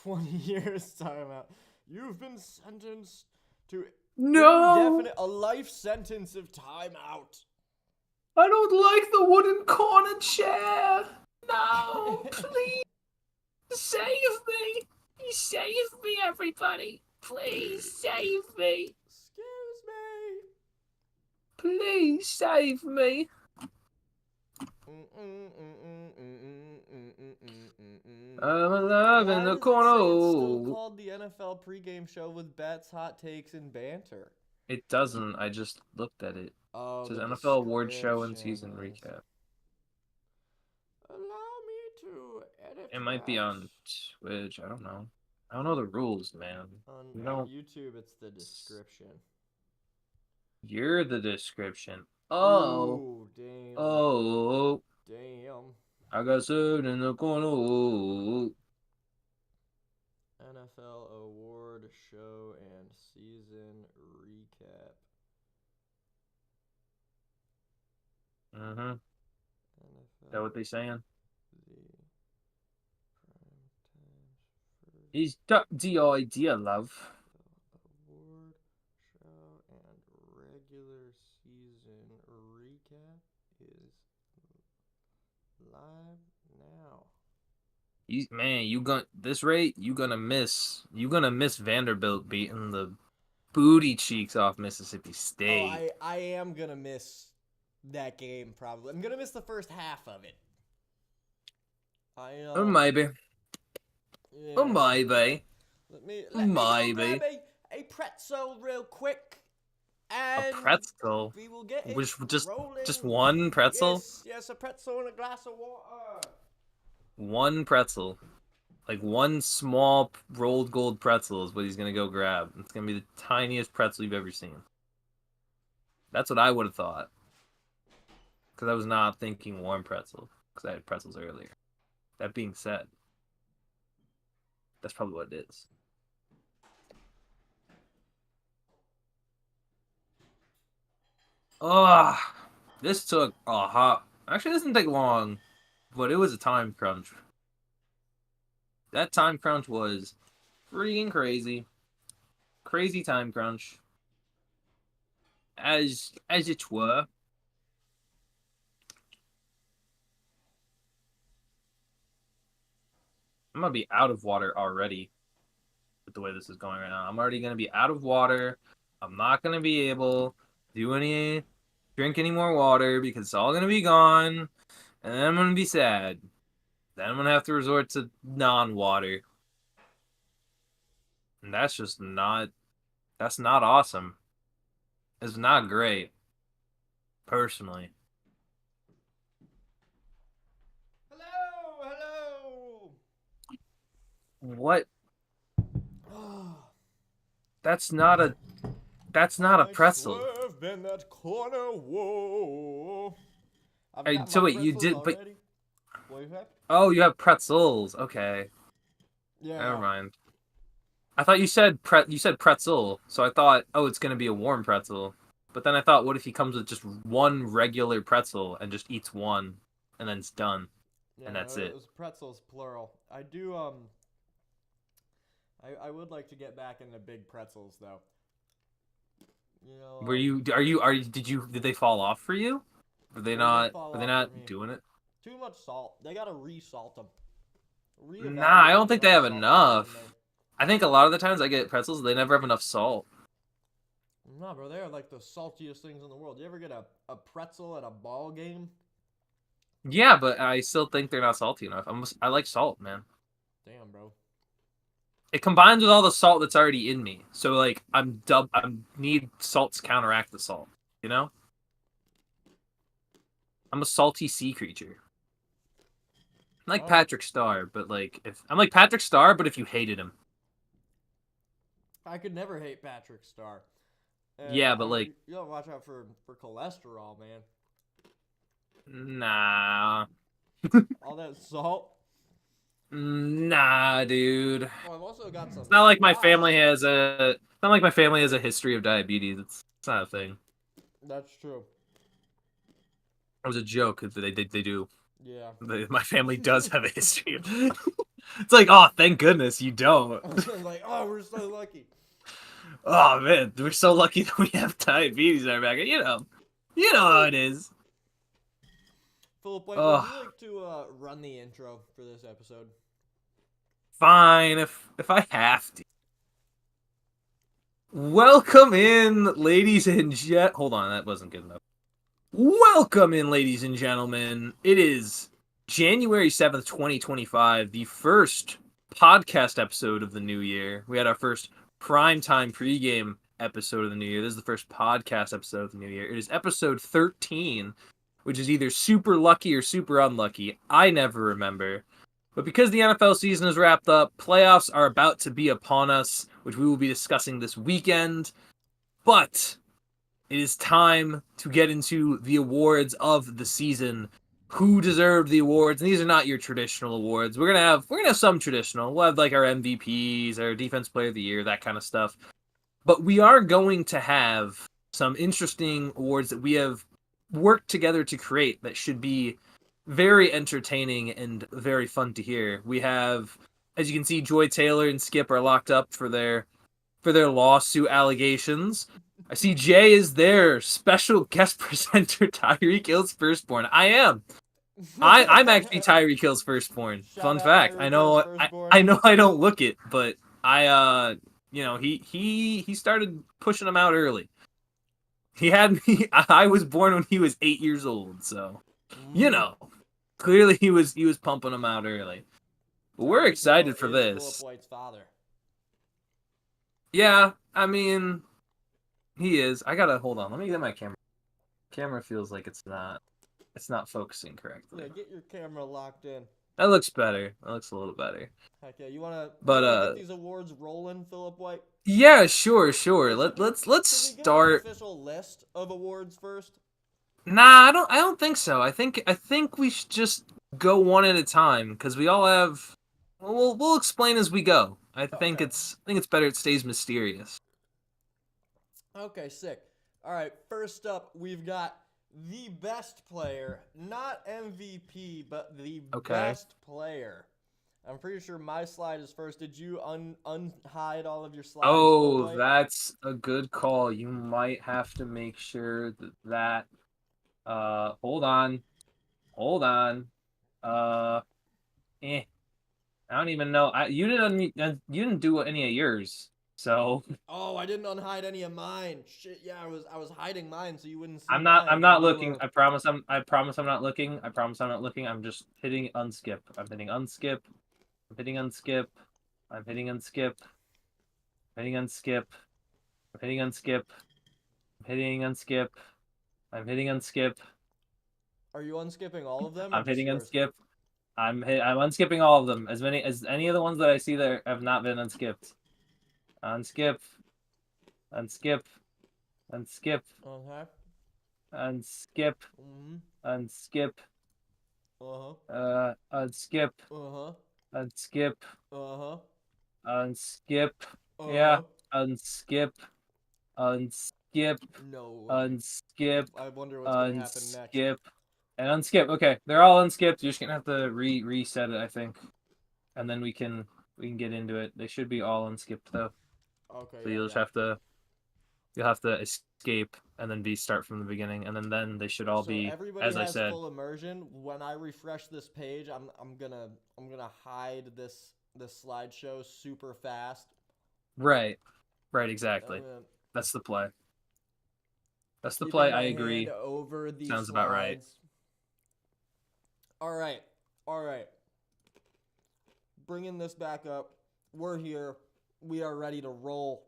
20 years timeout. You've been sentenced to No! a life sentence of timeout. I don't like the wooden corner chair! No! Please! Save me! Save me, everybody! Please save me! Excuse me. Please save me! I'm alive in Why the does it say it's still corner. called the NFL pregame show with bets, hot takes, and banter? It doesn't. I just looked at it. Oh, It says the NFL award show and description season is. recap. Allow me to edit It might be that. on Twitch. I don't know. I don't know the rules, man. On YouTube, it's the description. You're the description. Oh. Ooh, damn. Oh. Damn. I got served in the corner. NFL award show and season recap. Mm-hmm. Is NFL that what they saying? the prime time He's got the idea, love. award show and regular season recap is live now. You gonna this rate? You gonna miss Vanderbilt beating the booty cheeks off Mississippi State. Oh, I am gonna miss that game probably. I'm gonna miss the first half of it. Maybe. Yeah. Maybe. Let me go Maybe. grab a pretzel real quick. And A pretzel. we will get it Which just rolling. one pretzel? Yes, a pretzel and a glass of water. One pretzel. Like one small rolled gold pretzel is what he's gonna go grab. It's gonna be the tiniest pretzel you've ever seen. That's what I would have thought. Because I was not thinking warm pretzel. Because I had pretzels earlier. That being said, that's probably what it is. Ugh. This took a hot. Actually, this didn't take long. But it was a time crunch. That time crunch was freaking crazy. Crazy time crunch. As it were. I'm gonna be out of water already with the way this is going right now. I'm already gonna be out of water. I'm not gonna be able to drink any more water because it's all gonna be gone. And then I'm gonna be sad. Then I'm gonna have to resort to non-water. And that's not awesome. It's not great. Personally. Hello. What? That's not a pretzel. Swerve in that corner. Whoa. Hey, so wait, you did, but what you have? oh, you have pretzels. Okay, Yeah. never mind. I thought you said pretzel, so I thought, oh, it's gonna be a warm pretzel. But then I thought, what if he comes with just one regular pretzel and just eats one, and then it's done, Yeah, and that's no, it. It was pretzels plural. I do I would like to get back into big pretzels though. You know. Did they fall off for you? Were they not doing it? Too much salt. They gotta re-salt them. Nah, I don't think they have enough. I think a lot of the times I get pretzels, they never have enough salt. Nah, bro, they are like the saltiest things in the world. You ever get a pretzel at a ball game? Yeah, but I still think they're not salty enough. I like salt, man. Damn, bro. It combines with all the salt that's already in me. So like I need salt to counteract the salt, you know? I'm a salty sea creature. I'm like Patrick Star, but if you hated him. I could never hate Patrick Star. And yeah, but like you gotta watch out for cholesterol, man. Nah. All that salt. Nah, dude. Oh, I've also got some. It's not like my family has a history of diabetes. It's not a thing. That's true. It was a joke. They do. Yeah. My family does have a history. It's like, oh, thank goodness you don't. Like, oh, we're so lucky. Oh man, we're so lucky that we have diabetes in our back. You know how it is. Philip White, would Oh, you like to run the intro for this episode? fine if I have to. Welcome in, ladies and hold on, that wasn't good enough. Welcome in, ladies and gentlemen. It is January 7th, 2025, the first podcast episode of the new year. We had our first primetime pregame episode of the new year. This is the first podcast episode of the new year. It is episode 13, which is either super lucky or super unlucky. I never remember. But because the NFL season is wrapped up, playoffs are about to be upon us, which we will be discussing this weekend. But it is time to get into the awards of the season. Who deserved the awards? And these are not your traditional awards. We're gonna have some traditional. We'll have like our MVPs, our Defense Player of the Year, that kind of stuff. But we are going to have some interesting awards that we have worked together to create that should be very entertaining and very fun to hear. We have, as you can see, Joy Taylor and Skip are locked up for their lawsuit allegations. I see Jay is their special guest presenter, Tyreek Hill's firstborn. I am. I'm actually Tyreek Hill's firstborn. Fun fact. I know I don't look it, but he started pushing him out early. He had me. I was born when he was 8 years old, so clearly he was pumping him out early. But we're excited for this. Philip White's father. Yeah, I mean, he is. I gotta hold on. Let me get my camera. Camera feels like it's not focusing correctly. Yeah, get your camera locked in. That looks better. That looks a little better. Heck yeah, you wanna get these awards rolling, Philip White? Yeah, sure. Let's start. An official list of awards first. Nah, I don't think so. I think we should just go one at a time because we all have. We'll explain as we go. I think it's better it stays mysterious. Okay, sick. All right, first up, we've got the best player, not MVP, but the best player. I'm pretty sure my slide is first. Did you unhide all of your slides? Oh, that's a good call. You might have to make sure that hold on. I don't even know. You didn't do any of yours, so. Oh, I didn't unhide any of mine. Shit, yeah, I was hiding mine so you wouldn't see. I'm not looking. I promise I'm not looking. I'm just hitting unskip. I'm hitting unskip. I'm hitting unskip. I'm hitting unskip. I'm hitting unskip. I'm hitting unskip. I'm hitting unskip. I'm hitting unskip. Are you unskipping all of them? I'm hitting unskip. I'm unskipping all of them. As any of the ones that I see there have not been unskipped. Unskip. Unskip. Unskip. Okay. Unskip. Mm-hmm. Unskip. Uh-huh. Unskip. Uh-huh. Unskip. Uh-huh. Unskip. Uh-huh. Yeah. Unskip. Unskip. No. Unskip. I wonder what's gonna happen next. Unskip. And unskip. Okay, they're all unskipped. You're just gonna have to reset it, I think, and then we can get into it. They should be all unskipped though. Okay. So you'll have to escape and then start from the beginning, and then they should all be as I said. Full immersion. When I refresh this page, I'm gonna hide this slideshow super fast. Right. Exactly. That's the play. That's the play. I agree. Over these Sounds slides. about right. All right. Bringing this back up. We're here. We are ready to roll.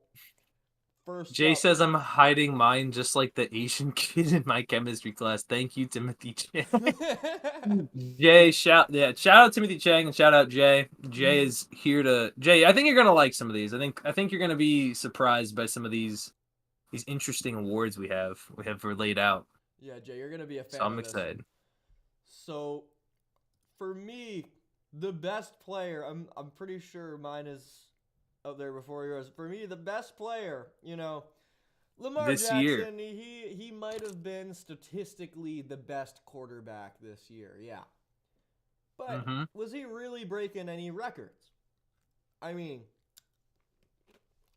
First Jay says I'm hiding mine just like the Asian kid in my chemistry class. Thank you, Timothy Chang. Jay, shout out Timothy Chang and shout out Jay. Jay is here to Jay. I think you're gonna like some of these. I think you're gonna be surprised by some of these interesting awards we have laid out. Yeah, Jay, you're gonna be a fan. So I'm excited. So, for me, the best player, I'm pretty sure mine is up there before yours. For me, the best player, Lamar Jackson. Year. He might have been statistically the best quarterback this year. Yeah. But was he really breaking any records? I mean,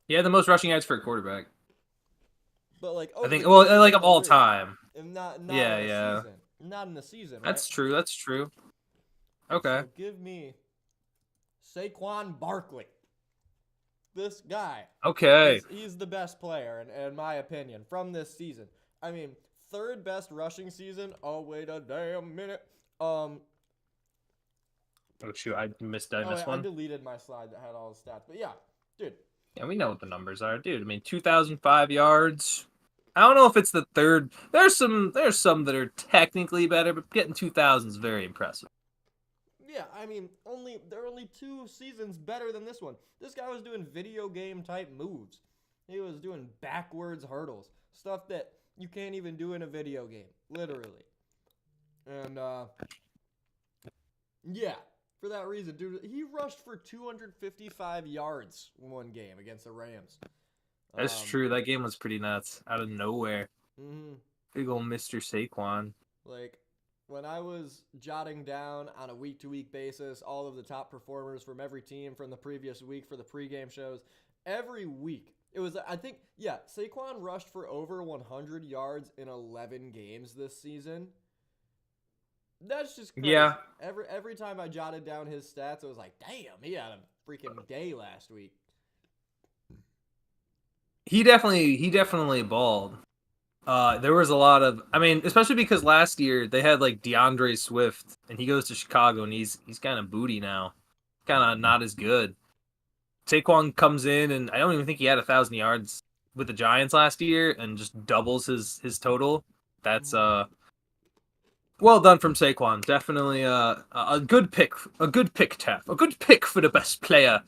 he had the most rushing yards for a quarterback. But like, I think, well, like of all time. And not in yeah. season. Not in the season, right? That's true. That's true. Okay. So give me Saquon Barkley. This guy. Okay. He's the best player, in my opinion, from this season. I mean, third best rushing season. Oh, wait a damn minute. Oh, shoot. I missed one. I deleted my slide that had all the stats. But yeah, dude. Yeah, we know what the numbers are, dude. I mean, 2,005 yards. I don't know if it's the third. There's some that are technically better, but getting 2,000 is very impressive. Yeah, I mean, there are only 2 seasons better than this one. This guy was doing video game type moves. He was doing backwards hurdles, stuff that you can't even do in a video game, literally. And yeah, for that reason, dude, he rushed for 255 yards in one game against the Rams. That's true. That game was pretty nuts, out of nowhere. Mm-hmm. Big old Mr. Saquon. Like, when I was jotting down on a week-to-week basis all of the top performers from every team from the previous week for the pregame shows, every week, it was, I think, yeah, Saquon rushed for over 100 yards in 11 games this season. That's just crazy. Yeah. Every time I jotted down his stats, it was like, damn, he had a freaking day last week. He definitely balled. There was a lot of, I mean, especially because last year they had like DeAndre Swift, and he goes to Chicago, and he's kind of booty now, kind of not as good. Saquon comes in, and I don't even think he had 1,000 yards with the Giants last year, and just doubles his total. That's well done from Saquon. Definitely a good pick, Taff, a good pick for the best player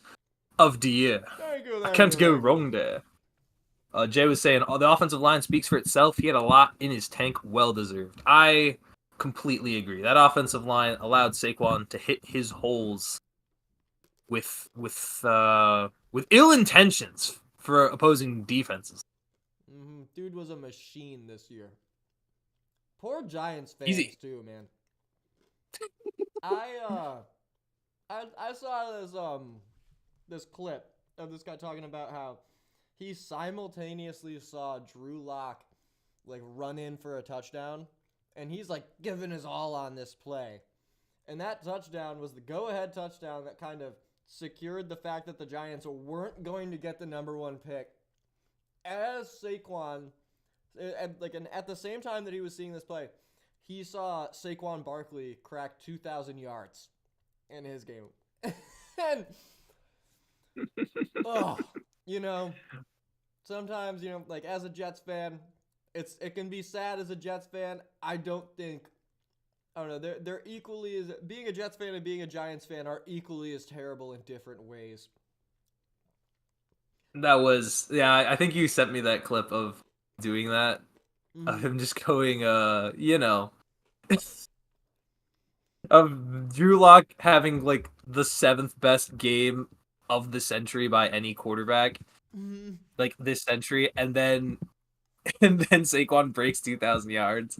of the year. I can't go wrong there. Jay was saying, the offensive line speaks for itself. He had a lot in his tank, well deserved. I completely agree. That offensive line allowed Saquon to hit his holes with ill intentions for opposing defenses. Mm-hmm. Dude was a machine this year. Poor Giants fans too, man. I saw this clip of this guy talking about how he simultaneously saw Drew Lock like run in for a touchdown, and he's like giving his all on this play. And that touchdown was the go-ahead touchdown that kind of secured the fact that the Giants weren't going to get the number 1 pick. As Saquon, and at the same time that he was seeing this play, he saw Saquon Barkley crack 2,000 yards in his game. And, you know, sometimes, like as a Jets fan, it can be sad as a Jets fan. I don't know. They're equally as being a Jets fan and being a Giants fan are equally as terrible in different ways. That was, yeah, I think you sent me that clip of doing that. Of him just going, of Drew Lock having like the 7th best game of the century by any quarterback, like this century, and then Saquon breaks 2,000 yards.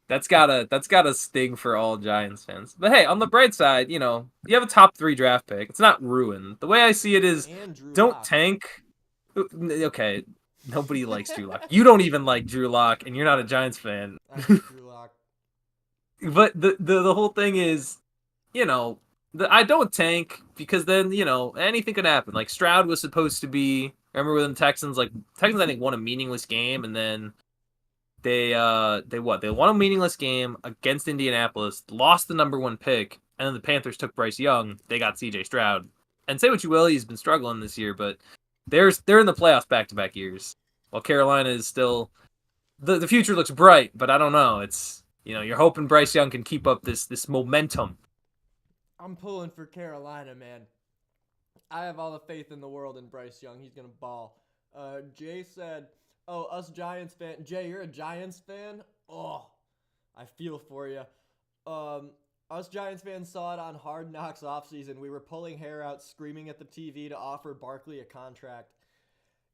That's gotta sting for all Giants fans. But hey, on the bright side, you have a top 3 draft pick. It's not ruined. The way I see it is, don't tank. Okay, nobody likes Drew Lock. You don't even like Drew Lock, and you're not a Giants fan. I like Drew Lock. But the whole thing is, I don't tank because then anything could happen. Like Stroud was supposed to be. Remember with the Texans? Like Texans, I think won a meaningless game, and then they won a meaningless game against Indianapolis, lost the number 1 pick, and then the Panthers took Bryce Young. They got C.J. Stroud, and say what you will, he's been struggling this year, but they're in the playoffs back-to-back years. While Carolina is still, the future looks bright, but I don't know. It's you're hoping Bryce Young can keep up this momentum. I'm pulling for Carolina, man. I have all the faith in the world in Bryce Young. He's gonna ball. Jay said, "Oh, us Giants fan." Jay, you're a Giants fan? Oh, I feel for you. Us Giants fans saw it on Hard Knocks offseason. We were pulling hair out, screaming at the TV to offer Barkley a contract.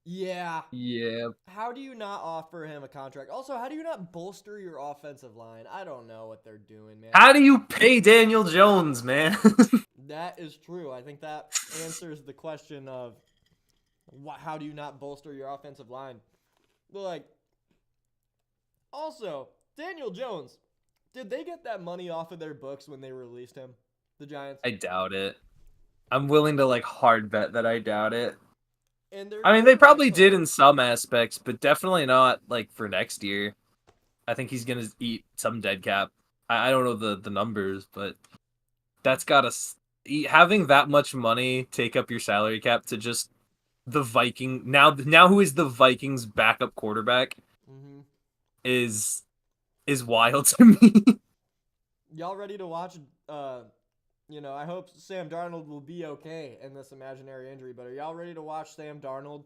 Yeah. Yeah. How do you not offer him a contract? Also, how do you not bolster your offensive line? I don't know what they're doing, man. How do you pay Daniel Jones, man? That is true. I think that answers the question of how do you not bolster your offensive line? But like, also, Daniel Jones, did they get that money off of their books when they released him? The Giants? I doubt it. I'm willing to like hard bet that I doubt it. And their I mean, they quarterback probably play. did in some aspects, but definitely not like for next year. I think he's gonna eat some dead cap. I don't know the numbers, but that's gotta having that much money take up your salary cap to just the Viking now who is the Vikings backup quarterback Mm-hmm. is wild to me. Y'all ready to watch? I hope Sam Darnold will be okay in this imaginary injury. But are y'all ready to watch Sam Darnold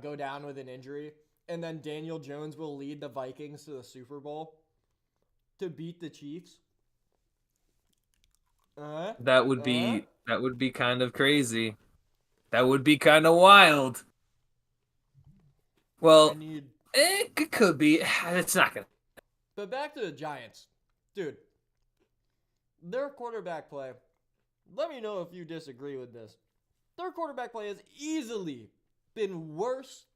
go down with an injury, and then Daniel Jones will lead the Vikings to the Super Bowl to beat the Chiefs? That would be kind of crazy. That would be kind of wild. I Well, need. it could be. It's not gonna. But back to the Giants, dude. Their quarterback play. Let me know if you disagree with this. Their quarterback play has easily been worse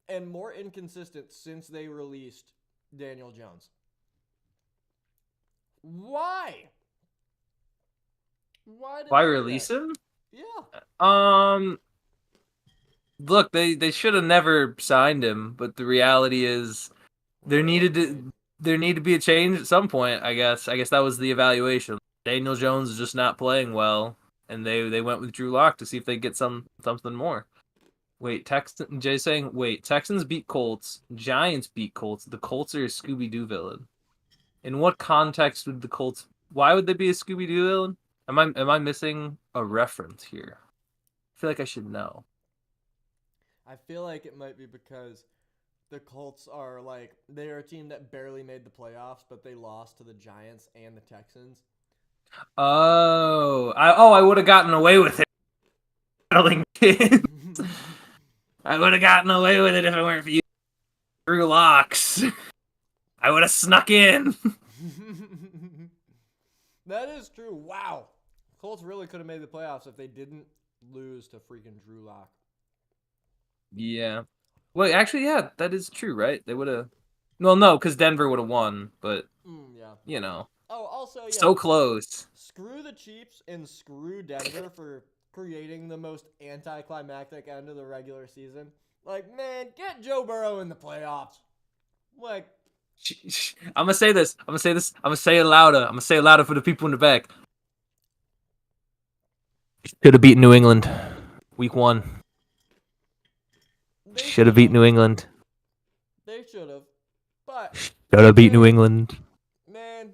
and more inconsistent since they released Daniel Jones. Why? Why did Why they do release that? him? Yeah. Look, they should have never signed him, but the reality is there needed to there need to be a change at some point, I guess. I guess that was the evaluation. Daniel Jones is just not playing well, and they went with Drew Lock to see if they get something more. Wait, Jay's saying, wait, Texans beat Colts, Giants beat Colts. The Colts are a Scooby Doo villain. In what context would the Colts? Why would they be a Scooby Doo villain? Am I missing a reference here? I feel like I should know. I feel like it might be because the Colts are like they're a team that barely made the playoffs, but they lost to the Giants and the Texans. I would have gotten away with it. I would have gotten away with it if it weren't for you, Drew Locks. I would have snuck in. That is true. Wow. Colts really could have made the playoffs if they didn't lose to freaking Drew Lock. Yeah. Well, actually, yeah, that is true, right? They would have. Well, no, because Denver would have won, but Yeah. you know, Oh, also, yeah. so close. Screw the Chiefs and screw Denver for creating the most anticlimactic end of the regular season. Like, man, get Joe Burrow in the playoffs. Like, I'm gonna say this. I'm gonna say it louder. I'm gonna say it louder for the people in the back. Should have beaten New England, week 1. Should have beat New England. They should have. But should have beat New England. Man.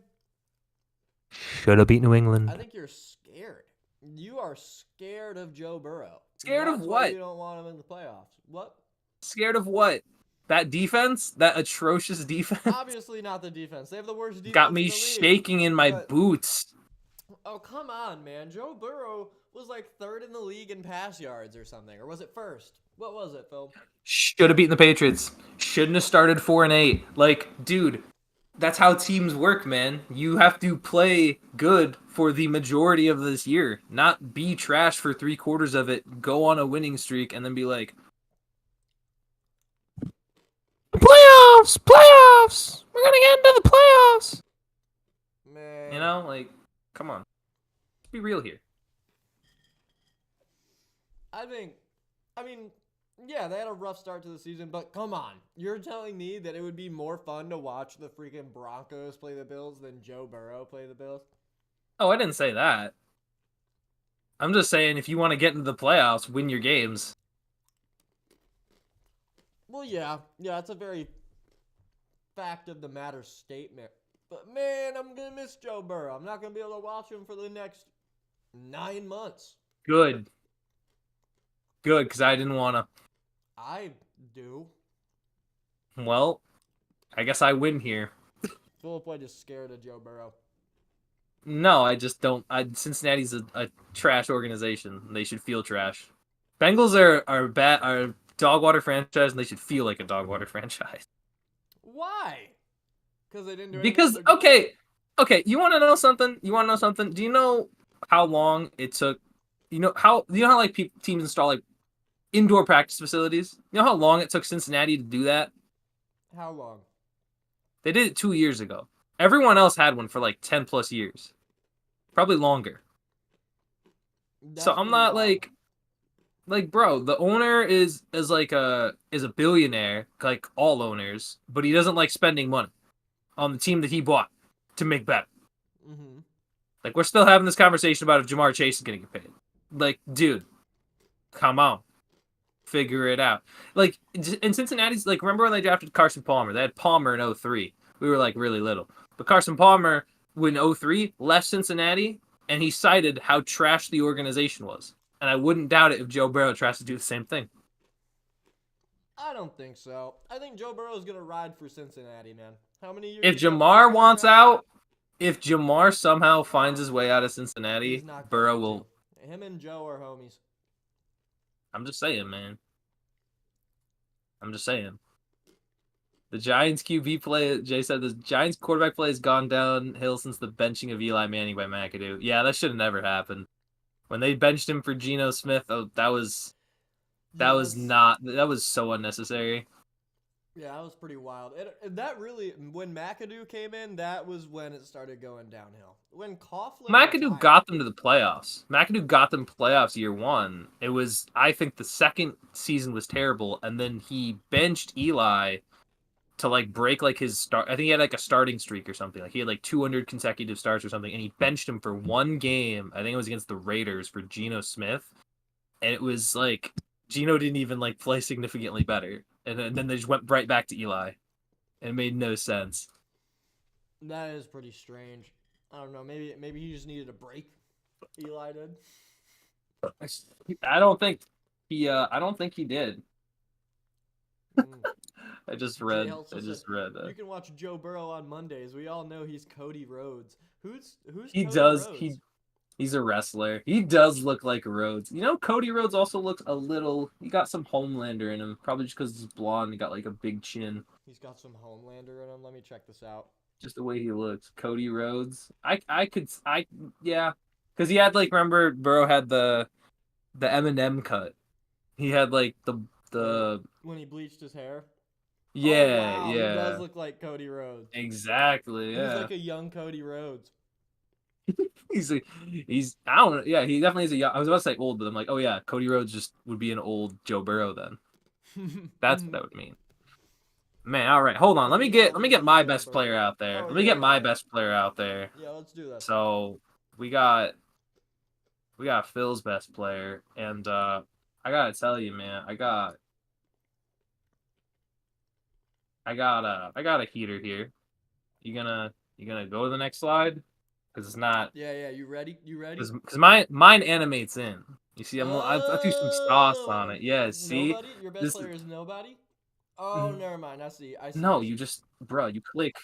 Should have beat New England. I think you're scared. You are scared of Joe Burrow. Scared of what? You don't want him in the playoffs. What? Scared of what? That defense? That atrocious defense? Obviously not the defense. They have the worst defense. Got me shaking in my boots. Oh, come on, man. Joe Burrow was like 3rd in the league in pass yards or something. Or was it 1st? What was it, Phil? Should have beaten the Patriots. Shouldn't have started 4-8. Like, dude, that's how teams work, man. You have to play good for the majority of this year, not be trash for 3/4 of it, go on a winning streak, and then be like, playoffs! We're gonna get into the playoffs! Man. You know, like, come on. Let's be real here. Yeah, they had a rough start to the season, but come on. You're telling me that it would be more fun to watch the freaking Broncos play the Bills than Joe Burrow play the Bills? Oh, I didn't say that. I'm just saying if you want to get into the playoffs, win your games. Well, yeah. Yeah, it's a very fact of the matter statement. But, man, I'm going to miss Joe Burrow. I'm not going to be able to watch him for the next 9 months. Good, because I didn't want to. I do. Well, I guess I win here. Philip White is scared of Joe Burrow. No, I just don't. Cincinnati's a trash organization. They should feel trash. Bengals are dog water franchise, and they should feel like a dog water franchise. Why? Because they didn't do anything. Because okay, you want to know something? Do you know how long it took? You know how like teams install like indoor practice facilities? You know how long it took Cincinnati to do that? How long? They did it 2 years ago. Everyone else had one for like 10 plus years, probably longer. So I'm not like bro, the owner is a billionaire, like all owners, but he doesn't like spending money on the team that he bought to make better. Mm-hmm. Like, we're still having this conversation about if Jamar Chase is going to get paid. Like, dude, come on. Figure it out. Like, in Cincinnati's, like, remember when they drafted Carson Palmer? They had Palmer in 03. We were, like, really little. But Carson Palmer, when 03, left Cincinnati, and he cited how trash the organization was. And I wouldn't doubt it if Joe Burrow tries to do the same thing. I don't think so. I think Joe Burrow is going to ride for Cincinnati, man. How many years? If Jamar wants out, if Jamar somehow finds his way out of Cincinnati, Burrow will. Him and Joe are homies. I'm just saying, man. I'm just saying. The Giants QB play, Jay said, the Giants quarterback play has gone downhill since the benching of Eli Manning by McAdoo. Yeah, that should have never happened. When they benched him for Geno Smith, that was so unnecessary. Yeah, that was pretty wild. That really, when McAdoo came in, that was when it started going downhill. When Coughlin McAdoo got them to the playoffs. McAdoo got them playoffs year one. It was, I think, the second season was terrible, and then he benched Eli to like break like his start. I think he had like a starting streak or something. Like he had like 200 consecutive starts or something, and he benched him for one game. I think it was against the Raiders for Geno Smith, and it was like Geno didn't even like play significantly better. And then they just went right back to Eli. It made no sense. That is pretty strange. I don't know. Maybe he just needed a break. Eli did. I don't think he did. I just read. You can watch Joe Burrow on Mondays. We all know he's Cody Rhodes. Who's he Cody does Rhodes? He's a wrestler. He does look like Rhodes. You know, Cody Rhodes also looks a little. He got some Homelander in him, probably just because he's blonde. He got like a big chin. He's got some Homelander in him. Let me check this out. Just the way he looks, Cody Rhodes. Yeah, because he had like, remember Burrow had the Eminem cut. He had like the when he bleached his hair. Yeah, oh, wow. yeah. He does look like Cody Rhodes. Exactly. Yeah. He's like a young Cody Rhodes. he's I don't know. Yeah, he definitely is a young. I was about to say old, but I'm like, oh yeah, Cody Rhodes just would be an old Joe Burrow then. That's what that would mean. Man, all right, hold on. Let me get my best player out there. Let me get my best player out there. Yeah, let's do that. So we got Phil's best player, and I gotta tell you, man, I got a heater here. You gonna go to the next slide? Because it's not. Yeah. You ready? Because mine animates in. You see, I threw some sauce on it. Yeah, see. Nobody? Your best player is nobody? Oh, never mind. I see. No, you just, bro. You click.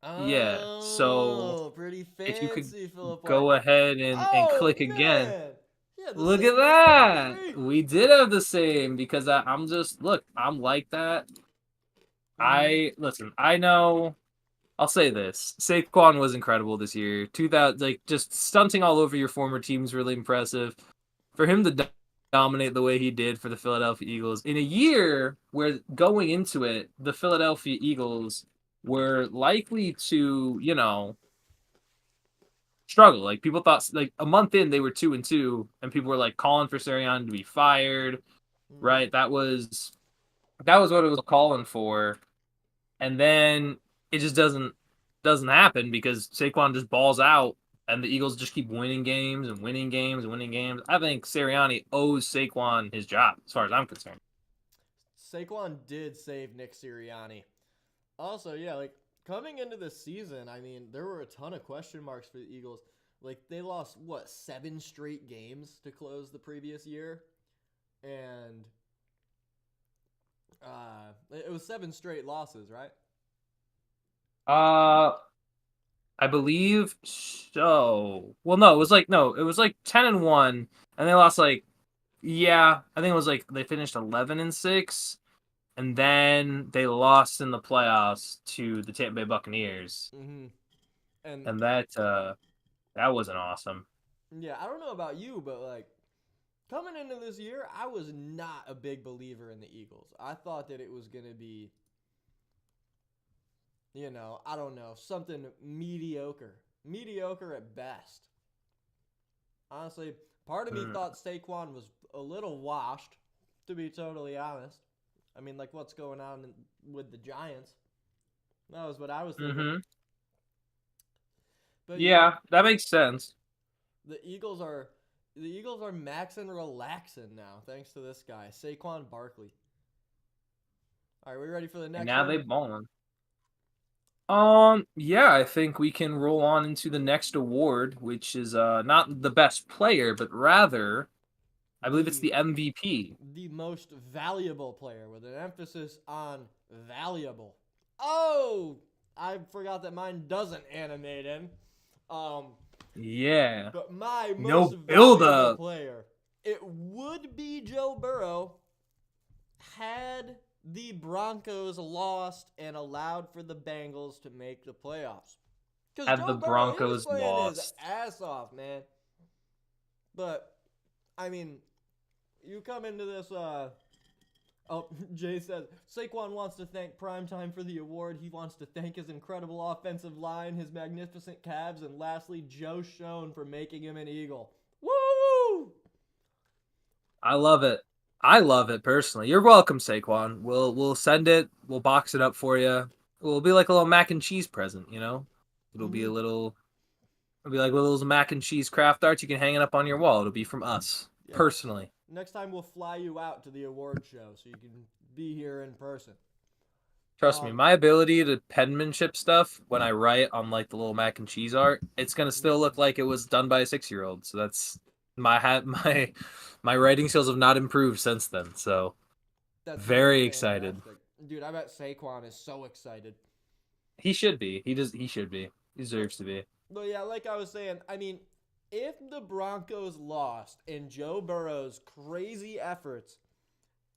Yeah. So pretty fancy, if you could Philip go ahead and click again. Yeah, look at that. We did have the same because I'm like that. Listen, I know. I'll say this: Saquon was incredible this year. 2000, like just stunting all over your former team is really impressive. For him to dominate the way he did for the Philadelphia Eagles in a year where going into it, the Philadelphia Eagles were likely to, struggle. Like people thought, like a month in, they were 2-2, and people were like calling for Sirianni to be fired. Right? That was what it was calling for. And then it just doesn't happen because Saquon just balls out and the Eagles just keep winning games and winning games and winning games. I think Sirianni owes Saquon his job, as far as I'm concerned. Saquon did save Nick Sirianni. Also, yeah, like coming into the season, I mean, there were a ton of question marks for the Eagles. Like they lost 7 straight games to close the previous year, and it was 7 straight losses, right? I believe so. Well, no, it was like 10-1, and they lost like Yeah, I think it was like they finished 11-6, and then they lost in the playoffs to the Tampa Bay Buccaneers, Mm-hmm. And and that wasn't awesome. yeah, I don't know about you, but like coming into this year, I was not a big believer in the Eagles. I thought that it was going to be, I don't know, something mediocre. Mediocre at best. Honestly, part of me Mm. thought Saquon was a little washed, to be totally honest. I mean, like what's going on with the Giants. That was what I was thinking. Mm-hmm. But yeah, Yeah, that makes sense. the Eagles are the Eagles are maxing relaxing now, thanks to this guy, Saquon Barkley. All right, we ready for the And next now one? they balling. Yeah, I think we can roll on into the next award, which is not the best player, but rather, I believe it's The the MVP. the most valuable player with an emphasis on valuable. Oh, I forgot that mine doesn't animate him. Um, Yeah. but my most No build valuable up. player, it would be Joe Burrow had the Broncos lost and allowed for the Bengals to make the playoffs. Because Had the Joe Burrow, he was Broncos playing his lost. ass off, man. But, I mean, you come into this, oh, Jay says, Saquon wants to thank Primetime for the award. He wants to thank his incredible offensive line, his magnificent Cavs, and lastly, Joe Schoen for making him an Eagle. Woo! I love it. I love it personally. You're welcome, Saquon. We'll send it. We'll box it up for you. It'll be like a little mac and cheese present, you know? It'll be Mm-hmm. a little It'll be like little mac and cheese craft arts. You can hang it up on your wall. It'll be from us Yeah, personally. next time we'll fly you out to the award show so you can be here in person. Trust me, Um, my ability to penmanship stuff when I write on like the little mac and cheese art, it's gonna still look like it was done by a 6-year-old. So that's my writing skills have not improved since then. So that's gonna be very excited. fantastic, dude. I bet Saquon is so excited. He should be. He should be. He But deserves to be. But yeah, like I was saying, I mean, if the Broncos lost and Joe Burrow's crazy efforts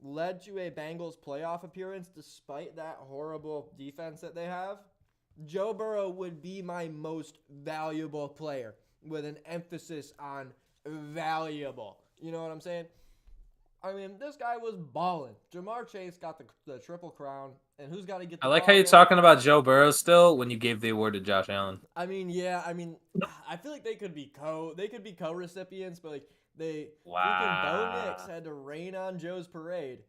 led to a Bengals playoff appearance despite that horrible defense that they have, Joe Burrow would be my most valuable player with an emphasis on valuable. You know what I'm saying? I mean, this guy was balling. Jamar Chase got the triple crown, and who's got to get I the like how ball you're more? talking about Joe Burrow still when you gave the award to Josh Allen. I mean, yeah. I mean, I feel like they could be co-recipients, but like they freaking Bo Nix Wow. had to rain on Joe's parade.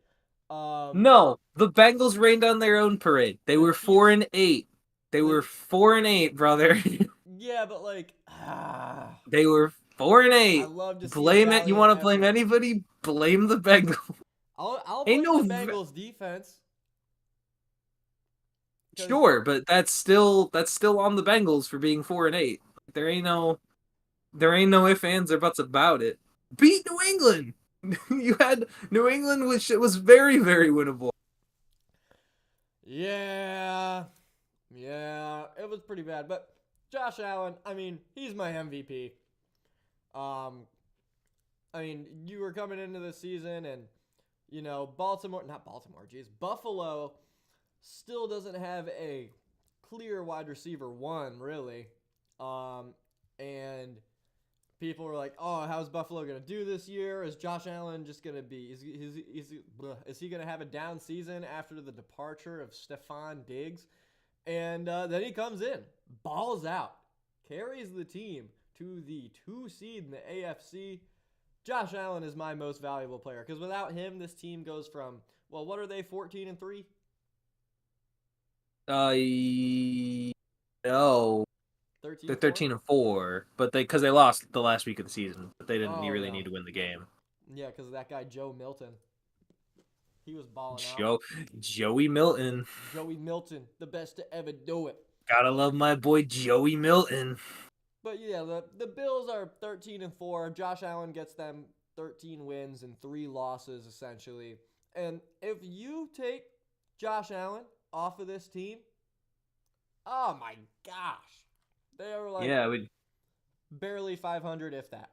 No, the Bengals rained on their own parade. They The were Chiefs, 4-8. They the were 4-8, brother. yeah, but like, They were four and I eight. love to see a Blame it. You valiant want to blame effort. anybody? Blame the Bengals. I'll Ain't blame the no Bengals defense because sure, but that's still on the Bengals for being 4-8. There ain't no ifs, ands, or buts about it. Beat New England. You had New England, which was very, very winnable. yeah, yeah, it was pretty bad. But Josh Allen, I mean, he's my MVP. Um, I mean, you were coming into the season and, not Baltimore, geez, Buffalo still doesn't have a clear wide receiver one, really. And people were like, oh, how's Buffalo going to do this year? Is Josh Allen just going to be, is he going to have a down season after the departure of Stephon Diggs? And then he comes in, balls out, carries the team to the 2 seed in the AFC. Josh Allen is my most valuable player because without him, this team goes from, well, what are they, 14-3? No, 13 they're and 4? 13-4, but because they lost the last week of the season, but they didn't Oh, really no. need to win the game. Yeah, because of that guy, Joe Milton. He was balling out. Joey Milton. Joey Milton, the best to ever do it. Gotta love my boy Joey Milton. But yeah, the Bills are 13-4. Josh Allen gets them 13 wins and 3 losses, essentially. And if you take Josh Allen off of this team, oh my gosh. They are like Yeah, we barely 500, if that.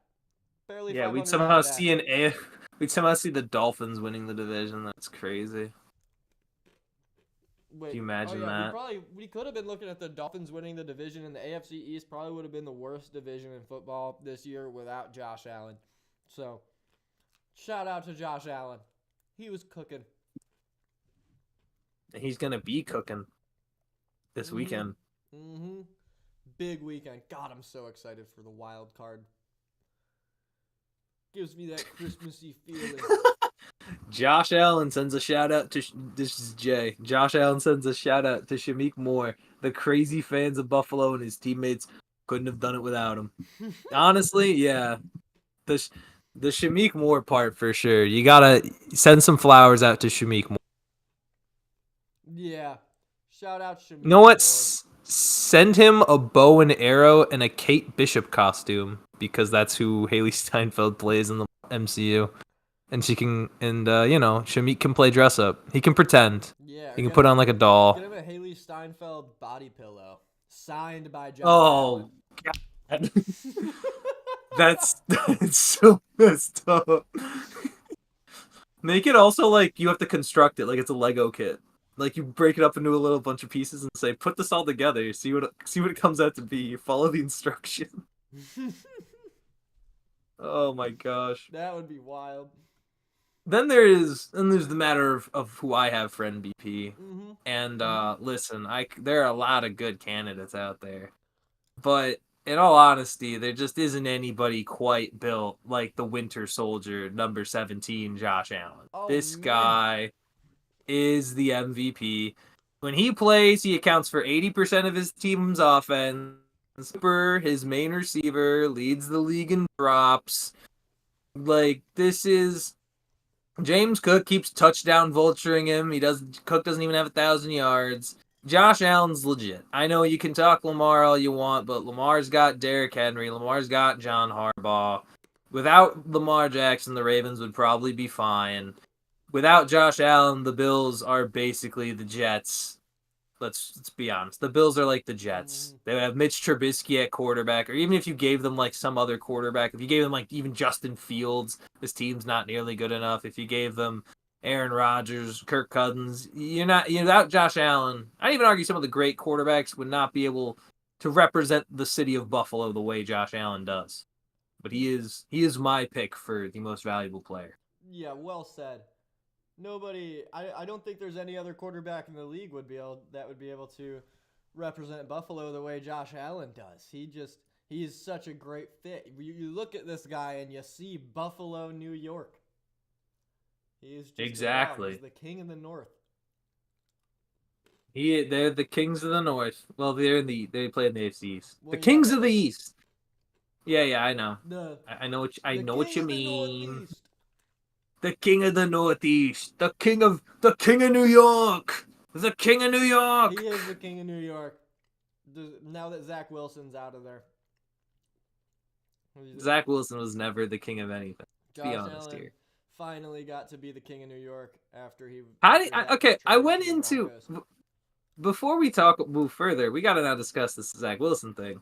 Barely Yeah, 500 we'd somehow yard see dash. we'd somehow see the Dolphins winning the division. That's crazy. Can Wait, you oh imagine yeah, that? we could have been looking at the Dolphins winning the division, and the AFC East probably would have been the worst division in football this year without Josh Allen. So, shout out to Josh Allen. He was cooking. He's gonna be cooking this weekend. Mm-hmm. Big weekend. God, I'm so excited for the wild card. Gives me that Christmassy feeling. Josh Allen sends a shout out to this is Jay. Josh Allen sends a shout out to Shameik Moore. The crazy fans of Buffalo and his teammates couldn't have done it without him. Honestly, yeah. The Shameik Moore part for sure. You gotta send some flowers out to Shameik Moore. Yeah. Shout out Shameik You know what? Moore. Send him a bow and arrow and a Kate Bishop costume because that's who Haley Steinfeld plays in the MCU. And she can, and Shameik can play dress up. He can pretend. Yeah. He can put on like a doll. Get him a Haley Steinfeld body pillow. Signed by Josh Oh, Allen. God. That's so messed up. Make it also like you have to construct it like it's a Lego kit. Like you break it up into a little bunch of pieces and say, "Put this all together. See what it comes out to be. You follow the instructions." Oh my gosh. That would be wild. Then there's the matter of who I have for MVP. Mm-hmm. And listen, there are a lot of good candidates out there, but in all honesty, there just isn't anybody quite built like the Winter Soldier, number 17, Josh Allen. Oh, This man. guy is the MVP. When he plays, he accounts for 80% of his team's offense. His main receiver leads the league in drops. Like, this is... James Cook keeps touchdown vulturing him. Cook doesn't even have 1,000 yards. Josh Allen's legit. I know you can talk Lamar all you want, but Lamar's got Derrick Henry. Lamar's got John Harbaugh. Without Lamar Jackson, the Ravens would probably be fine. Without Josh Allen, the Bills are basically the Jets. Let's be honest. The Bills are like the Jets. They have Mitch Trubisky at quarterback, or even if you gave them like some other quarterback, if you gave them like even Justin Fields, this team's not nearly good enough. If you gave them Aaron Rodgers, Kirk Cousins, without Josh Allen. I'd even argue some of the great quarterbacks would not be able to represent the city of Buffalo the way Josh Allen does. But he is my pick for the most valuable player. Yeah, well said. I don't think there's any other quarterback in the league would be able to represent Buffalo the way Josh Allen does. He's such a great fit. You look at this guy and you see Buffalo, New York. He is just exactly. He's the king of the North. They're the kings of the North. Well, they play in the AFC East. The kings of the East. Yeah, I know. I know what you mean. The king of the Northeast. The king of New York. The king of New York. He is the king of New York. Now that Zach Wilson's out of there. Zach Wilson was never the king of anything. Josh be honest Allen here. Finally got to be the king of New York after he. I went into before we move further. We got to now discuss this Zach Wilson thing.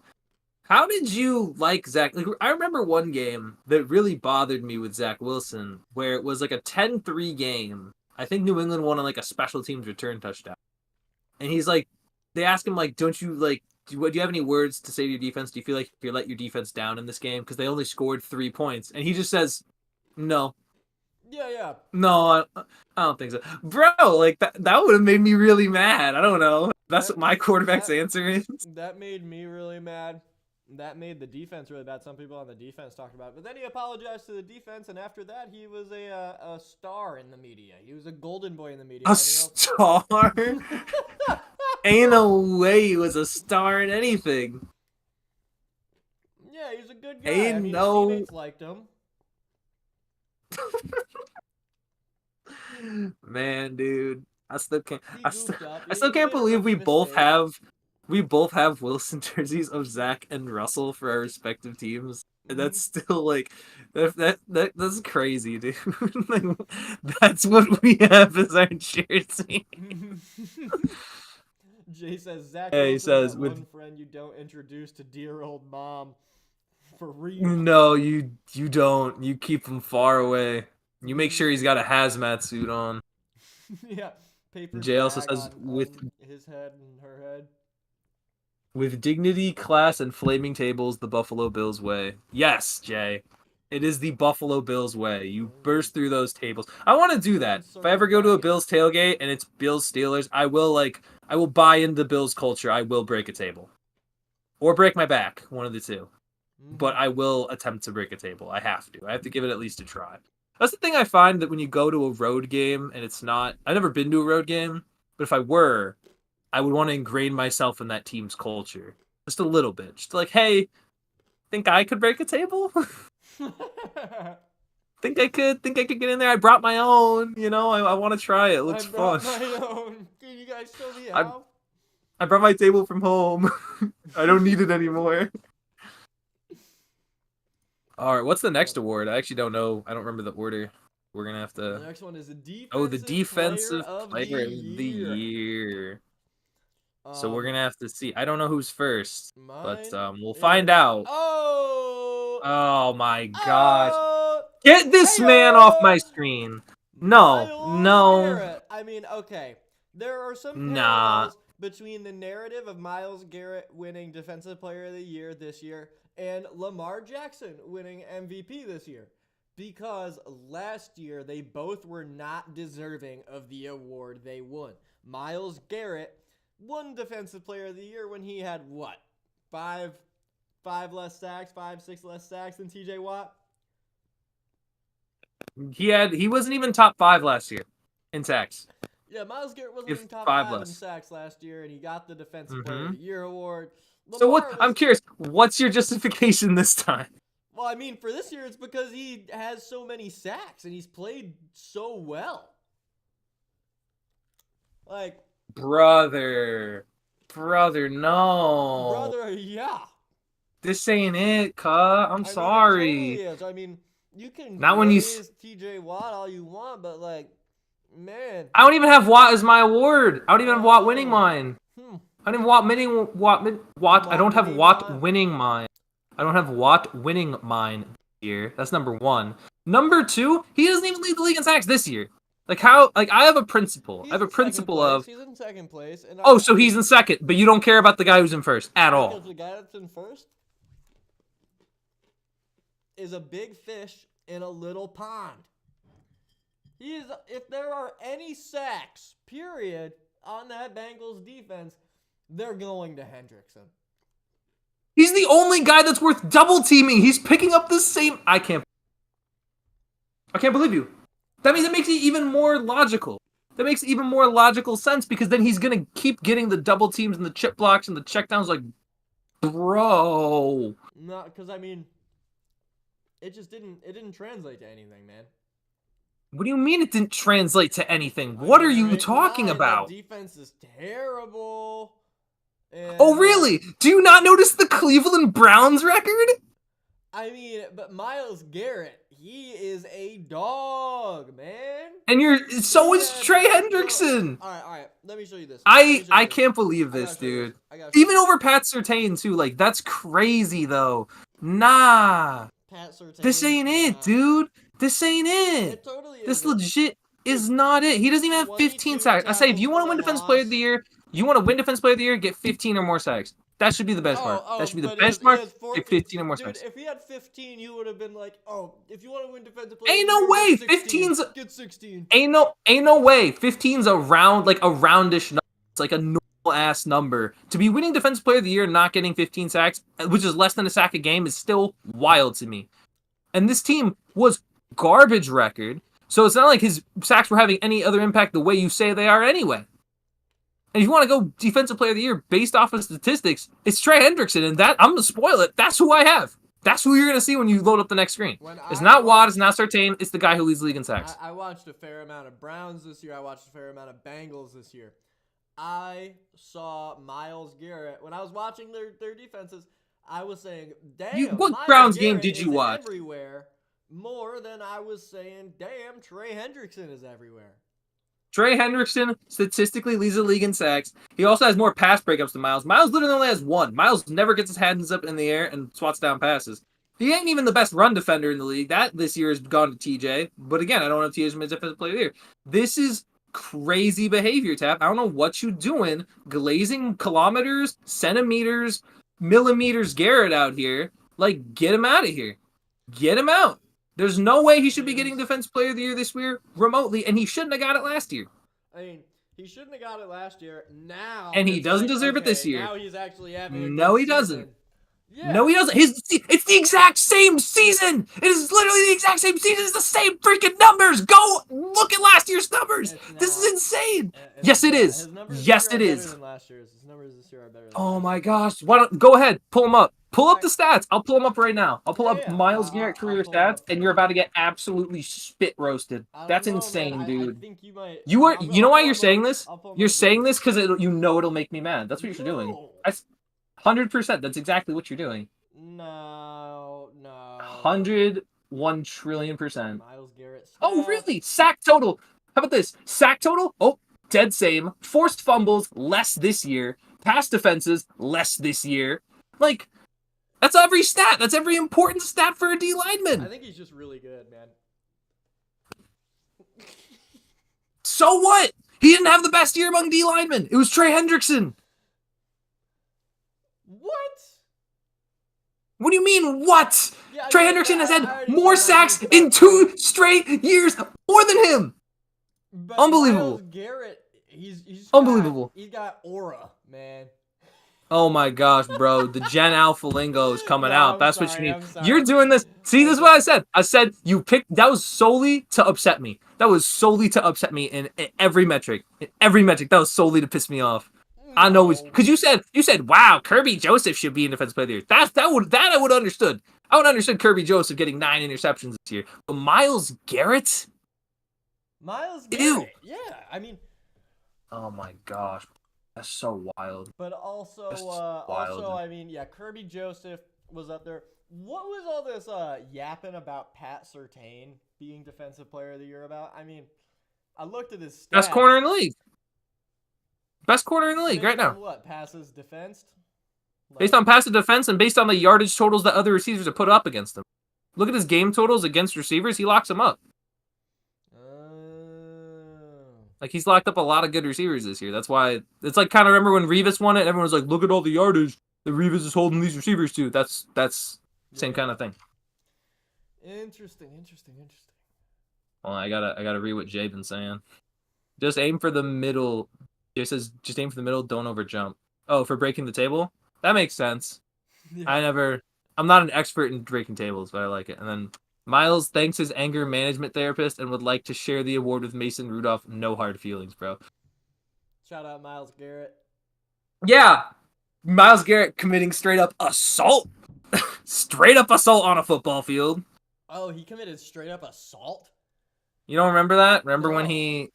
How did you like Zach? Like, I remember one game that really bothered me with Zach Wilson, where it was like a 10-3 game. I think New England won on like a special teams return touchdown, and he's like, they ask him like, "Don't you like? Do you have any words to say to your defense? Do you feel like you let your defense down in this game because they only scored 3 points?" And he just says, "No." Yeah. No, I don't think so, bro. Like that would have made me really mad. I don't know. That's what my quarterback's answer is. That made me really mad. That made the defense really bad. Some people on the defense talked about it. But then he apologized to the defense, and after that, he was a star in the media. He was a golden boy in the media. A star? Ain't no way he was a star in anything. Yeah, he's a good guy. His teammates liked him. Man, dude. I still can't believe we both have Wilson jerseys of Zach and Russell for our respective teams. And that's still like that's crazy, dude. Like, that's what we have as our jersey. Jay says Zach Wilson, one friend you don't introduce to dear old mom. For real. No, you don't. You keep him far away. You make sure he's got a hazmat suit on. Yeah. Paper Jay also bag says on his head and her head. with dignity, class, and flaming tables, the Buffalo Bills way. Yes, Jay. It is the Buffalo Bills way. You burst through those tables. I want to do that. If I ever go to a Bills tailgate and it's Bills Steelers, I will buy into Bills culture. I will break a table. Or break my back, one of the two. But I will attempt to break a table. I have to. I have to give it at least a try. That's the thing I find, that when you go to a road game and it's not... I've never been to a road game, but if I were, I would want to ingrain myself in that team's culture. Just a little bit. Just like, hey, think I could break a table? Think I could get in there. I brought my own, I want to try it. It looks fun. My own. Can you guys show me how? I brought my table from home. I don't need it anymore. All right, what's the next award? I actually don't know. I don't remember the order. We're gonna have to. The next one is the defensive player of the year. So we're gonna have to see. I don't know who's first, but we'll find out. Oh my gosh! Get this man off my screen! No. Garrett. I mean, okay. There are some parallels between the narrative of Myles Garrett winning Defensive Player of the Year this year and Lamar Jackson winning MVP this year. Because last year, they both were not deserving of the award they won. Myles Garrett won Defensive Player of the Year when he had, what, 5 less sacks, 6 less sacks than TJ Watt? He wasn't even top 5 last year in sacks. Yeah, Myles Garrett wasn't even top 5 in sacks last year, and he got the Defensive Player of the Year award. I'm curious, what's your justification this time? Well, I mean, for this year, it's because he has so many sacks, and he's played so well. Like... Brother, no. Brother, yeah. This ain't it, I'm sorry. It totally is. I mean, you can not when you TJ Watt all you want, but like, man. I don't even have Watt as my award. I don't even have Watt winning mine. I don't have Watt. I don't have Watt winning mine. I don't have Watt winning mine here. That's number 1. Number 2, he doesn't even lead the league in sacks this year. Like how? Like I have a principle. I have a principle of. He's in second place. And so he's in second, but you don't care about the guy who's in first at all. Because the guy that's in first is a big fish in a little pond. If there are any sacks, period, on that Bengals defense, they're going to Hendrickson. He's the only guy that's worth double teaming. He's picking up the same. I can't believe you. That means it makes it even more logical. That makes even more logical sense because then he's gonna keep getting the double teams and the chip blocks and the checkdowns. Like, bro. No, because I mean, it didn't translate to anything, man. What do you mean it didn't translate to anything? What are you talking about? The defense is terrible. Oh, really? Do you not notice the Cleveland Browns record? I mean, but Myles Garrett, he is a dog, man. And so is Trey Hendrickson. All right. Let me show you this. I can't believe this, dude. Even over Pat Surtain, too. Like, that's crazy, though. Nah. Pat Surtain. This ain't it, dude. This ain't it. It totally this legit is not it. He doesn't even have 15 sacks. I say, if you want to win Defensive Player of the Year, get 15 or more sacks. That should be the benchmark. That should be the benchmark. Get 15 or more sacks. If he had 15, you would have been like, if you want to win Defensive Player, ain't no way. 15's get 16. Ain't no way. 15's a roundish number. It's like a normal ass number. To be winning Defensive Player of the Year and not getting 15 sacks, which is less than a sack a game, is still wild to me. And this team was garbage record, so it's not like his sacks were having any other impact the way you say they are anyway. And if you want to go Defensive Player of the Year based off of statistics, it's Trey Hendrickson, and that I'm gonna spoil it. That's who I have. That's who you're gonna see when you load up the next screen. It's not Watt, it's not Surtain, it's the guy who leads the league in sacks. I watched a fair amount of Browns this year. I watched a fair amount of Bengals this year. I saw Myles Garrett when I was watching their defenses. I was saying, damn, what Browns game did you watch? Everywhere, more than I was saying, damn, Trey Hendrickson is everywhere. Trey Hendrickson statistically leads the league in sacks. He also has more pass breakups than Myles. Myles literally only has 1. Myles never gets his hands up in the air and swats down passes. He ain't even the best run defender in the league. That this year has gone to TJ. But again, I don't have TJ as my defensive player of the year. This is crazy behavior, Tap. I don't know what you doing, glazing kilometers, centimeters, millimeters Garrett out here. Like, get him out of here. Get him out. There's no way he should be getting defensive player of the year this year remotely, and he shouldn't have got it last year. I mean, he shouldn't have got it last year. Now, and he doesn't deserve it this year. Now he's actually having. No, he doesn't. Season. Yeah. No, he doesn't. It's the exact same season. It is literally the exact same season. It's the same freaking numbers. Go look at last year's numbers. This is insane. Yes, it is. Yes, it is. Last year's. His numbers this year are better than oh my gosh! Why don't go ahead? Pull them up. Pull up the stats. I'll pull them up right now. I'll pull up Myles Garrett career stats, and you're about to get absolutely spit roasted. That's insane, dude. I think you might. You know why you're saying this? You're saying this because you know it'll make me mad. That's what you're doing. 100%. That's exactly what you're doing. No. 101 trillion%. Myles Garrett. Oh, really? Sack total. How about this? Sack total? Oh, dead same. Forced fumbles, less this year. Pass defenses, less this year. Like, that's every stat. That's every important stat for a D lineman. I think he's just really good, man. So what? He didn't have the best year among D linemen. It was Trey Hendrickson. What? What do you mean, what? Yeah, Trey Hendrickson has had more sacks in 2 straight years, more than him. But unbelievable. Myles Garrett, he's unbelievable. He's got aura, man. Oh my gosh, bro. The Gen Alpha lingo is coming out. That's what you need. You're doing this. See, this is what I said. I said you picked. That was solely to upset me. That was solely to upset me in every metric. In every metric. That was solely to piss me off. I know, because you said, wow, Kirby Joseph should be in defensive player of the year. That I would have understood. I would have understood Kirby Joseph getting 9 interceptions this year. But Myles Garrett? Ew. Yeah, I mean. Oh my gosh, that's so wild. But also, I mean, yeah, Kirby Joseph was up there. What was all this yapping about Pat Surtain being defensive player of the year about? I mean, I looked at his stats. Best corner in the league. Best corner in the league right now. What, passes defense? Based on passive defense and based on the yardage totals that other receivers have put up against him. Look at his game totals against receivers. He locks them up. Like, he's locked up a lot of good receivers this year. That's why it's like, kind of remember when Revis won it and everyone was like, look at all the yardage that Revis is holding these receivers to. That's same kind of thing. Interesting. Well, I gotta read what Jay been saying. Just aim for the middle. Jay says, just aim for the middle, don't overjump. Oh, for breaking the table? That makes sense. Yeah. I'm not an expert in breaking tables, but I like it. And then Myles thanks his anger management therapist and would like to share the award with Mason Rudolph. No hard feelings, bro. Shout out Myles Garrett. Yeah. Myles Garrett committing straight up assault. Straight up assault on a football field. Oh, he committed straight up assault? You don't remember that? Remember when he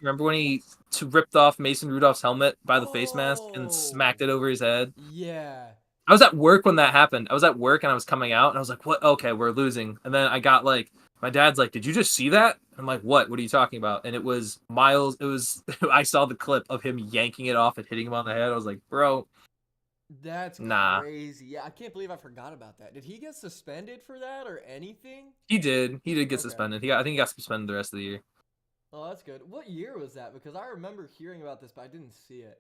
ripped off Mason Rudolph's helmet by the face mask and smacked it over his head? Yeah. I was at work when that happened. I was at work and I was coming out and I was like, what? Okay, we're losing. And then I got like, my dad's like, did you just see that? I'm like, what? What are you talking about? And it was Myles. I saw the clip of him yanking it off and hitting him on the head. I was like, bro. That's crazy. Yeah, I can't believe I forgot about that. Did he get suspended for that or anything? He did. He did get suspended. I think he got suspended the rest of the year. Oh, that's good. What year was that? Because I remember hearing about this, but I didn't see it.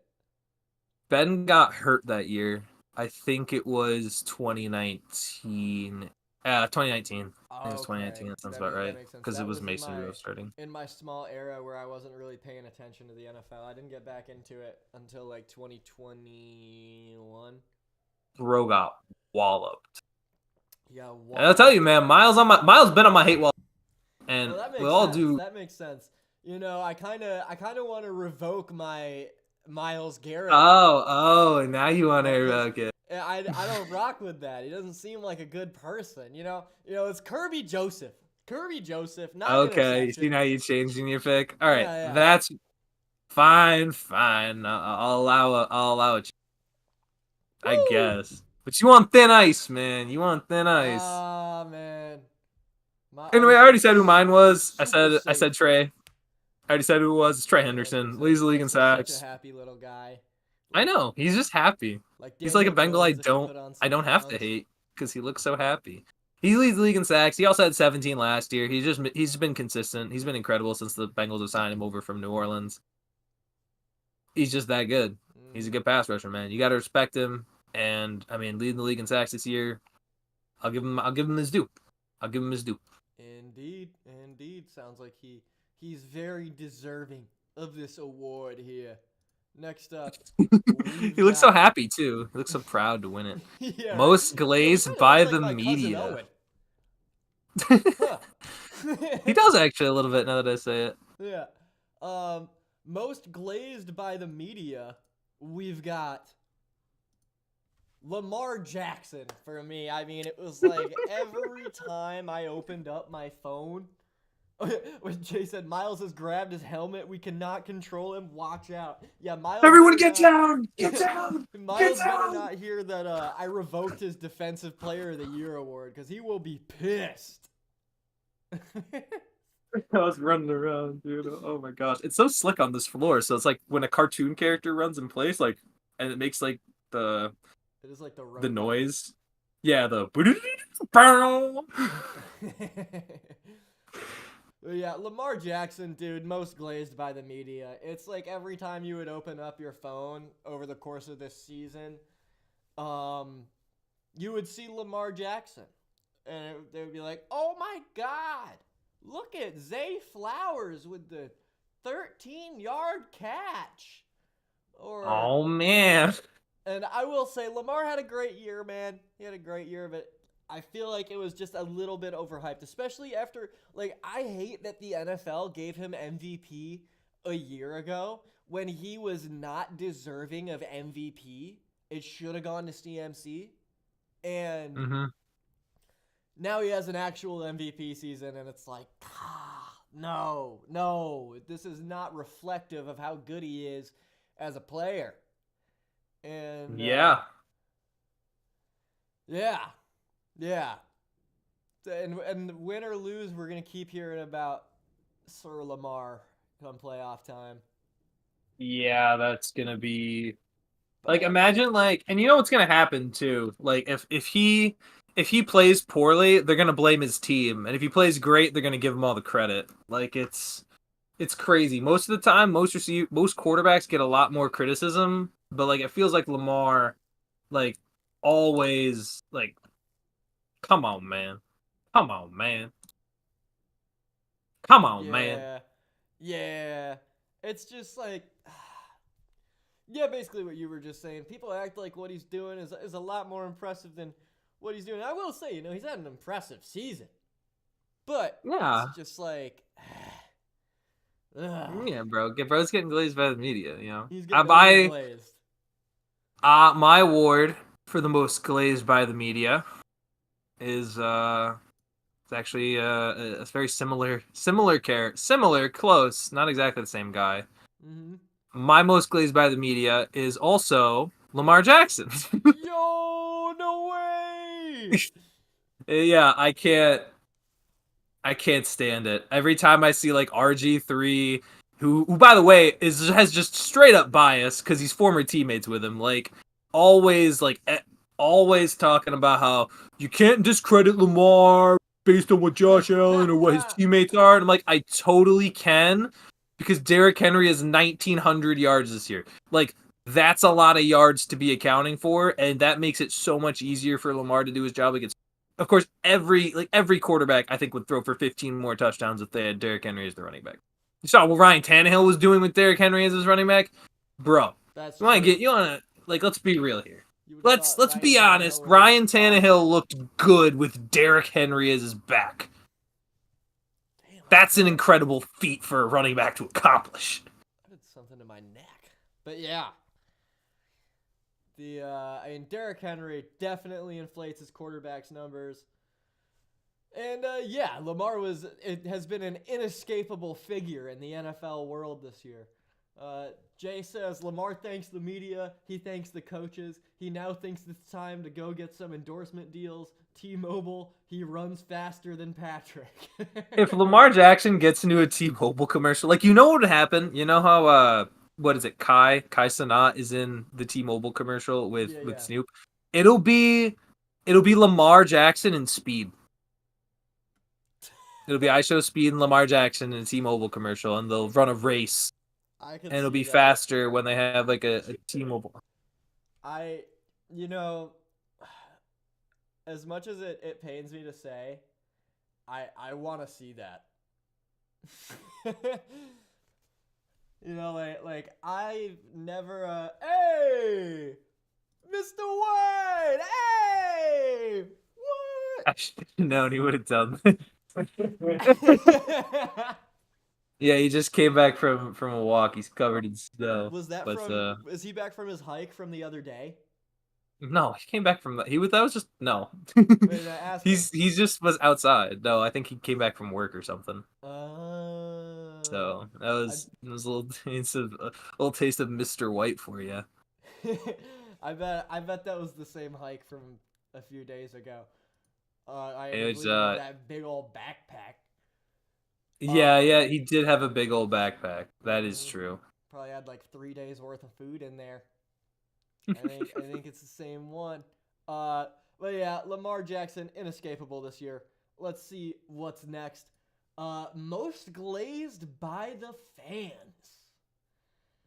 Ben got hurt that year. I think it was 2019. 2019. I think it was 2019. That sounds about right. Because it was Mason Rudolph starting. In my small era where I wasn't really paying attention to the NFL, I didn't get back into it until like 2021. Bro got walloped. Yeah, and I'll tell you, man, Myles been on my hate wall. And we all do. That makes sense. You know, I kind of want to revoke my Myles Garrett. Oh, now you want to revoke it. I don't rock with that. He doesn't seem like a good person. You know, it's Kirby Joseph. Not okay. See, now you changing your pick. All right, that's fine. I'll allow it. I guess. But you want thin ice, man. You want thin ice. Ah, man. Anyway, I already said who mine was. I said Trey. I already said who it was. It's Trey Henderson. Leads the league in sacks. Such a happy little guy. I know. He's just happy. He's like a Bengal I don't have to hate because he looks so happy. He leads the league in sacks. He also had 17 last year. He's been consistent. He's been incredible since the Bengals have signed him over from New Orleans. He's just that good. He's a good pass rusher, man. You got to respect him. And I mean, leading the league in sacks this year, I'll give him his due. I'll give him his due. Indeed. Sounds like he's very deserving of this award here. Next up, he looks so happy too. He looks so proud to win it. Yeah, most glazed by the media. He does actually a little bit now that I say it. Yeah. Most glazed by the media, we've got Lamar Jackson for me. I mean, it was like every time I opened up my phone, when Jay said Miles has grabbed his helmet, we cannot control him. Watch out! Yeah, Miles. Everyone, get down! Get down! Miles better not hear that I revoked his Defensive Player of the Year award because he will be pissed. I was running around, dude. Oh my gosh, it's so slick on this floor. So it's like when a cartoon character runs in place, like, and it makes like the. It is like the noise. Yeah, the. Yeah, Lamar Jackson, dude, most glazed by the media. It's like every time you would open up your phone over the course of this season, you would see Lamar Jackson. And they would be like, oh my God, look at Zay Flowers with the 13-yard catch. Or, oh, man. And I will say, Lamar had a great year, man. He had a great year, but I feel like it was just a little bit overhyped, especially after, like, I hate that the NFL gave him MVP a year ago when he was not deserving of MVP. It should have gone to CMC. And now he has an actual MVP season, and it's like, no, this is not reflective of how good he is as a player. And yeah. And win or lose, we're gonna keep hearing about Sir Lamar come playoff time. Yeah, that's gonna be like, imagine, like, and you know what's gonna happen too. Like, if he plays poorly, they're gonna blame his team, and if he plays great, they're gonna give him all the credit. Like, it's crazy. Most of the time, most quarterbacks get a lot more criticism, but like, it feels like Lamar, like, always, like, come on, man. Yeah. It's just like, yeah, basically what you were just saying. People act like what he's doing is a lot more impressive than what he's doing. I will say, he's had an impressive season. But yeah, it's just like, yeah, bro's getting glazed by the media, He's getting glazed. My award for the most glazed by the media is it's actually a very similar, close, not exactly the same guy. My most glazed by the media is also Lamar Jackson. Yo, no way! Yeah, I can't stand it. Every time I see like RG3, who by the way has just straight up bias because he's former teammates with him, like always talking about how you can't discredit Lamar based on what Josh Allen or what his teammates are. And I'm like, I totally can, because Derrick Henry has 1,900 yards this year. Like, that's a lot of yards to be accounting for, and that makes it so much easier for Lamar to do his job against. Of course, every quarterback I think would throw for 15 more touchdowns if they had Derrick Henry as the running back. You saw what Ryan Tannehill was doing with Derrick Henry as his running back, bro. Let's be real here. Let's be honest. Ryan Tannehill looked good with Derrick Henry as his back. That's an incredible feat for a running back to accomplish. I did something to my neck, but yeah. Derrick Henry definitely inflates his quarterback's numbers. And Lamar has been an inescapable figure in the NFL world this year. Jay says Lamar thanks the media, he thanks the coaches, he now thinks it's time to go get some endorsement deals. T-Mobile, he runs faster than Patrick. If Lamar Jackson gets into a T-Mobile commercial, like, you know what would happen? You know how what is it? Kai Cenat is in the T-Mobile commercial with Snoop. It'll be Lamar Jackson in Speed. It'll be IShowSpeed and Lamar Jackson in a T-Mobile commercial, and they'll run a race, I could and it'll see be that. faster when they have like a T-Mobile. You know, as much as it pains me to say, I want to see that. You know, like I never hey, Mr. White, hey, I should have known he would have done. what? Yeah, he just came back from a walk. He's covered in snow. Was that But from? Is he back from his hike from the other day? no, he came back from that. That was just no. Wait, I asked him. He's just was outside. No, I think he came back from work or something. So that was a little taste of Mr. White for you. I bet that was the same hike from a few days ago. I It was, included that big old backpack. Yeah, he did have a big old backpack. That is true. Probably had like 3 days worth of food in there. I think it's the same one. But yeah, Lamar Jackson, inescapable this year. Let's see what's next. Most glazed by the fans.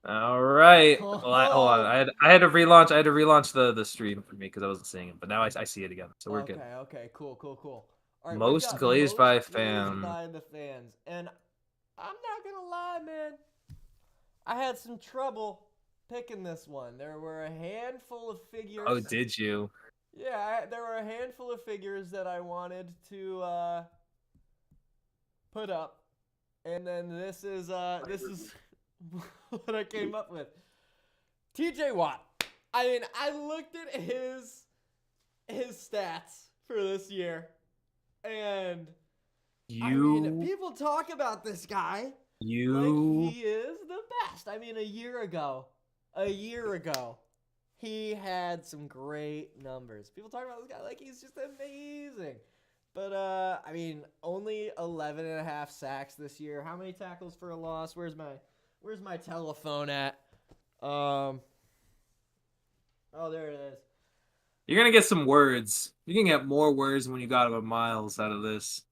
All right. Well, hold on. I had to relaunch. I had to relaunch the stream for me because I wasn't seeing it, but now I see it again, so we're good. Okay, cool. All right, Most glazed by glazed fan. by the fans, and I'm not gonna lie, man. I had some trouble picking this one. There were a handful of figures. Oh, did you? Yeah, there were a handful of figures that I wanted to put up, and then this is what I came up with. TJ Watt. I mean, I looked at his stats for this year, and I mean, people talk about this guy like he is the best. I mean, a year ago, he had some great numbers. People talk about this guy like he's just amazing. But, I mean, only 11.5 sacks this year. How many tackles for a loss? Where's my telephone at? Oh, there it is. You're going to get some words. You can get more words when you got about miles out of this.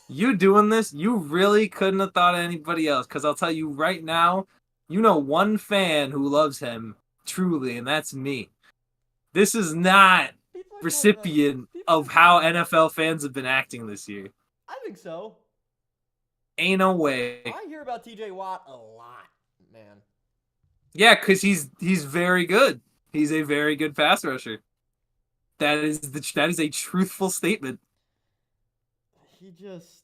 You doing this, you really couldn't have thought of anybody else. Because I'll tell you right now, you know one fan who loves him truly, and that's me. This is not recipient of how NFL fans have been acting this year. I think so. Ain't no way. I hear about TJ Watt a lot, man. Yeah, because he's very good. He's a very good pass rusher. That is a truthful statement. He just.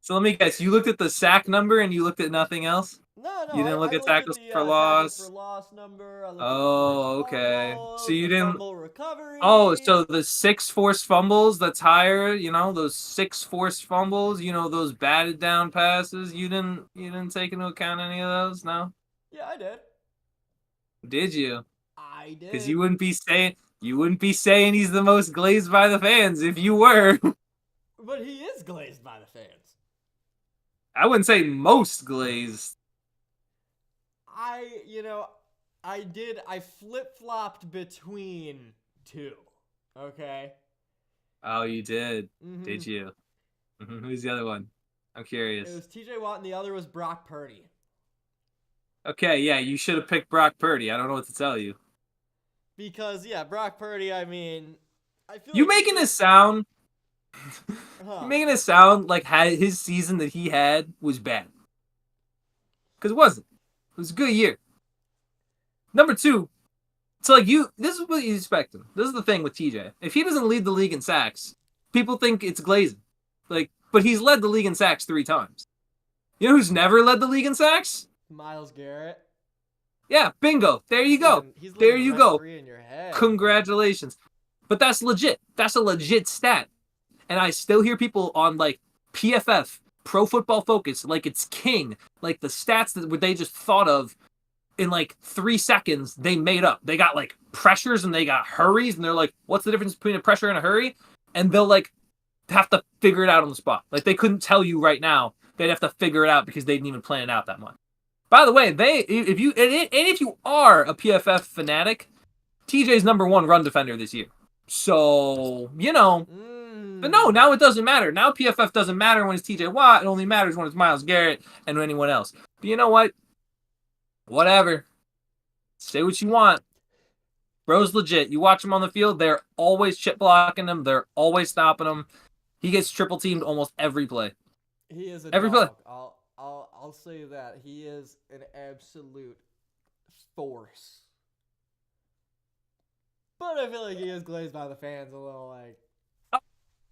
So let me guess. You looked at the sack number and you looked at nothing else? No. You didn't look at tackles for loss. Tackles for loss number. Okay. So you didn't. Fumble recovery. Oh, so the 6 forced fumbles. That's higher. You know those 6 forced fumbles. You know those batted down passes. You didn't take into account any of those. No. Yeah, I did. Did you? I did. Because you wouldn't be saying he's the most glazed by the fans if you were. But he is glazed by the fans. I wouldn't say most glazed. I flip-flopped between two. Okay? Oh, you did. Mm-hmm. Did you? Who's the other one? I'm curious. It was TJ Watt and the other was Brock Purdy. Okay, yeah, you should have picked Brock Purdy. I don't know what to tell you. Because, yeah, Brock Purdy, I mean, I feel you like making this sound... You're making it sound like his season that he had was bad. Because it wasn't. It was a good year. Number 2, so like this is what you expect him. This is the thing with TJ. If he doesn't lead the league in sacks, people think it's glazing. But he's led the league in sacks 3 times. You know who's never led the league in sacks? Myles Garrett. Yeah, bingo. There you go. There you go. In your head. Congratulations. But that's legit. That's a legit stat. And I still hear people on like PFF, Pro Football Focus, like it's king. Like the stats that they just thought of in like 3 seconds, they made up. They got like pressures and they got hurries, and they're like, what's the difference between a pressure and a hurry? And they'll like have to figure it out on the spot. Like they couldn't tell you right now. They'd have to figure it out because they didn't even plan it out that much. By the way, if you are a PFF fanatic, TJ's #1 run defender this year. So, you know, But no, now it doesn't matter. Now PFF doesn't matter when it's TJ Watt. It only matters when it's Myles Garrett and anyone else. But you know what? Whatever. Say what you want. Bro's legit. You watch him on the field, they're always chip blocking him. They're always stopping him. He gets triple teamed almost every play. He is a every dog. play. I'll say that. He is an absolute force. But I feel like he is glazed by the fans a little, like.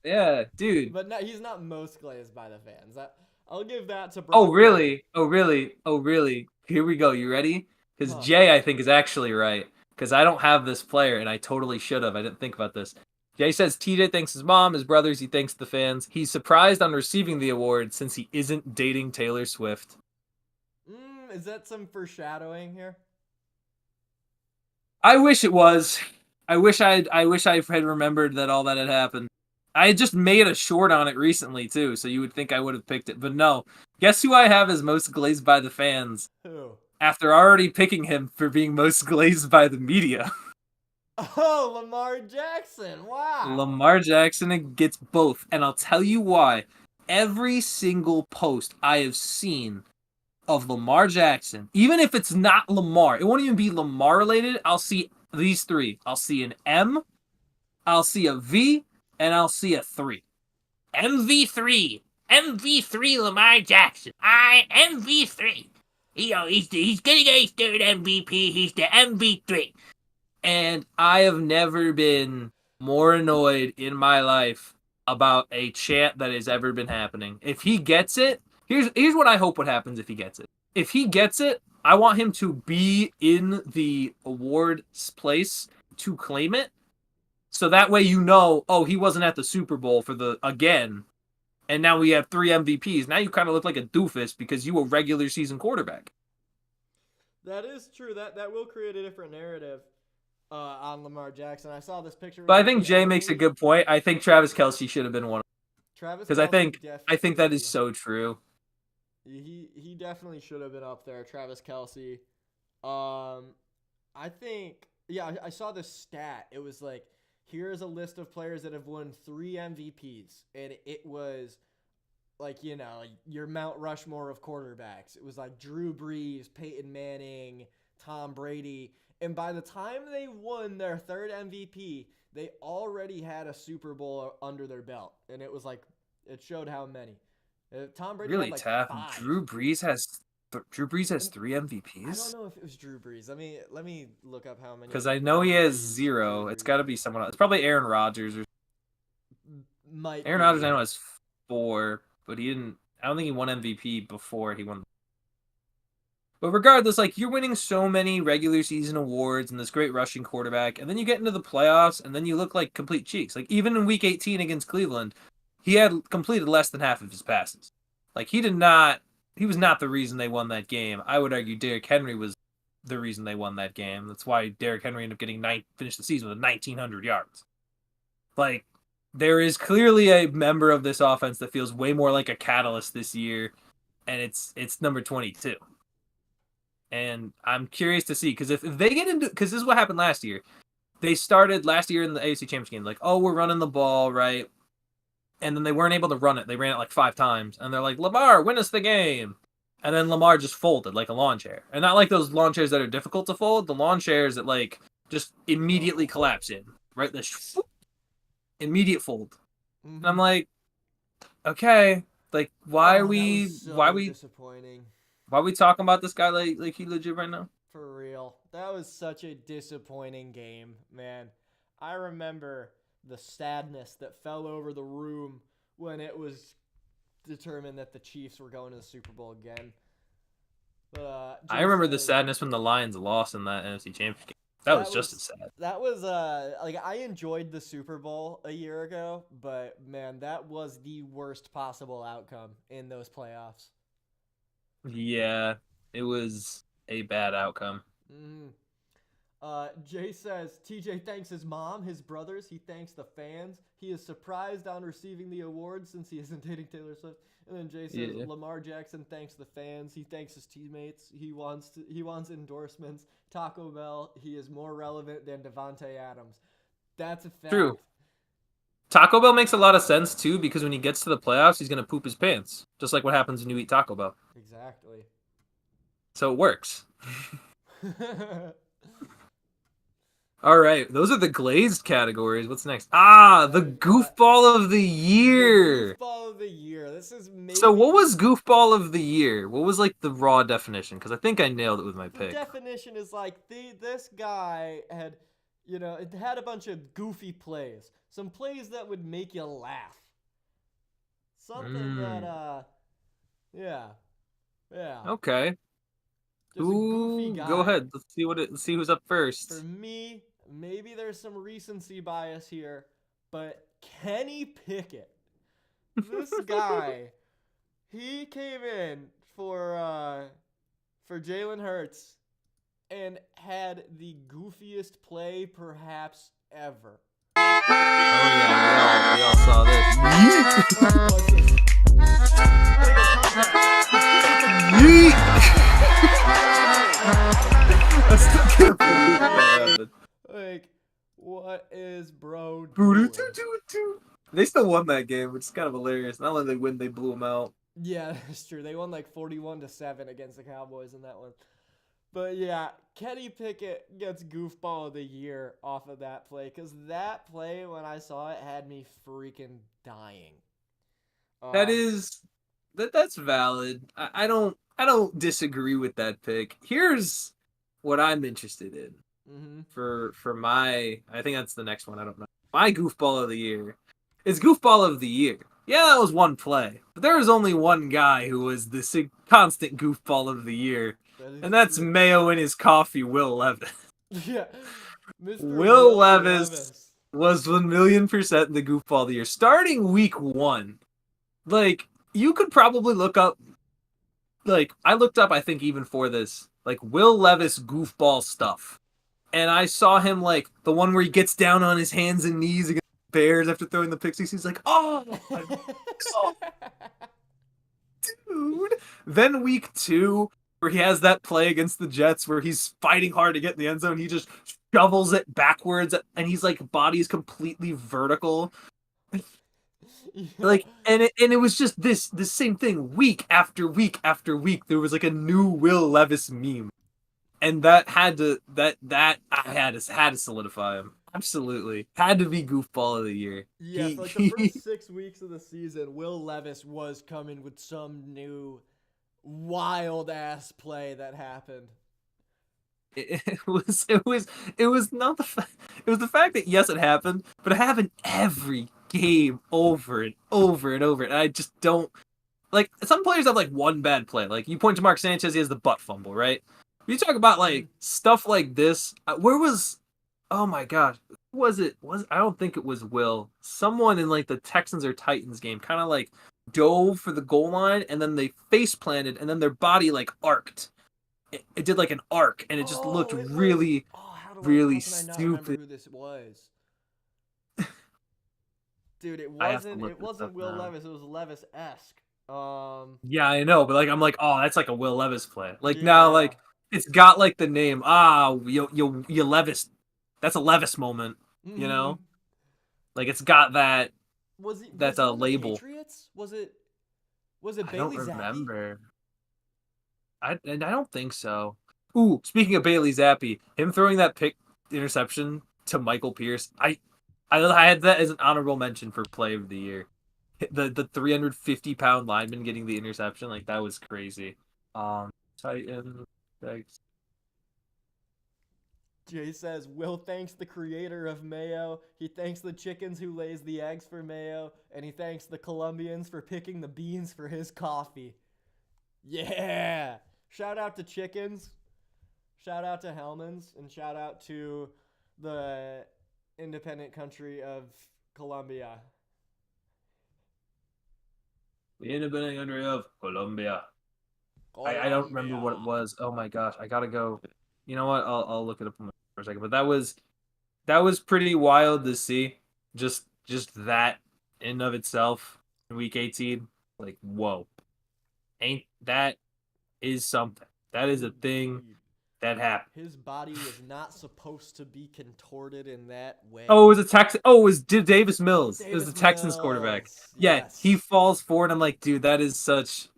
Yeah, dude. But no, he's not most glazed by the fans. I'll give that to Brock. Oh, really? Oh, really? Oh, really? Here we go. You ready? Because Jay, I think, is actually right. Because I don't have this player, and I totally should have. I didn't think about this. Jay says TJ thanks his mom, his brothers, he thanks the fans. He's surprised on receiving the award since he isn't dating Taylor Swift. Is that some foreshadowing here? I wish it was. I wish I had remembered that all that had happened. I had just made a short on it recently, too, so you would think I would have picked it. But no. Guess who I have as most glazed by the fans? Who? After already picking him for being most glazed by the media. Oh, Lamar Jackson. Wow. Lamar Jackson gets both. And I'll tell you why. Every single post I have seen of Lamar Jackson, even if it's not Lamar, it won't even be Lamar related, I'll see these three. I'll see an M, I'll see a V, and I'll see a 3. MV3. MV3 Lamar Jackson. MV3. He's gonna get his third MVP. He's the MV3. And I have never been more annoyed in my life about a chant that has ever been happening. If he gets it, here's what I hope what happens if he gets it. If he gets it, I want him to be in the awards place to claim it. So that way you know, oh, he wasn't at the Super Bowl for the again. And now we have 3 MVPs. Now you kind of look like a doofus because you a regular season quarterback. That is true. That will create a different narrative on Lamar Jackson. I saw this picture. But I think Jay makes a good point. I think Travis Kelce should have been one. Because I think that is so true. He definitely should have been up there. Travis Kelce. I think I saw this stat. It was like, here's a list of players that have won 3 MVPs, and it was like, you know, your Mount Rushmore of quarterbacks. It was like Drew Brees, Peyton Manning, Tom Brady. And by the time they won their 3rd MVP, they already had a Super Bowl under their belt. And it was like, it showed how many. Tom Brady really had like tough. 5. Drew Brees has 3 MVPs. I don't know if it was Drew Brees. Let me look up how many. Because I know he has 0. It's got to be someone else. It's probably Aaron Rodgers or. Aaron Rodgers I know has 4, but he didn't. I don't think he won MVP before he won. But regardless, like, you're winning so many regular season awards and this great rushing quarterback, and then you get into the playoffs, and then you look like complete cheeks. Like, even in Week 18 against Cleveland, he had completed less than half of his passes. Like, he was not the reason they won that game. I would argue Derrick Henry was the reason they won that game. That's why Derrick Henry ended up getting finished the season with 1,900 yards. Like, there is clearly a member of this offense that feels way more like a catalyst this year, and it's number 22. And I'm curious to see, because if they get into, because this is what happened last year. They started last year in the AFC Championship game, like, oh, we're running the ball, right? And then they weren't able to run it. They ran it like 5 times. And they're like, Lamar, win us the game. And then Lamar just folded like a lawn chair. And not like those lawn chairs that are difficult to fold. The lawn chairs that, like, just immediately collapse in. Right? The immediate fold. Mm-hmm. And I'm like, okay. Like, why are we disappointing. Why are we talking about this guy like he legit right now? For real. That was such a disappointing game, man. I remember the sadness that fell over the room when it was determined that the Chiefs were going to the Super Bowl again. But, I remember the sadness when the Lions lost in that NFC Championship game. That was just as sad. That was like, I enjoyed the Super Bowl a year ago, but man, that was the worst possible outcome in those playoffs. Yeah, it was a bad outcome. Mm-hmm. Jay says, TJ thanks his mom, his brothers, he thanks the fans. He is surprised on receiving the award since he isn't dating Taylor Swift. And then Jay says, Lamar Jackson thanks the fans, he thanks his teammates, he wants endorsements. Taco Bell, he is more relevant than Devontae Adams. That's a fact. True. Taco Bell makes a lot of sense too because when he gets to the playoffs, he's gonna poop his pants, just like what happens when you eat Taco Bell. Exactly. So it works. All right, those are the glazed categories. What's next? Ah, the goofball of the year. The goofball of the year. This is maybe. So what was goofball of the year? What was like the raw definition? Because I think I nailed it with my The pick. definition is like this guy had, it had a bunch of goofy plays, some plays that would make you laugh, something that yeah, yeah. Okay. Just a goofy Ooh, guy. go ahead. Let's see who's up first. For me, maybe there's some recency bias here, but Kenny Pickett, this guy, he came in for Jalen Hurts and had the goofiest play perhaps ever. Oh yeah, we all saw this. Yeet! I still can't believe that happened. Like, what is bro doing? doing? They still won that game, which is kind of hilarious. Not only did they win, they blew them out. Yeah, that's true. They won like 41-7 against the Cowboys in that one. But yeah, Kenny Pickett gets goofball of the year off of that play, because that play, when I saw it, had me freaking dying. That's valid. I don't disagree with that pick. Here's what I'm interested in. Mm-hmm. For my, I think that's the next one. I don't know. My goofball of the year is goofball of the year. Yeah, that was one play, but there was only one guy who was the constant goofball of the year, and that's true. Mayo in his coffee, Will Levis. Yeah, Mr. Will Levis was 1,000,000% the goofball of the year. Starting week 1, like, you could probably look up, like, I looked up, I think even for this, like, Will Levis goofball stuff. And I saw him, like, the one where he gets down on his hands and knees against the Bears after throwing the pick six. He's like, oh, dude. Then week 2, where he has that play against the Jets where he's fighting hard to get in the end zone. He just shovels it backwards, and he's, like, body's completely vertical. Yeah. Like, and it was just the same thing week after week after week. There was, like, a new Will Levis meme. And that had to solidify him. Absolutely. Had to be goofball of the year. Yeah, for like the first 6 weeks of the season, Will Levis was coming with some new wild ass play that happened. It was not it was the fact that yes it happened, but it happened every game over and over and over. And I just don't like, some players have like one bad play. Like, you point to Mark Sanchez, he has the butt fumble, right? You talk about like stuff like this. Oh my gosh, who was it? I don't think it was Will. Someone in like the Texans or Titans game kind of like dove for the goal line, and then they face planted, and then their body like arced. It did like an arc, and it just looked really stupid. I remember who this was? Dude, it wasn't Will Levis. It was Levis-esque. Yeah, I know, but like I'm like, oh, that's like a Will Levis play. Like, yeah. Now, like, it's got like the name. You Levis. That's a Levis moment. Mm-hmm. You know, like it's got that. That's a label. Patriots? Was it Bailey Zappi? I don't remember. I don't think so. Ooh, speaking of Bailey Zappi, him throwing that pick interception to Michael Pierce, I had that as an honorable mention for play of the year. The 350-pound lineman getting the interception, like, that was crazy. Titans. Thanks. Jay says, Will thanks the creator of Mayo. He thanks the chickens who lays the eggs for Mayo, and he thanks the Colombians for picking the beans for his coffee. Yeah! Shout out to chickens. Shout out to Hellmann's, and shout out to the independent country of Colombia. The independent country of Colombia. I don't remember what it was. Oh my gosh, I gotta go. You know what? I'll look it up for a second. But that was pretty wild to see. Just that in of itself in week 18. Like, whoa. Ain't that is something. That is a thing that happened. His body was not supposed to be contorted in that way. Oh, it was a Texan. Oh, it was Davis Mills. It was Davis the Texans quarterback. Mills, Yeah, yes. he falls forward. I'm like, dude, that is such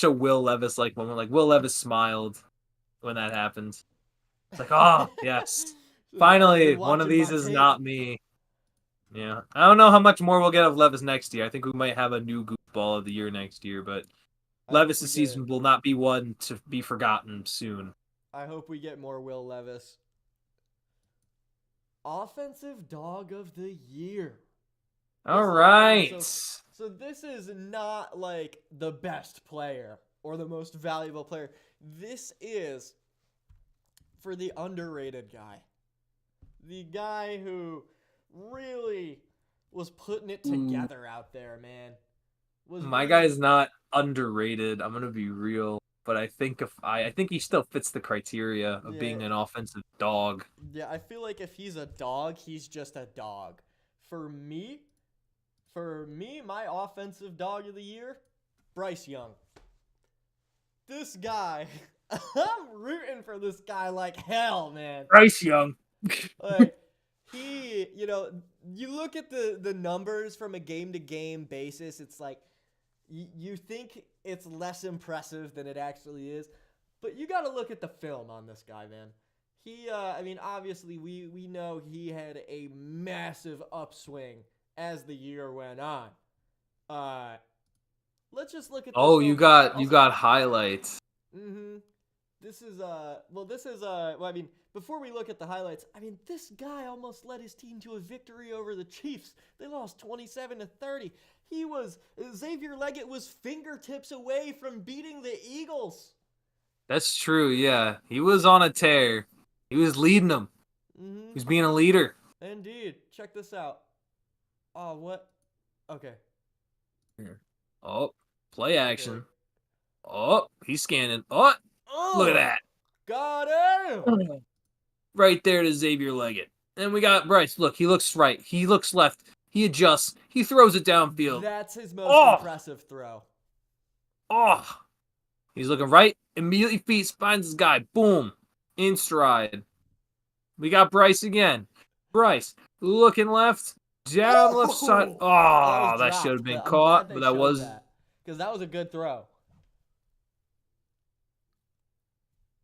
a Will Levis like moment. Like Will Levis smiled when that happened. It's like, oh yes, finally, one of these is not me. Yeah, I don't know how much more we'll get of Levis next year. I think we might have a new goofball of the year next year, but Levis' season will not be one to be forgotten soon. I hope we get more Will Levis. Offensive Dog of the Year. All right. So this is not like the best player or the most valuable player. This is for the underrated guy. The guy who really was putting it together out there, man. My guy's not underrated. I'm gonna be real, but I think I think he still fits the criteria of being an offensive dog. Yeah, I feel like if he's a dog, he's just a dog. For me, my offensive dog of the year, Bryce Young. This guy, I'm rooting for this guy like hell, man. Bryce Young. Like, you look at the numbers from a game-to-game basis, it's like, you think it's less impressive than it actually is, but you got to look at the film on this guy, man. He, obviously we know he had a massive upswing as the year went on. Let's just look at. Oh, you got highlights. Mm-hmm. Before we look at the highlights, this guy almost led his team to a victory over the Chiefs. They lost 27-30. Xavier Leggett was fingertips away from beating the Eagles. That's true, yeah. He was on a tear. He was leading them. Mm-hmm. He was being a leader. Indeed. Check this out. Oh, what? Okay. Here. Oh, play action. Okay. Oh, he's scanning. Oh, look at that. Got him. Right there to Xavier Leggett. And we got Bryce. Look, he looks right. He looks left. He adjusts. He throws it downfield. That's his most impressive throw. Oh. He's looking right. Immediately finds his guy. Boom. In stride. We got Bryce again. Bryce looking left. Down left side. Oh, that should have been caught, but that was... Because that was a good throw.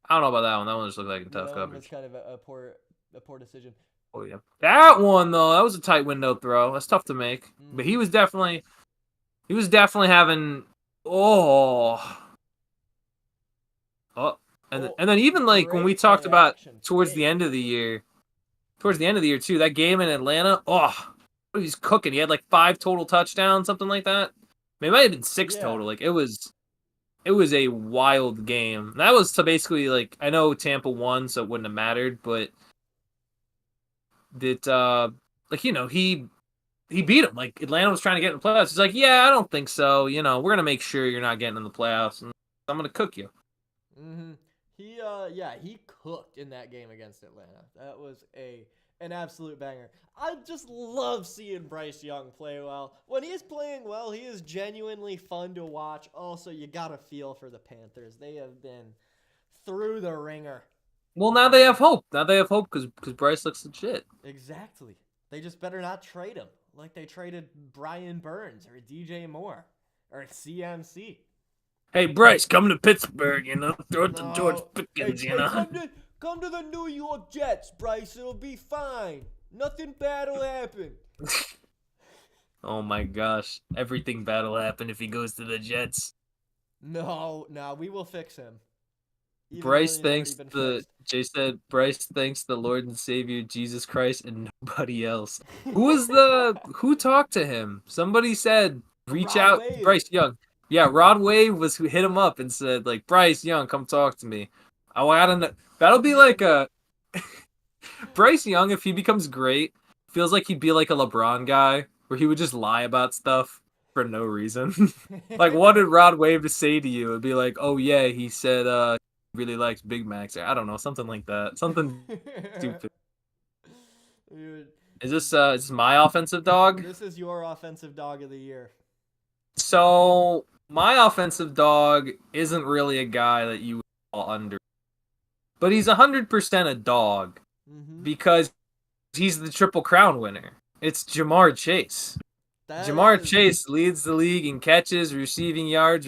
I don't know about that one. That one just looked like a tough coverage. It's kind of a poor decision. Oh yeah, that one though, that was a tight window throw. That's tough to make. But he was definitely having and then even like when we talked about towards the end of the year too, that game in Atlanta, he's cooking. He had like 5 total touchdowns, something like that. I mean, it might have been 6 total. Like it was a wild game. That was to basically like, I know Tampa won, so it wouldn't have mattered, but that he beat him. Like Atlanta was trying to get in the playoffs. He's like, yeah, I don't think so. We're gonna make sure you're not getting in the playoffs, and I'm gonna cook you. Mm-hmm. He cooked in that game against Atlanta. That was an absolute banger. I just love seeing Bryce Young play well. When he's playing well, he is genuinely fun to watch. Also, you gotta feel for the Panthers. They have been through the ringer. Well, now they have hope. Because Bryce looks legit. Exactly. They just better not trade him like they traded Brian Burns or DJ Moore or CMC. Hey, Bryce, come to Pittsburgh, throw it to George Pickens, Come to the New York Jets, Bryce. It'll be fine. Nothing bad will happen. Oh my gosh. Everything bad will happen if he goes to the Jets. No, we will fix him. Bryce thanks Jay said Bryce thanks the Lord and Savior Jesus Christ and nobody else. Who talked to him? Somebody said reach out Bryce Young. Yeah, Rod Wave was who hit him up and said like, Bryce Young, come talk to me. Oh, I don't know. That'll be like a Bryce Young, if he becomes great, feels like he'd be like a LeBron guy where he would just lie about stuff for no reason. Like, what did Rod Wave to say to you? It'd be like, oh yeah, he said he really likes Big Macs. I don't know, something like that. Something stupid. Dude, is this my offensive dog? This is your offensive dog of the year. So my offensive dog isn't really a guy that you would call under. but he's 100% a dog because he's the Triple Crown winner. It's Ja'Marr Chase. Ja'Marr Chase leads the league in catches, receiving yards,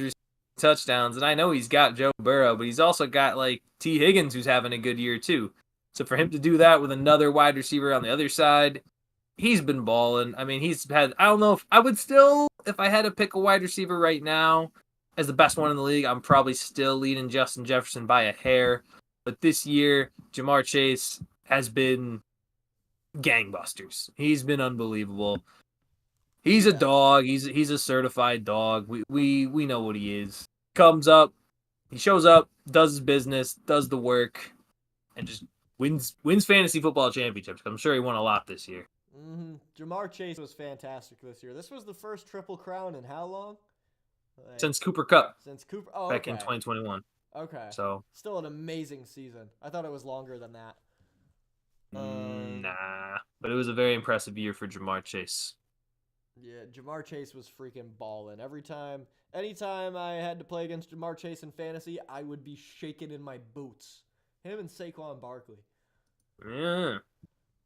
touchdowns, and I know he's got Joe Burrow, but he's also got like T. Higgins, who's having a good year too. So for him to do that with another wide receiver on the other side, he's been balling. I mean, he's had, I don't know if I would still, if I had to pick a wide receiver right now as the best one in the league, I'm probably still leading Justin Jefferson by a hair. But this year, Ja'Marr Chase has been gangbusters. He's been unbelievable. He's a dog. He's a certified dog. We know what he is. Comes up, he shows up, does his business, does the work, and just wins fantasy football championships. I'm sure he won a lot this year. Ja'Marr Chase was fantastic this year. This was the first Triple Crown in how long? Since Cooper Kupp. Since Cooper, back in 2021. Okay. So still an amazing season. I thought it was longer than that. Nah, but it was a very impressive year for Ja'Marr Chase. Yeah, Ja'Marr Chase was freaking balling. Anytime I had to play against Ja'Marr Chase in fantasy, I would be shaking in my boots. Him and Saquon Barkley. Yeah.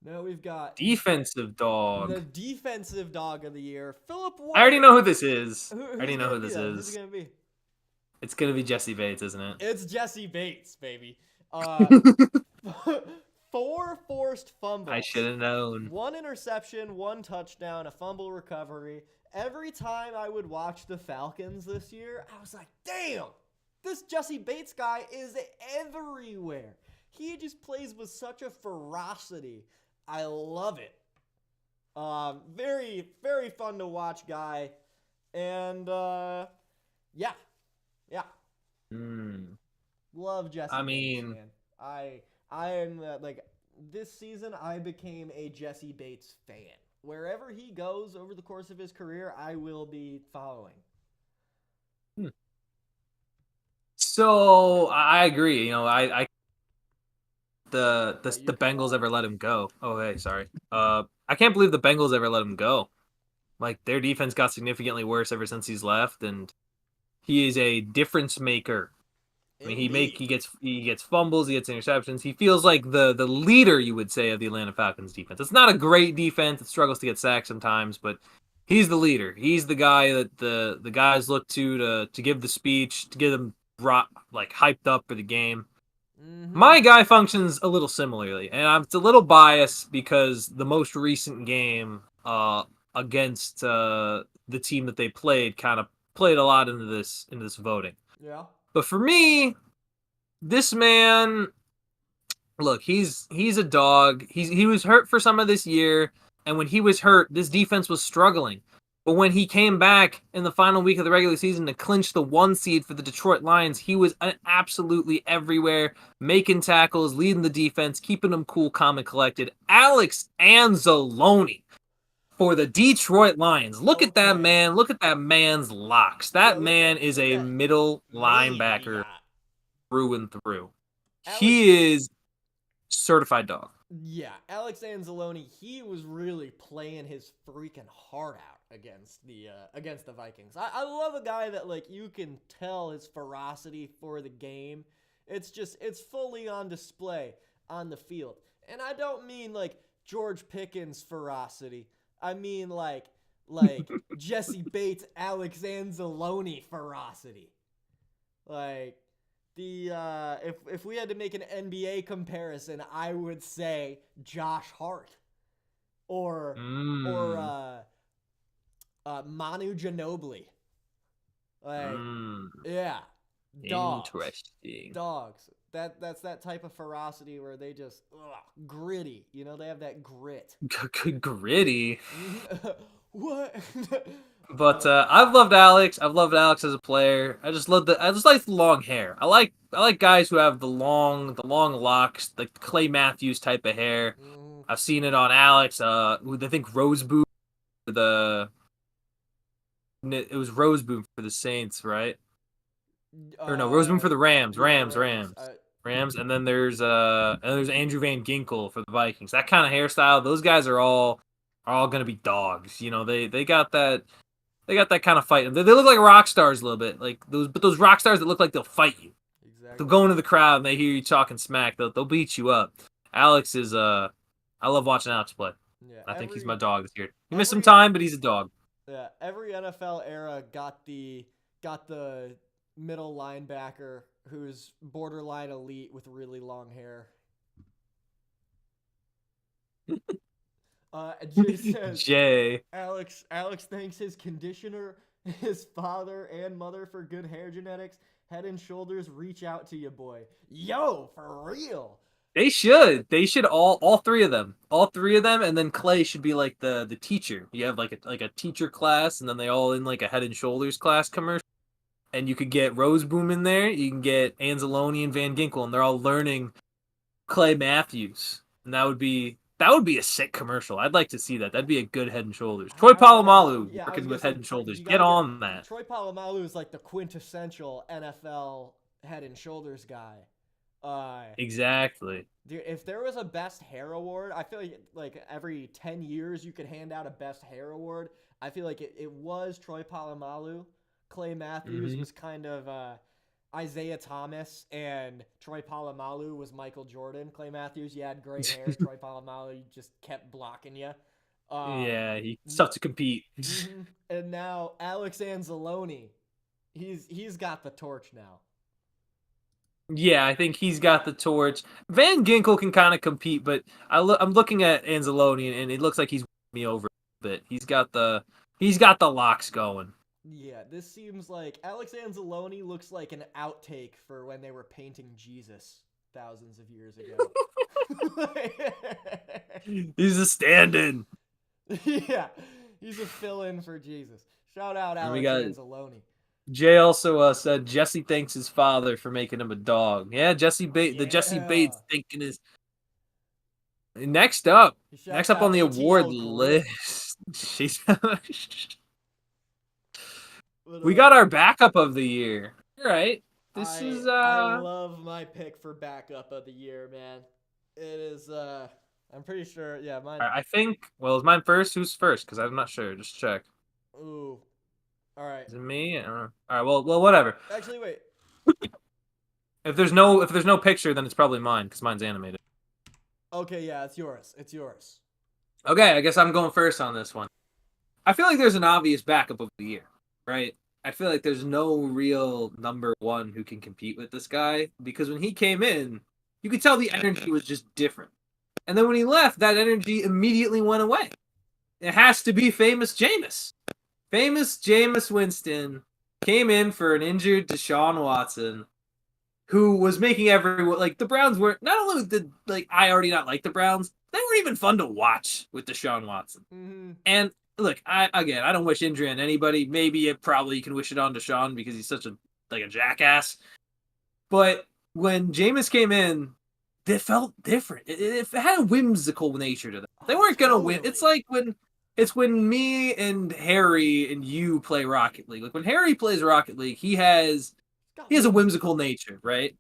Now we've got defensive dog. The defensive dog of the year, Philip Warner. I already know who this is. Who's it gonna be? It's gonna be Jesse Bates, isn't it? It's Jesse Bates, baby. 4 forced fumbles. I should have known. 1 interception, 1 touchdown, a fumble recovery. Every time I would watch the Falcons this year, I was like, damn, this Jesse Bates guy is everywhere. He just plays with such a ferocity. I love it. Very, very fun to watch guy. And, yeah. Love Jesse Bates, man. I am, this season I became a Jesse Bates fan. Wherever he goes over the course of his career, I will be following. So, I agree. You know, the Bengals ever let him go. Oh, hey, sorry. I can't believe the Bengals ever let him go. Like, their defense got significantly worse ever since he's left, and he is a difference maker. I mean, he gets fumbles, he gets interceptions. He feels like the leader, you would say, of the Atlanta Falcons defense. It's not a great defense. It struggles to get sacked sometimes, but he's the leader. He's the guy that the guys look to give the speech, to get them hyped up for the game. My guy functions a little similarly, and it's a little biased because the most recent game against the team that they played kind of played a lot into this voting. Yeah. But for me, this man, look, he's a dog. He was hurt for some of this year, and when he was hurt, this defense was struggling. But when he came back in the final week of the regular season to clinch the 1 seed for the Detroit Lions, he was absolutely everywhere, making tackles, leading the defense, keeping them cool, calm, and collected. Alex Anzalone for the Detroit Lions. Look at that man. Look at that man's locks. That man is a middle linebacker through and through. He is certified dog. Yeah, Alex Anzalone, he was really playing his freaking heart out against the Vikings. I love a guy that, like, you can tell his ferocity for the game. It's fully on display on the field. And I don't mean, like, George Pickens ferocity. I mean, like Jesse Bates, Alex Anzalone ferocity. Like, if we had to make an NBA comparison, I would say Josh Hart or Manu Ginobili. Like, yeah, dogs. Interesting. Dogs. That's that type of ferocity where they just gritty. You know, they have that grit. Gritty. What? But I've loved Alex. I've loved Alex as a player. I just like the long hair. I like guys who have the long locks, the Clay Matthews type of hair. I've seen it on Alex. I think Roseboom it was Roseboom for the Saints, right? Or no, Roseboom for the Rams. Rams. And then there's Andrew Van Ginkel for the Vikings. That kind of hairstyle. Those guys are all gonna be dogs. You know, they got that. They got that kind of fight. They look like rock stars a little bit, like those rock stars that look like they'll fight you. They'll go into the crowd and they hear you talking smack. They'll beat you up. Alex is I love watching Alex play. Yeah, I think he's my dog this year. He missed some every time, but he's a dog. Yeah, every NFL era got the middle linebacker who's borderline elite with really long hair. Jay says, Jay. Alex thanks his conditioner, his father and mother for good hair genetics. Head and Shoulders reach out to you, boy. Yo, for real. They should. They should all three of them. All three of them, and then Clay should be like the teacher. You have like a teacher class, and then they all in like a Head and Shoulders class commercial. And you could get Roseboom in there. You can get Anzalone and Van Ginkel, and they're all learning Clay Matthews. And that would be a sick commercial. I'd like to see that. That'd be a good Head and Shoulders. Troy Polamalu working with Head and Shoulders. Get on that. Troy Polamalu is like the quintessential NFL Head and Shoulders guy. Exactly. Dude, if there was a best hair award, I feel like every 10 years you could hand out a best hair award. I feel like it was Troy Polamalu. Clay Matthews was kind of Isaiah Thomas, and Troy Polamalu was Michael Jordan. Clay Matthews, you had great hair. Troy Polamalu just kept blocking you. Yeah, he's tough to compete. And now Alex Anzalone, he's got the torch now. Yeah, I think he's got the torch. Van Ginkel can kind of compete, but I'm looking at Anzalone, and it looks like he's me over a bit. He's got the locks going. Yeah, this seems like Alex Anzalone looks like an outtake for when they were painting Jesus thousands of years ago. He's a stand-in. Yeah, he's a fill-in for Jesus. Shout out Alex Anzalone. Jay also said Jesse thanks his father for making him a dog. Yeah, Jesse Bates. The Jesse Bates thinking is next up on the award list. We got our backup of the year. All right. I love my pick for backup of the year, man. It is I'm pretty sure, yeah, mine. I think, well, is mine first? Who's first? Because I'm not sure. Just check. Ooh. All right. Is it me? All right. Well, whatever. Actually, wait. If there's no picture, then it's probably mine because mine's animated. Okay, yeah, it's yours. It's yours. Okay, I guess I'm going first on this one. I feel like there's an obvious backup of the year, right? I feel like there's no real number one who can compete with this guy because when he came in, you could tell the energy was just different. And then when he left, that energy immediately went away. It has to be famous Jameis. Famous Jameis Winston came in for an injured Deshaun Watson, who was making everyone like the Browns were. Not only did I already not like the Browns, they were even fun to watch with Deshaun Watson. Mm-hmm. And look, I don't wish injury on anybody. Maybe you can wish it on Deshaun because he's such a jackass. But when Jameis came in, it felt different. It had a whimsical nature to them. They weren't gonna win. It's like when me and Harry and you play Rocket League. Like when Harry plays Rocket League, he has a whimsical nature, right?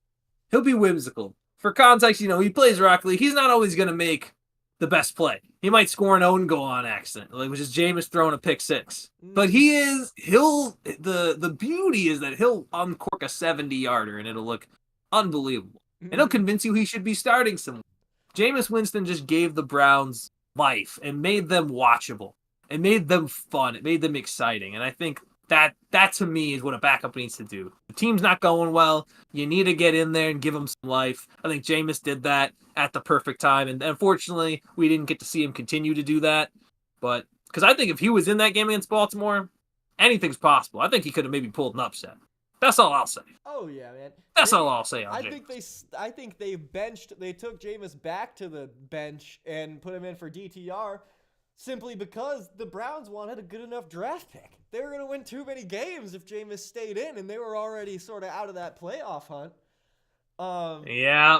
He'll be whimsical. For context, he plays Rocket League. He's not always gonna make the best play. He might score an own goal on accident, which is Jameis throwing a pick six. But the beauty is that he'll uncork a 70-yarder and it'll look unbelievable. And he'll convince you he should be starting somewhere. Jameis Winston just gave the Browns life and made them watchable and made them fun. It made them exciting. And I think that to me is what a backup needs to do. The team's not going well. You need to get in there and give them some life. I think Jameis did that at the perfect time. And unfortunately, we didn't get to see him continue to do that. But because I think if he was in that game against Baltimore, anything's possible. I think he could have maybe pulled an upset. That's all I'll say. Oh yeah, man. That's all I'll say on Jameis. I think they took Jameis back to the bench and put him in for DTR simply because the Browns wanted a good enough draft pick. They were going to win too many games if Jameis stayed in, and they were already sort of out of that playoff hunt. Yeah.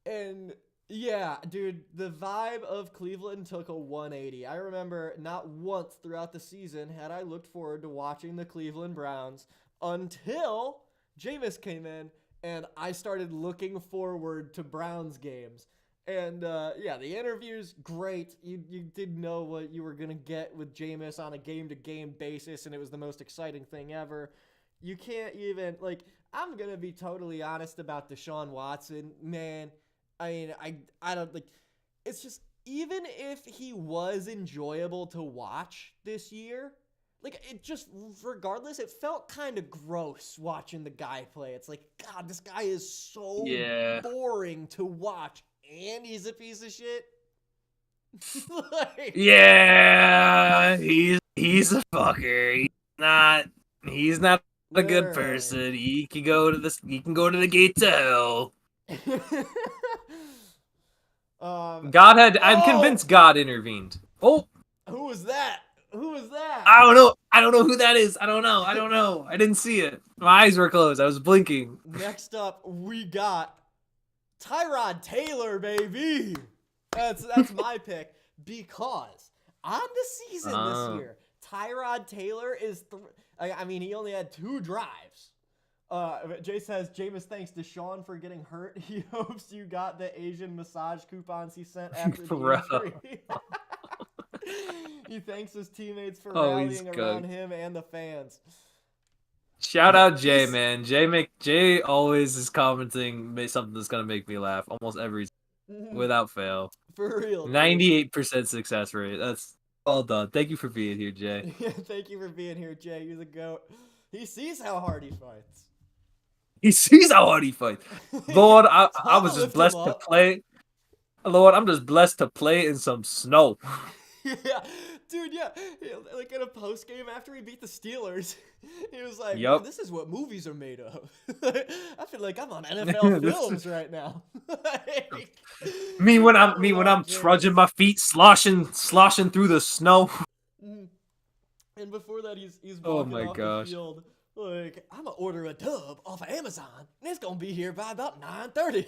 And yeah, dude, the vibe of Cleveland took a 180. I remember not once throughout the season had I looked forward to watching the Cleveland Browns until Jameis came in and I started looking forward to Browns games. And yeah, the interview's great. You didn't know what you were going to get with Jameis on a game-to-game basis, and it was the most exciting thing ever. You can't even, I'm gonna be totally honest about Deshaun Watson, man. I mean, I don't like. It's just even if he was enjoyable to watch this year, like it just regardless, it felt kind of gross watching the guy play. It's like God, this guy is so Yeah. boring to watch, and he's a piece of shit. Like, Yeah, he's a fucker. He's not a good literally. person. He can go to the gates of hell. I'm convinced God intervened. Oh, who was that? Who was that? I don't know. I don't know who that is. I don't know. I didn't see it. My eyes were closed. I was blinking. Next up, we got Tyrod Taylor, baby. That's my pick because on the season this year, Tyrod Taylor is. I mean, he only had 2 drives. Jay says, Jameis thanks Deshaun for getting hurt. He hopes you got the Asian massage coupons he sent after the injury. He thanks his teammates for rallying around him and the fans. Shout out Jay, man. Jay always is commenting something that's gonna make me laugh almost every without fail. For real. 98% success rate. That's well done. Thank you for being here, Jay. Thank you for being here, Jay. You're the GOAT. He sees how hard he fights. He sees how hard he fights. Lord, I was just blessed to play. Lord, I'm just blessed to play in some snow. Yeah, dude, yeah. Like in a post game after he beat the Steelers, he was like, Yep. This is what movies are made of. I feel like I'm on NFL films right now. Me when I'm trudging my feet, sloshing through the snow. And before that, he's walking off gosh. the field. Like, I'm gonna order a dub off of Amazon, and it's gonna be here by about 9:30.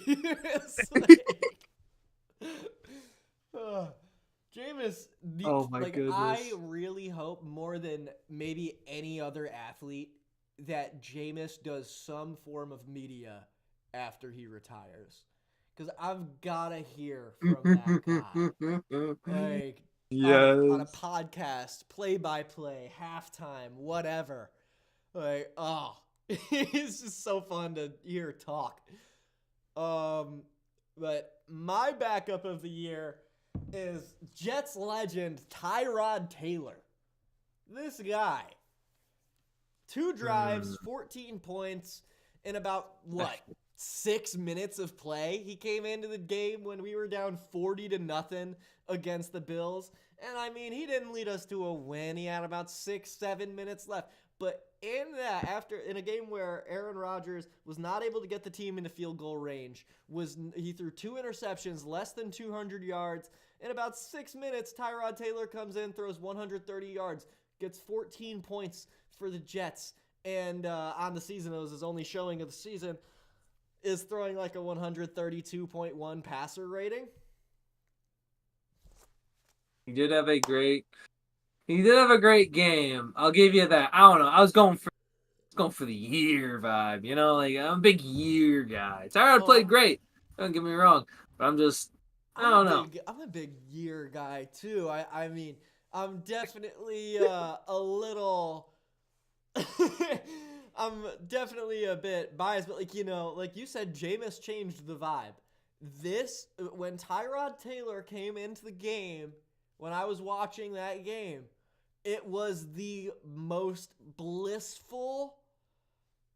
Jameis, goodness. I really hope more than maybe any other athlete that Jameis does some form of media after he retires, because I've gotta hear from that guy. Like, yes. on a podcast, play-by-play, halftime, whatever. Like, it's just so fun to hear talk. But my backup of the year is Jets legend Tyrod Taylor. This guy, 2 drives, 14 points in about 6 minutes of play. He came into the game when we were down 40-0 against the Bills. And I mean, he didn't lead us to a win. He had about 6-7 minutes left. But in a game where Aaron Rodgers was not able to get the team into field goal range, he threw 2 interceptions, less than 200 yards. In about 6 minutes, Tyrod Taylor comes in, throws 130 yards, gets 14 points for the Jets. And on the season, it was his only showing of the season, is throwing like a 132.1 passer rating. He did have a great game. I'll give you that. I don't know. I was going for the year vibe, you know? Like, I'm a big year guy. Tyrod played great. Don't get me wrong. But I don't know. I'm a big year guy, too. I mean, I'm definitely a little... I'm definitely a bit biased, but, like, you know, like you said, Jameis changed the vibe. When Tyrod Taylor came into the game, when I was watching that game, it was the most blissful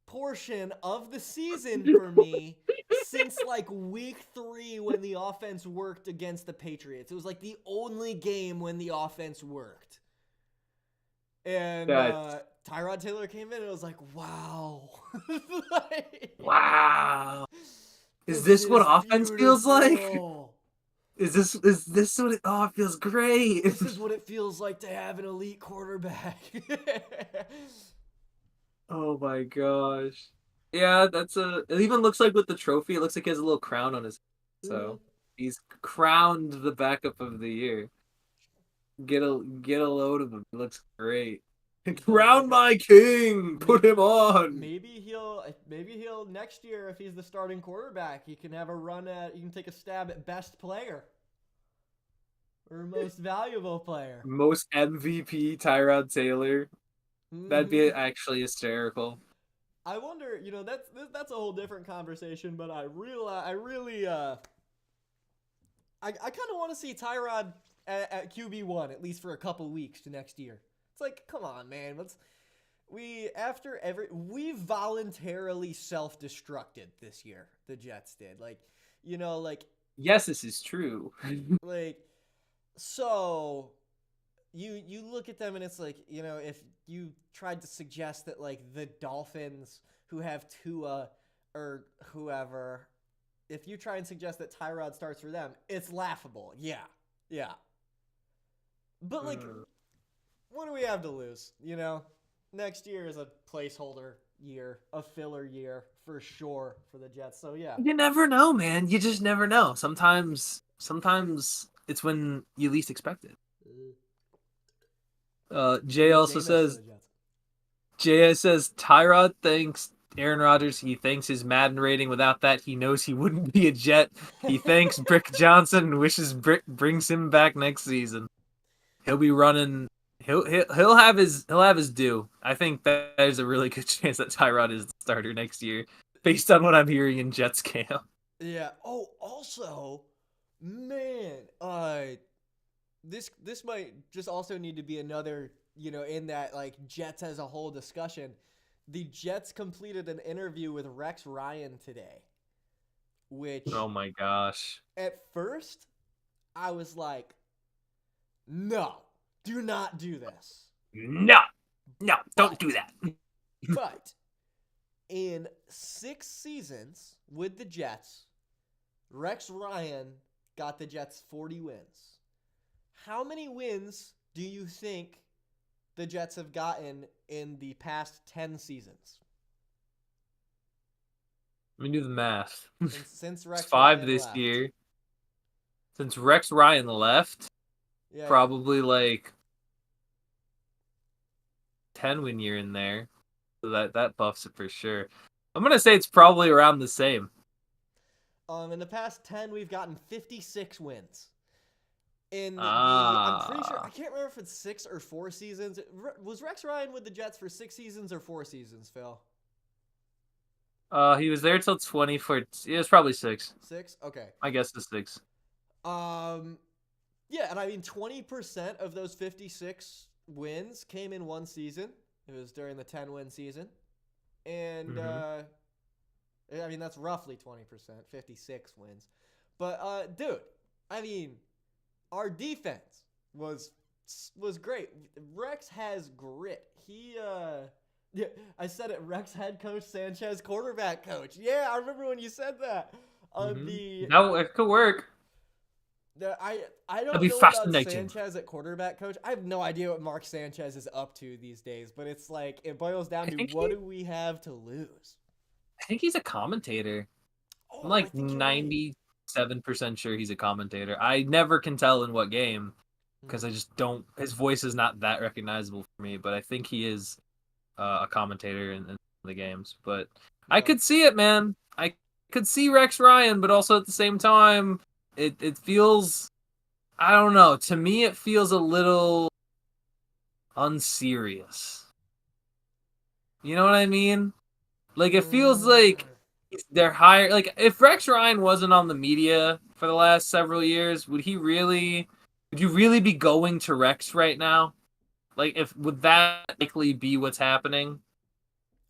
portion of the season for me since like week 3 when the offense worked against the Patriots. It was like the only game when the offense worked. And Tyrod Taylor came in and it was like, wow. Wow. Is this what offense feels like? Is this what it feels great. This is what it feels like to have an elite quarterback. Oh my gosh. Yeah, it even looks like with the trophy, it looks like he has a little crown on his head. So he's crowned the backup of the year. Get a load of him. It looks great. Crown my king. Put him on. Maybe he'll next year, if he's the starting quarterback, he can have a run at. You can take a stab at best player or most valuable player. Most MVP Tyrod Taylor. That'd be actually hysterical. I wonder, that's a whole different conversation, but I kind of want to see Tyrod at QB1 at least for a couple weeks to next year. It's like, come on, man. We voluntarily self-destructed this year. The Jets did. Yes, this is true. like so you look at them and it's like, if you tried to suggest that like the Dolphins who have Tua or whoever, if you try and suggest that Tyrod starts for them, it's laughable. Yeah. Yeah. But like, what do we have to lose? Next year is a placeholder year, a filler year for sure for the Jets. So yeah. You never know, man. You just never know. Sometimes it's when you least expect it. Jay says Tyrod thanks Aaron Rodgers. He thanks his Madden rating. Without that, he knows he wouldn't be a Jet. He thanks Brick Johnson and wishes Brick brings him back next season. He'll be running. He'll have his due. I think that there's a really good chance that Tyrod is the starter next year, based on what I'm hearing in Jets camp. Yeah. Oh, also, man, this might just also need to be another, in that like Jets as a whole discussion. The Jets completed an interview with Rex Ryan today, which, oh my gosh. At first, I was like, no, do not do this. No, don't do that. But in 6 seasons with the Jets, Rex Ryan got the Jets 40 wins. How many wins do you think the Jets have gotten in the past 10 seasons? Let me do the math. Since Rex 5 Ryan this left. year. Since Rex Ryan left, probably like 10 win year in there. So that buffs it for sure. I'm going to say it's probably around the same. In the past 10, we've gotten 56 wins. I'm pretty sure, I can't remember if it's 6 or 4 seasons. Was Rex Ryan with the Jets for 6 seasons or 4 seasons, Phil? He was there till 2014. It was probably 6. 6? Okay. I guess it's 6. Yeah, and I mean 20% of those 56 wins came in one season. It was during the 10-win season. And I mean that's roughly 20%, 56 wins. But dude, I mean our defense was great. Rex has grit. Yeah, I said it. Rex head coach, Sanchez quarterback coach. Yeah, I remember when you said that. No, it could work. I don't know about Sanchez at quarterback coach. I have no idea what Mark Sanchez is up to these days, but it's like it boils down to what do we have to lose? I think he's a commentator. I'm like 97% sure he's a commentator. I never can tell in what game because I just don't. His voice is not that recognizable for me, but I think he is a commentator in the games. But I could see it, man. I could see Rex Ryan, but also at the same time, it feels, I don't know. To me, it feels a little unserious. You know what I mean? Like, it feels like they're higher. Like, if Rex Ryan wasn't on the media for the last several years, would you really be going to Rex right now? Like, would that likely be what's happening?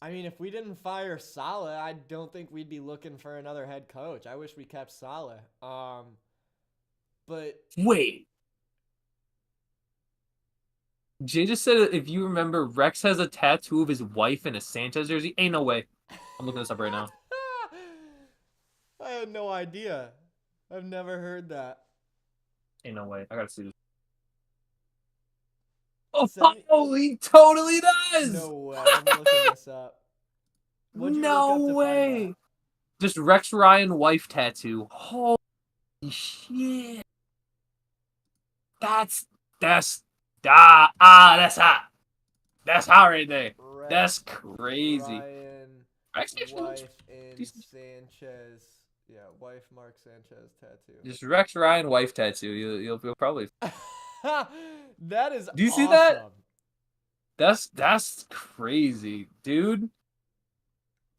I mean, if we didn't fire Saleh, I don't think we'd be looking for another head coach. I wish we kept Saleh. But wait. Jay just said if you remember, Rex has a tattoo of his wife in a Sanchez jersey. Ain't no way. I'm looking this up right now. I had no idea. I've never heard that. Ain't no way. I gotta see this. Oh, he totally does! No way. I'm looking this up. No way. Just Rex Ryan wife tattoo. Holy shit. That's hot. That's hot right there. That's crazy. Wife in Sanchez. Yeah, wife Mark Sanchez tattoo. Just Rex Ryan wife tattoo. You'll probably. That is. Do you see that? That's crazy, dude.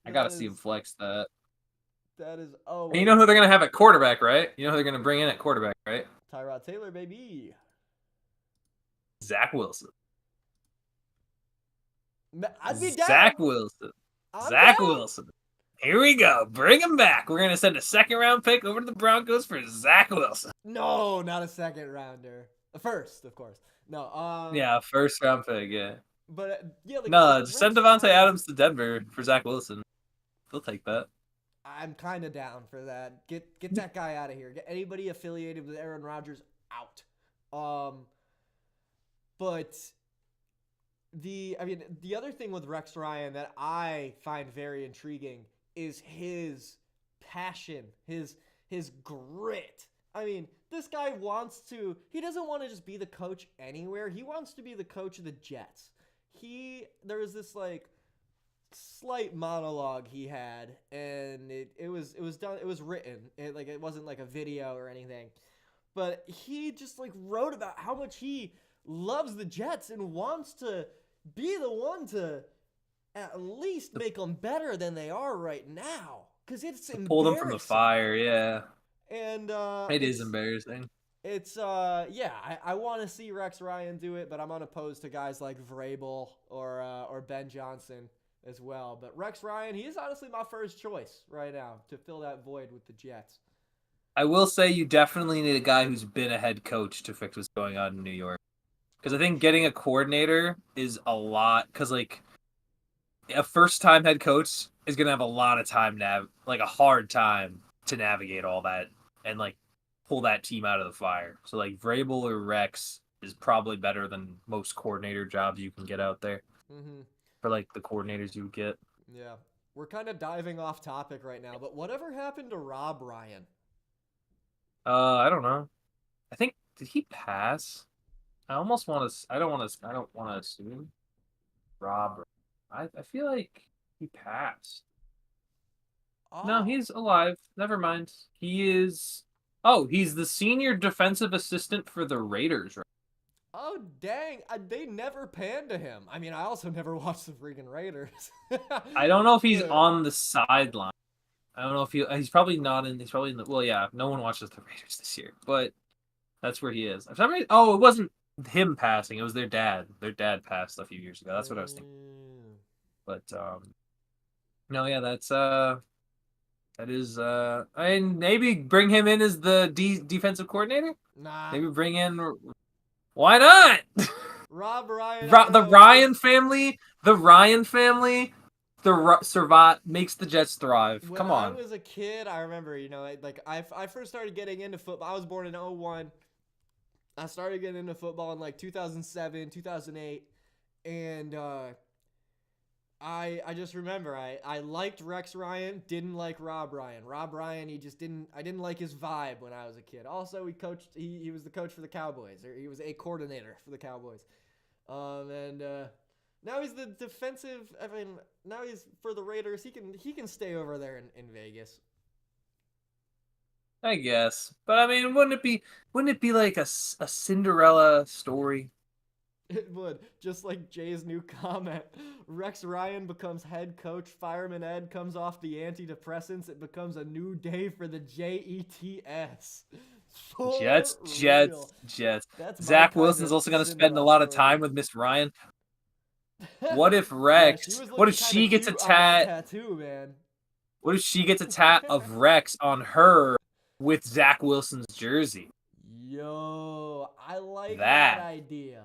I gotta see him flex that. That is. And you know who they're gonna have at quarterback, right? You know who they're gonna bring in at quarterback, right? Tyrod Taylor, baby. Zach Wilson. I'd be down. Zach Wilson. Zach Wilson. Here we go. Bring him back. We're gonna send a 2nd-round pick over to the Broncos for Zach Wilson. No, not a 2nd-rounder. A first, of course. No. Yeah, 1st-round pick. Yeah. But yeah, like, no, just send Devontae Adams to Denver for Zach Wilson. They'll take that. I'm kind of down for that. Get that guy out of here. Get anybody affiliated with Aaron Rodgers out. But the other thing with Rex Ryan that I find very intriguing is his passion, his grit. I mean, this guy he doesn't want to just be the coach anywhere. He wants to be the coach of the Jets. There was this like slight monologue he had, and it was done. It was written. It wasn't like a video or anything, but he just like wrote about how much he loves the Jets and wants to be the one to at least make them better than they are right now, because it's embarrassing. Pull them from the fire, yeah. And it is embarrassing. It's I want to see Rex Ryan do it, but I'm unopposed to guys like Vrabel or Ben Johnson as well. But Rex Ryan, he is honestly my first choice right now to fill that void with the Jets. I will say you definitely need a guy who's been a head coach to fix what's going on in New York. Because I think getting a coordinator is a lot. Because like a first-time head coach is gonna have a lot of time a hard time to navigate all that and like pull that team out of the fire. So like Vrabel or Rex is probably better than most coordinator jobs you can get out there. Mm-hmm. For like the coordinators you would get. Yeah, we're kind of diving off topic right now, but whatever happened to Rob Ryan? I don't know. I think did he pass? I don't want to assume Rob. I feel like he passed. Oh. No, he's alive. Never mind. He is. Oh, he's the senior defensive assistant for the Raiders. Right? Oh, dang. They never panned to him. I mean, I also never watched the freaking Raiders. I don't know if he's on the sideline. I don't know if he's probably not in. He's probably in the. Well, yeah, no one watches the Raiders this year, but that's where he is. Oh, it wasn't him passing. It was their dad. Their dad passed a few years ago. That's what I was thinking. But no, yeah, that is. I mean, maybe bring him in as the defensive coordinator. Nah. Maybe bring in. Why not? Rob Ryan. The Ryan family. The Ryan family. Makes the Jets thrive. Come on. When I was a kid, I remember, I first started getting into football. I was born in 2001. I started getting into football in like 2007, 2008, and I just remember I liked Rex Ryan, didn't like Rob Ryan. Rob Ryan, I didn't like his vibe when I was a kid. Also, he was the coach for the Cowboys, or he was a coordinator for the Cowboys. Now he's the defensive. I mean, now he's for the Raiders. He can stay over there in Vegas. I guess, but I mean, wouldn't it be like a Cinderella story? It would, just like Jay's new comment. Rex Ryan becomes head coach. Fireman Ed comes off the antidepressants. It becomes a new day for the Jets. Jets. Zach Wilson's also going to spend a lot of time with Miss Ryan. What if Rex? What if she gets a tattoo, man? What if she gets a tat of Rex on her with Zach Wilson's jersey? Yo, I like that idea.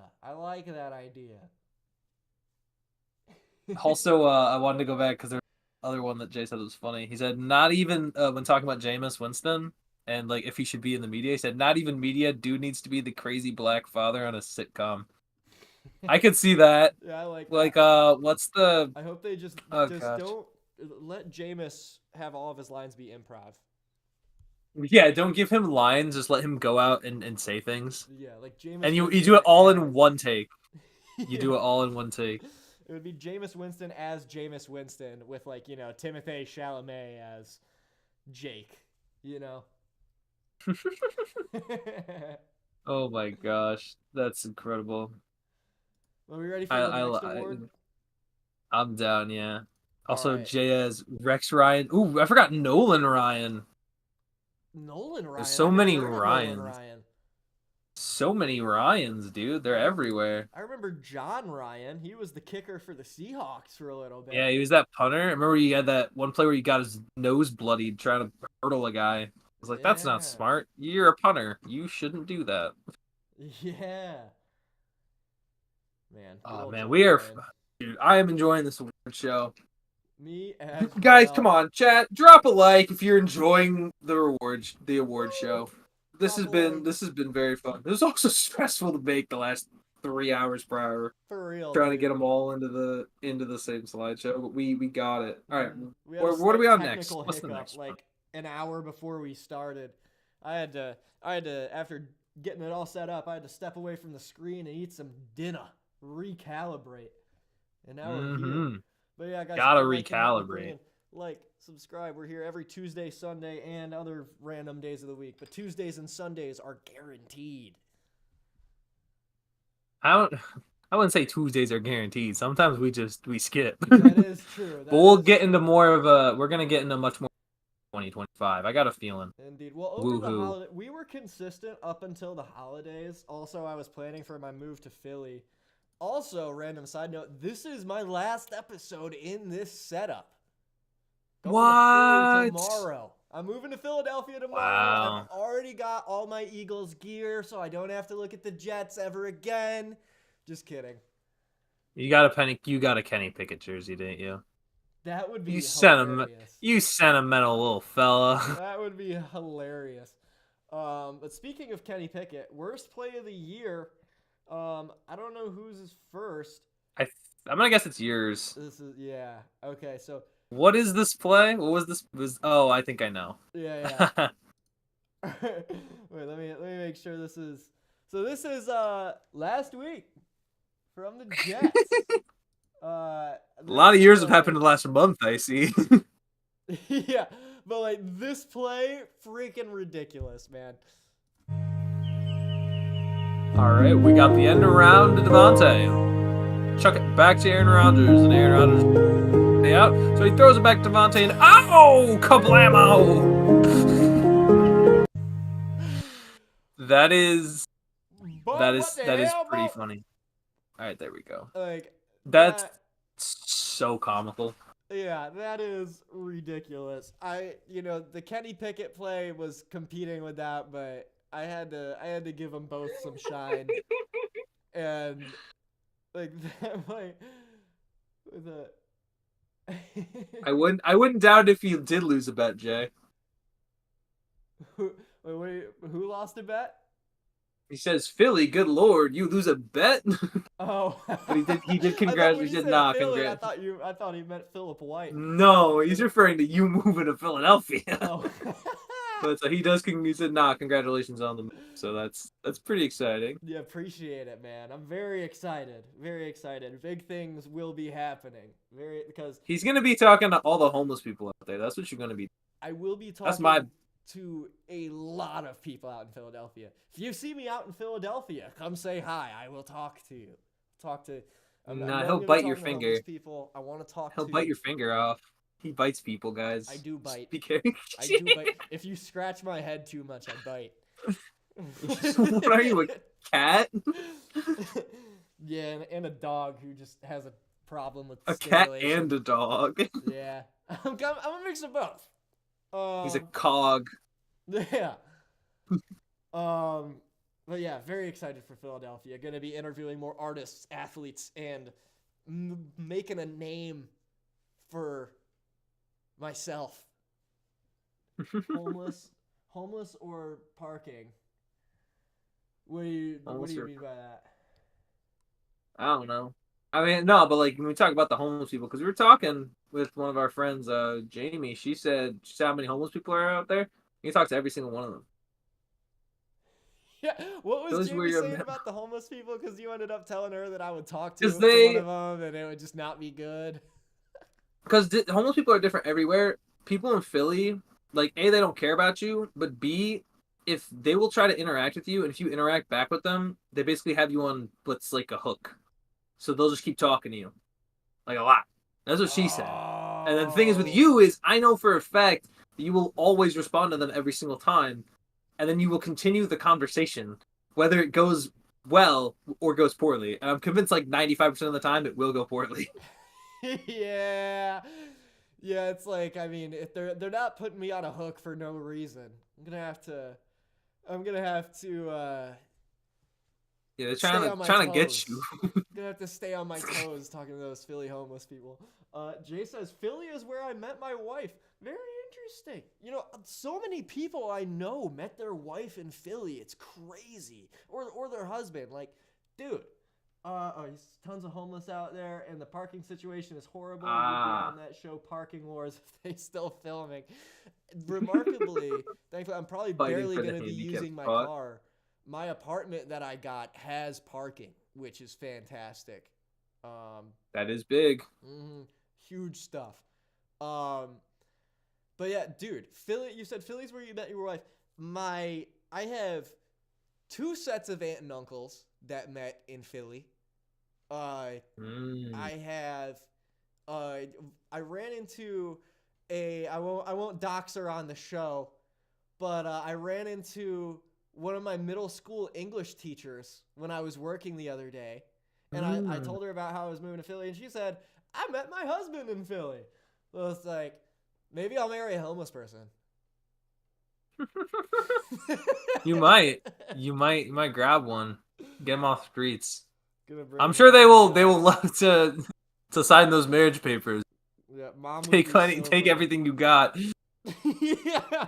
Also, I wanted to go back because there's another one that Jay said was funny. He said, not even when talking about Jameis Winston and like if he should be in the media, he said, not even media. Dude needs to be the crazy black father on a sitcom. I could see that. Yeah, I like that. What's the... I hope they just don't let Jameis have all of his lines be improv. Yeah, don't give him lines. Just let him go out and say things. Yeah, like Jameis. And you do it all in one take. You do it all in one take. It would be Jameis Winston as Jameis Winston with Timothée Chalamet as Jake. Oh my gosh, that's incredible. Are we ready for the next award? I'm down, yeah. Also, right. Jayez, Rex Ryan. Ooh, I forgot Nolan Ryan. Nolan Ryan. There's so I never many heard of Nolan Ryans. Ryan. So many Ryans, dude. They're everywhere. I remember John Ryan. He was the kicker for the Seahawks for a little bit. Yeah, he was that punter. I remember you had that one play where he got his nose bloodied trying to hurdle a guy. I was like, that's not smart. You're a punter. You shouldn't do that. Yeah. Man. Oh, man. We are... Dude, I am enjoying this award show. Me as Guys, well. come on, chat. Drop a like if you're enjoying the award show. This has been very fun. It was also stressful to make the last 3 hours prior. For real. Trying to get them all into the same slideshow, but we got it. All right. What are we on next? What's hiccup, the next one? like an hour before we started. I had to after getting it all set up, I had to step away from the screen and eat some dinner, recalibrate. And now we're here. But yeah, guys, gotta recalibrate. Like, subscribe. We're here every Tuesday, Sunday, and other random days of the week. But Tuesdays and Sundays are guaranteed. I wouldn't say Tuesdays are guaranteed. Sometimes we skip. That is true. But we'll get into more of a. We're gonna get into much more 2025. I got a feeling. Indeed. Well, over the holiday, we were consistent up until the holidays. Also, I was planning for my move to Philly. Also, random side note, this is my last episode in this setup. What? Tomorrow. I'm moving to Philadelphia tomorrow. Wow. I've already got all my Eagles gear, so I don't have to look at the Jets ever again. Just kidding. You got a Kenny Pickett jersey, didn't you? That would be hilarious. You sentimental little fella. That would be hilarious. But speaking of Kenny Pickett, worst play of the year. I don't know whose is first. I'm gonna guess it's yours. This is okay. So what is this play? What was this? Oh, I think I know. Yeah. Wait, let me make sure this is. So this is last week from the Jets. A lot of years have happened in the last month, I see. Yeah, but like this play, freaking ridiculous, man. All right, we got the end around to Devontae. Chuck it back to Aaron Rodgers, and Aaron Rodgers out. So he throws it back to Devontae, and kablamo! that is pretty funny. All right, there we go. Like that's so comical. Yeah, that is ridiculous. The Kenny Pickett play was competing with that, but I had to give them both some shine. And like that might with a I wouldn't doubt if you did lose a bet, Jay. Wait, who lost a bet? He says, "Philly, good lord, you lose a bet." Oh, but he did congratulate. He did not congratulate. I thought he meant Philip White. No, he's referring to you moving to Philadelphia. Oh. But so he said, "Nah, congratulations on the move." So that's pretty exciting. Yeah, appreciate it, man. I'm very excited. Very excited. Big things will be happening. Because he's gonna be talking to all the homeless people out there. That's what you're gonna be. I will be talking to a lot of people out in Philadelphia. If you see me out in Philadelphia, come say hi. I will talk to you. He'll bite your finger. People. I want to talk. He'll bite your finger off. He bites people, guys. I do bite. Be careful. I do bite. If you scratch my head too much, I bite. What are you, a cat? Yeah, and a dog who just has a problem with a cat and a dog. Yeah, I'm a mix of both. He's a cog. Yeah. But yeah, very excited for Philadelphia. Going to be interviewing more artists, athletes, and making a name for myself. Homeless or parking? What do you mean by that? I don't know. I mean, no, but like when we talk about the homeless people, because we were talking with one of our friends, Jamie. She said how many homeless people are out there. You can talk to every single one of them. Yeah, what was Jamie saying about the homeless people? Because you ended up telling her that I would talk to one of them and it would just not be good. Because homeless people are different everywhere. People in Philly, like, A, they don't care about you, but B, if they will try to interact with you, and if you interact back with them, they basically have you on what's like a hook. So they'll just keep talking to you. Like, a lot. That's what she said. And then the thing is with you is I know for a fact that you will always respond to them every single time, and then you will continue the conversation, whether it goes well or goes poorly. And I'm convinced like 95% of the time it will go poorly. Yeah. Yeah, it's like, I mean, if they're not putting me on a hook for no reason. I'm gonna have to Yeah, they're stay on my trying to get toes. you. I'm gonna have to stay on my toes talking to those Philly homeless people. Jay says Philly is where I met my wife. Very interesting. You know, so many people I know met their wife in Philly. It's crazy. Or their husband. Like, dude. There's tons of homeless out there, and the parking situation is horrible. You'd be on that show, Parking Wars, if they still filming. Remarkably, thankfully, I'm probably barely going to be using my car. My apartment that I got has parking, which is fantastic. That is big. Huge stuff. But yeah, dude, Philly. You said Philly's where you met your wife. I have 2 sets of aunt and uncles that met in Philly. I have. I ran into I won't dox her on the show, but I ran into one of my middle school English teachers when I was working the other day. And I told her about how I was moving to Philly, and she said, I met my husband in Philly. So it's like, maybe I'll marry a homeless person. You might grab one, get them off the streets. I'm sure they will love to sign those marriage papers. Yeah, mom. Take everything you got. Yeah,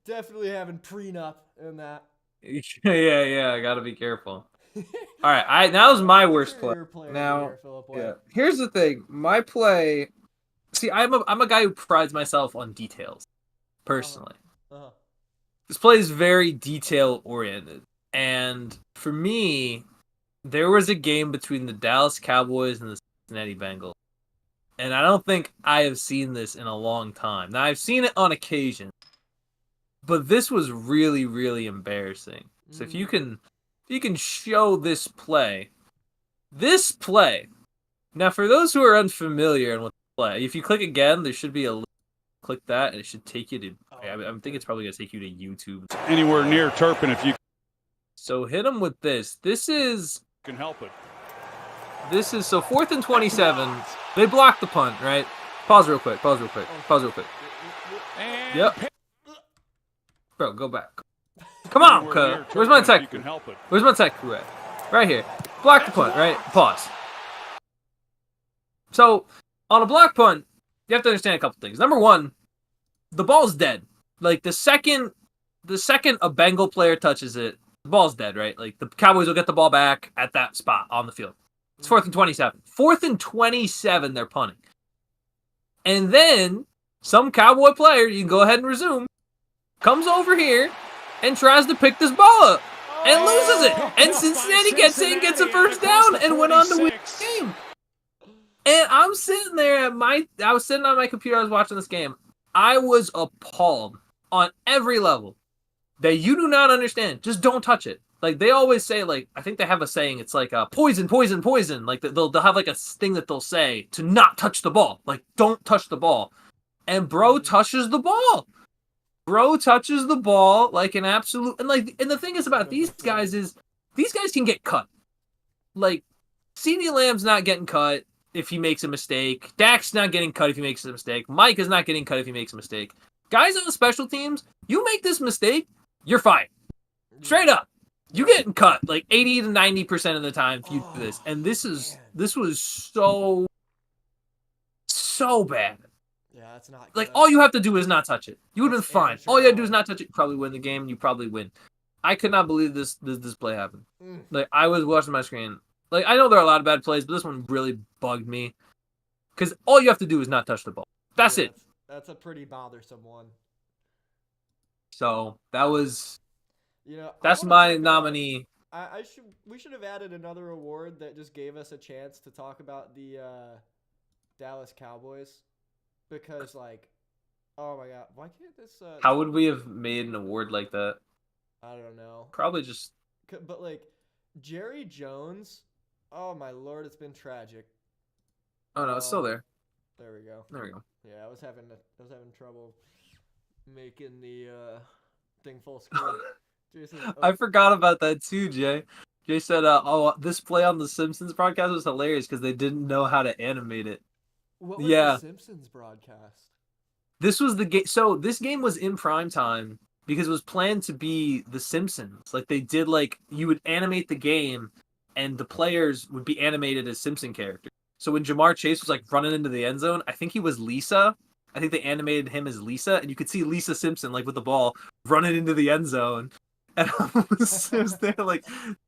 definitely having prenup in that. Yeah, I gotta be careful. All right, that was my worst play. Now, here's the thing. My play. See, I'm a guy who prides myself on details. Personally, this play is very detail oriented, and for me, there was a game between the Dallas Cowboys and the Cincinnati Bengals, and I don't think I have seen this in a long time. Now, I've seen it on occasion, but this was really, really embarrassing. So if you can show this play. Now, for those who are unfamiliar with the play, if you click again, there should be a link. Click that, and it should take you to. I think it's probably gonna take you to YouTube. Anywhere near Turpin, if you. So hit them with this. This is. Can help it. This is so 4th and 27. They blocked the punt, right? Pause real quick. Yep. Bro, go back. Come on, cuz. Where's my tech? Where's my tech crew at? Right here. Block the punt, right? Pause. So, on a block punt, you have to understand a couple things. Number one, the ball's dead. Like, the second a Bengal player touches it, the ball's dead, right? Like, the Cowboys will get the ball back at that spot on the field. It's 4th and 27. 4th and 27, they're punting. And then, some Cowboy player, you can go ahead and resume, comes over here and tries to pick this ball up and loses it. And Cincinnati gets a first down and went on to win the game. And I'm sitting there I was sitting on my computer, I was watching this game. I was appalled on every level that you do not understand. Just don't touch it. Like, they always say, like, I think they have a saying, it's like, poison, poison, poison. Like, they'll have, like, a thing that they'll say to not touch the ball. Like, don't touch the ball. And bro touches the ball. Bro touches the ball like an absolute... And the thing is about these guys is, these guys can get cut. Like, CeeDee Lamb's not getting cut if he makes a mistake. Dak's not getting cut if he makes a mistake. Mike is not getting cut if he makes a mistake. Guys on the special teams, you make this mistake, you're fine. Straight up. You getting cut like 80 to 90% of the time if you do this. And this was so bad. Yeah, that's not like good. All you have to do is not touch it. You would have been fine. All you have to do is not touch it. You probably win the game. You probably win. I could not believe this play happened. Like, I was watching my screen. Like, I know there are a lot of bad plays, but this one really bugged me. Because all you have to do is not touch the ball. That's it. That's a pretty bothersome one. So that was, that's my nominee. We should have added another award that just gave us a chance to talk about the Dallas Cowboys, because like, oh my god, why can't this? How would we have made an award like that? I don't know. Probably just. But like, Jerry Jones. Oh my lord, it's been tragic. Oh no, it's still there. There we go. There we go. Yeah, I was having trouble making the thing full screen. Jason, I forgot about that too, Jay. Jay said, "Oh, this play on the Simpsons broadcast was hilarious because they didn't know how to animate it." what was Yeah, the Simpsons broadcast? this was the game. So this game was in prime time because it was planned to be The Simpsons. Like they did, like you would animate the game, and the players would be animated as Simpson characters. So when Jamar Chase was like running into the end zone, I think he was Lisa. I think they animated him as Lisa, and you could see Lisa Simpson like with the ball running into the end zone. And I was there like,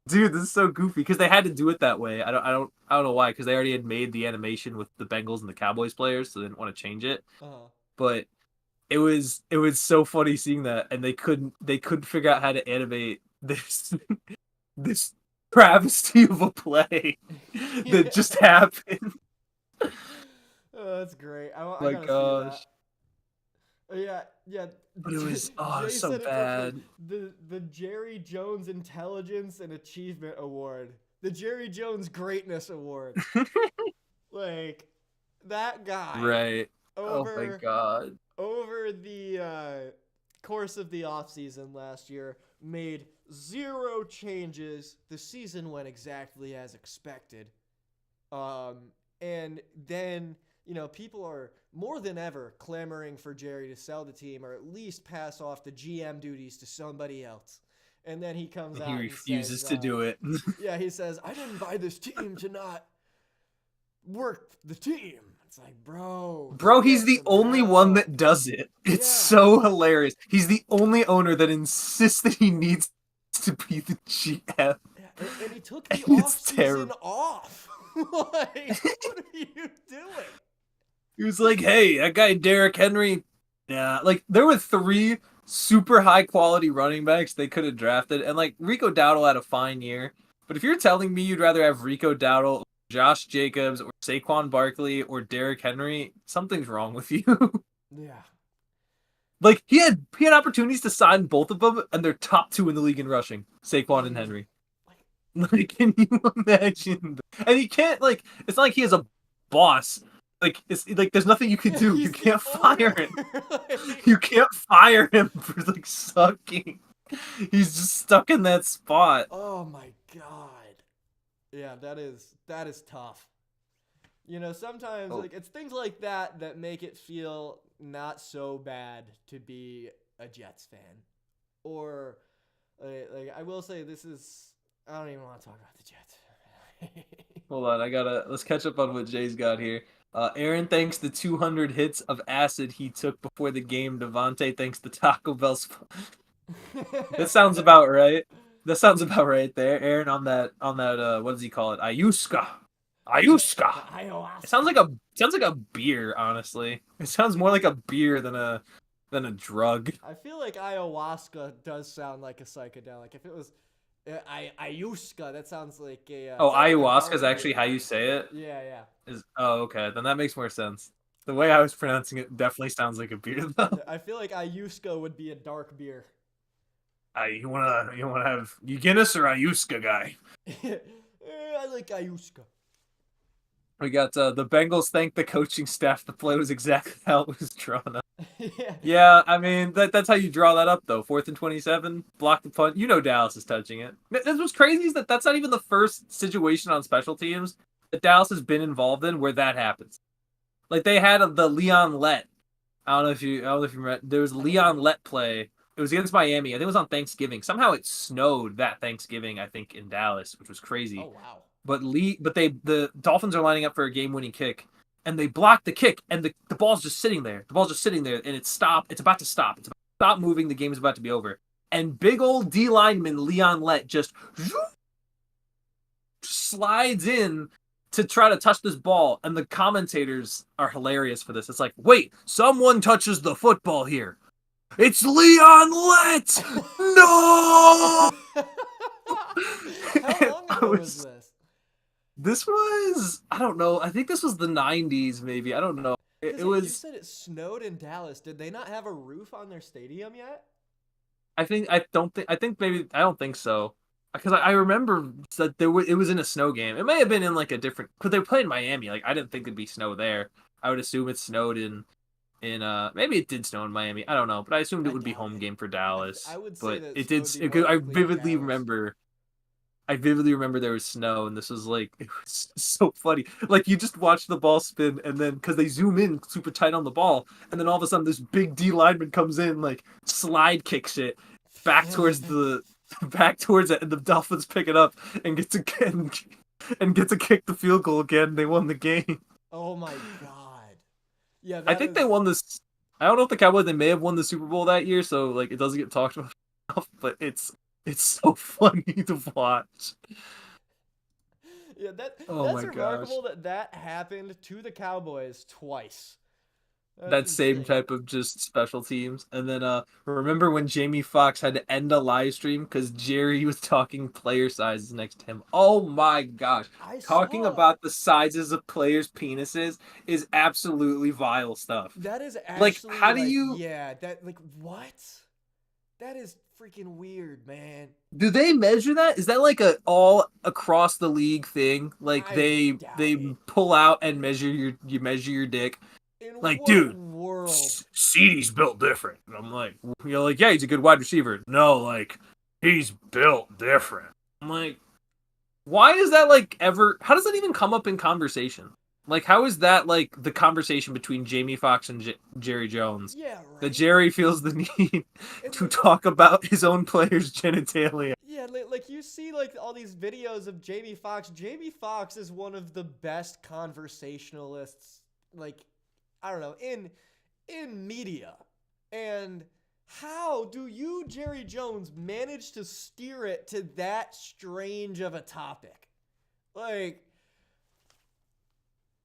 dude, this is so goofy because they had to do it that way. I don't know why because they already had made the animation with the Bengals and the Cowboys players, so they didn't want to change it. But it was so funny seeing that, and they couldn't figure out how to animate this this travesty of a play that just happened. Oh, that's great. I My gotta gosh. see that. Yeah. But it was Jay so said it bad. perfectly. The Jerry Jones Intelligence and Achievement Award, the Jerry Jones Greatness Award. Like that guy, Right. Over, Oh my god. over the course of the offseason last year, made 0 changes. The season went exactly as expected. And then, people are more than ever clamoring for Jerry to sell the team or at least pass off the GM duties to somebody else. And then he comes out He and refuses says, to do it. yeah, he says, I didn't buy this team to not work the team. It's like, bro. Bro, he's get the some only help. one that does it. It's so hilarious. He's the only owner that insists that he needs to be the GM. Yeah, and he took the And it's offseason terrible. off. Like, what are you doing? He was like, hey, that guy Derrick Henry. Yeah, like there were 3 super high quality running backs they could have drafted, and like Rico Dowdle had a fine year. But if you're telling me you'd rather have Rico Dowdle, Josh Jacobs, or Saquon Barkley, or Derrick Henry, something's wrong with you. Yeah. Like he had opportunities to sign both of them, and they're top 2 in the league in rushing, Saquon and Henry. Like, can you imagine? And he can't like. It's not like he has a boss. Like it's like there's nothing you can do. You can't fire him. You can't fire him for like sucking. He's just stuck in that spot. Oh my god. Yeah, that is tough. Sometimes like it's things like that that make it feel not so bad to be a Jets fan. Or like I will say I don't even want to talk about the Jets. Hold on, let's catch up on what Jay's got here. Aaron thanks the 200 hits of acid he took before the game. Devontae thanks the Taco Bell spot. That sounds about right. That sounds about right there. Aaron on that what does he call it? Ayuska. It sounds like a beer, honestly. It sounds more like a beer than a drug. I feel like ayahuasca does sound like a psychedelic. If it was Ayuska, that sounds like a Ayahuasca is actually how you say it? Yeah. Okay. Then that makes more sense. The way I was pronouncing it definitely sounds like a beer, though. I feel like Ayuska would be a dark beer. You wanna have Guinness or Ayuska, guy? I like Ayuska. We got the Bengals thank the coaching staff. The play was exactly how it was drawn up. Yeah, I mean that's how you draw that up though. 4th and 27, block the punt. Dallas is touching it. What's crazy is that's not even the first situation on special teams that Dallas has been involved in where that happens. Like they had the Leon Lett. I don't know if you remember. There was a Leon Lett play. It was against Miami. I think it was on Thanksgiving. Somehow it snowed that Thanksgiving, I think, in Dallas, which was crazy. Oh wow. But the Dolphins are lining up for a game-winning kick, and they block the kick, and the ball's just sitting there. The ball's just sitting there, and it's about to stop. It's about to stop moving. The game's about to be over. And big old D lineman Leon Lett just slides in to try to touch this ball, and the commentators are hilarious for this. It's like, wait, someone touches the football here. It's Leon Lett! No! How long ago was this? This was, I don't know. I think this was the 90s, maybe. I don't know. It was. You said it snowed in Dallas. Did they not have a roof on their stadium yet? I don't think so. Because I remember that it was in a snow game. It may have been in like a different, because they played in Miami. Like I didn't think it'd be snow there. I would assume it snowed in in maybe it did snow in Miami. I don't know, but I assumed it I would be doubt home it. game for Dallas. I would say But that it snow did. would be more likely in Dallas. I vividly remember there was snow, and this was like it was so funny. Like you just watch the ball spin, and then because they zoom in super tight on the ball, and then all of a sudden this big D lineman comes in, like slide kicks it back towards the back towards it, and the Dolphins pick it up and gets a and gets to kick the field goal again. They won the game. Oh my god. Yeah, I that think is. they won this. I don't know if the Cowboys they may have won the Super Bowl that year, so like it doesn't get talked about enough, but it's so funny to watch. Yeah, Oh that's my gosh. remarkable that happened to the Cowboys twice. That's That same insane. type of just special teams. And then remember when Jamie Foxx had to end a live stream because Jerry was talking player sizes next to him. Oh my gosh. I Talking saw about the sizes of players' penises is absolutely vile stuff. that is Like, actually how do like you yeah, that like what? That is freaking weird, man. do they measure that? Is that like a all across the league thing? Like I doubt they it. pull out and you measure your dick. In Like, what dude, world? CeeDee's built different. And I'm like, you're like, yeah, he's a good wide receiver. No, like, he's built different. I'm like, why does that like ever? How does that even come up in conversation? Like, how is that like the conversation between Jamie Foxx and Jerry Jones? Yeah, That right. Jerry feels the need And to talk about his own players' genitalia. yeah, like you see like all these videos of Jamie Foxx. Jamie Foxx is one of the best conversationalists, like I don't know, in media. And how do you, Jerry Jones, manage to steer it to that strange of a topic? Like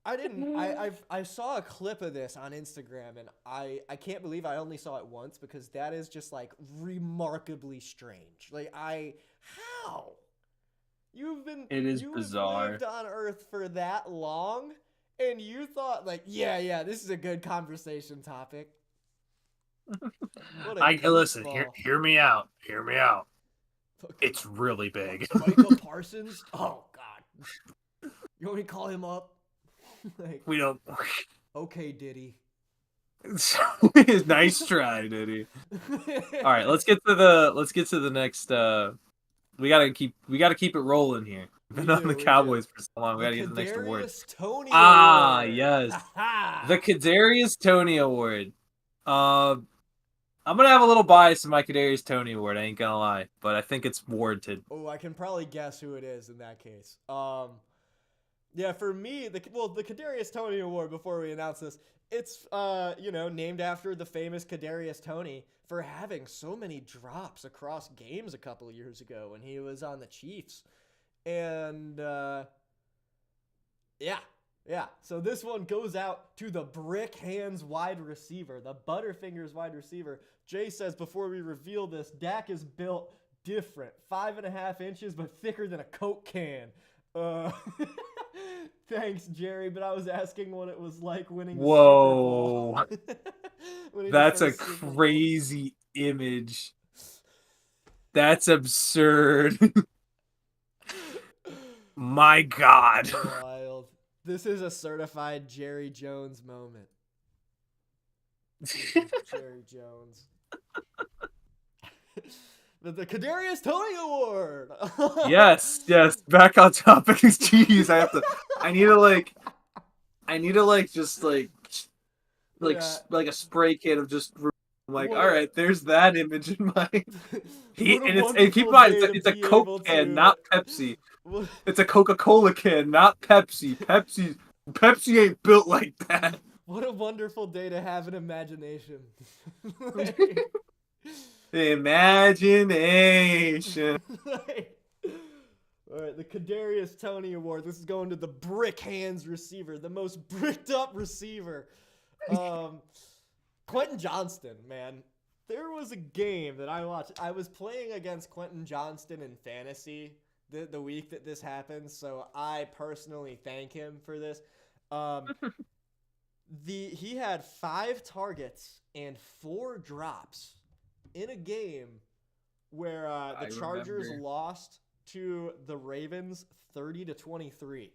I didn't. I saw a clip of this on Instagram, and I can't believe I only saw it once because that is just like remarkably strange. Like how It is you have bizarre. lived on Earth for that long, and you thought like yeah this is a good conversation topic. What a Listen, goofball. hear me out. Hear me out. Fucking It's really big. Michael Parsons. Oh God, you want me to call him up? Like We don't. okay, Diddy. Nice try, Diddy. All right, let's get to the next. We gotta keep it rolling here. We've been on the we Cowboys for so long. We The gotta get to the next award. Kadarius Toney Ah, Award. yes, Ha-ha. the Kadarius Toney Award. I'm gonna have a little bias in my Kadarius Toney Award. I ain't gonna lie, but I think it's warranted. Oh, I can probably guess who it is in that case. Yeah, for me, the Kadarius Toney Award. Before we announce this, it's named after the famous Kadarius Toney for having so many drops across games a couple of years ago when he was on the Chiefs, and yeah. So this one goes out to the brick hands wide receiver, the Butterfingers wide receiver. Jay says before we reveal this, Dak is built different, 5.5 inches, but thicker than a Coke can. Thanks, Jerry, but I was asking what it was like winning the Whoa. Super Bowl. Winning the That's a first Super Bowl. crazy image. That's absurd. My God. Wild. This is a certified Jerry Jones moment. Jerry Jones. The Kadarius Toney Award. Yes. Back on topic. Jeez, I need to just Yeah. like a spray can of just like, What all a- right, there's that image in mind. What a And keep in wonderful mind, day to it's a be able Coke can, to- not Pepsi. What- It's a Coca-Cola can, not Pepsi. Pepsi ain't built like that. What a wonderful day to have an imagination. Imagination. All right, the Kadarius Toney Award. This is going to the brick hands receiver, the most bricked up receiver. Quentin Johnston, man. There was a game that I watched. I was playing against Quentin Johnston in fantasy the week that this happened, so I personally thank him for this. He had 5 targets and 4 drops in a game where the Chargers lost to the Ravens 30-23.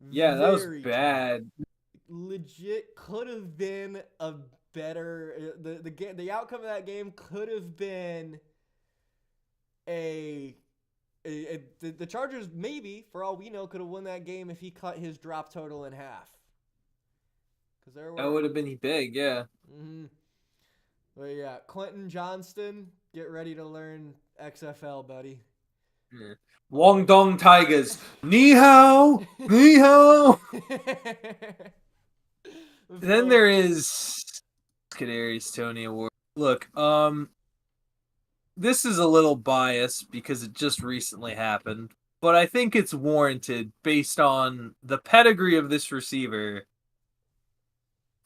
Yeah, that was Very bad. legit could have been a better the outcome of that game could have been the Chargers maybe for all we know could have won that game if he cut his drop total in half. Because that would have been big, yeah. Mm-hmm. But yeah, Quentin Johnston, get ready to learn XFL, buddy. Yeah. Wong Dong Tigers, ni hao, ni hao. Then there is Kadarius Toney Award. Look, this is a little biased because it just recently happened, but I think it's warranted based on the pedigree of this receiver.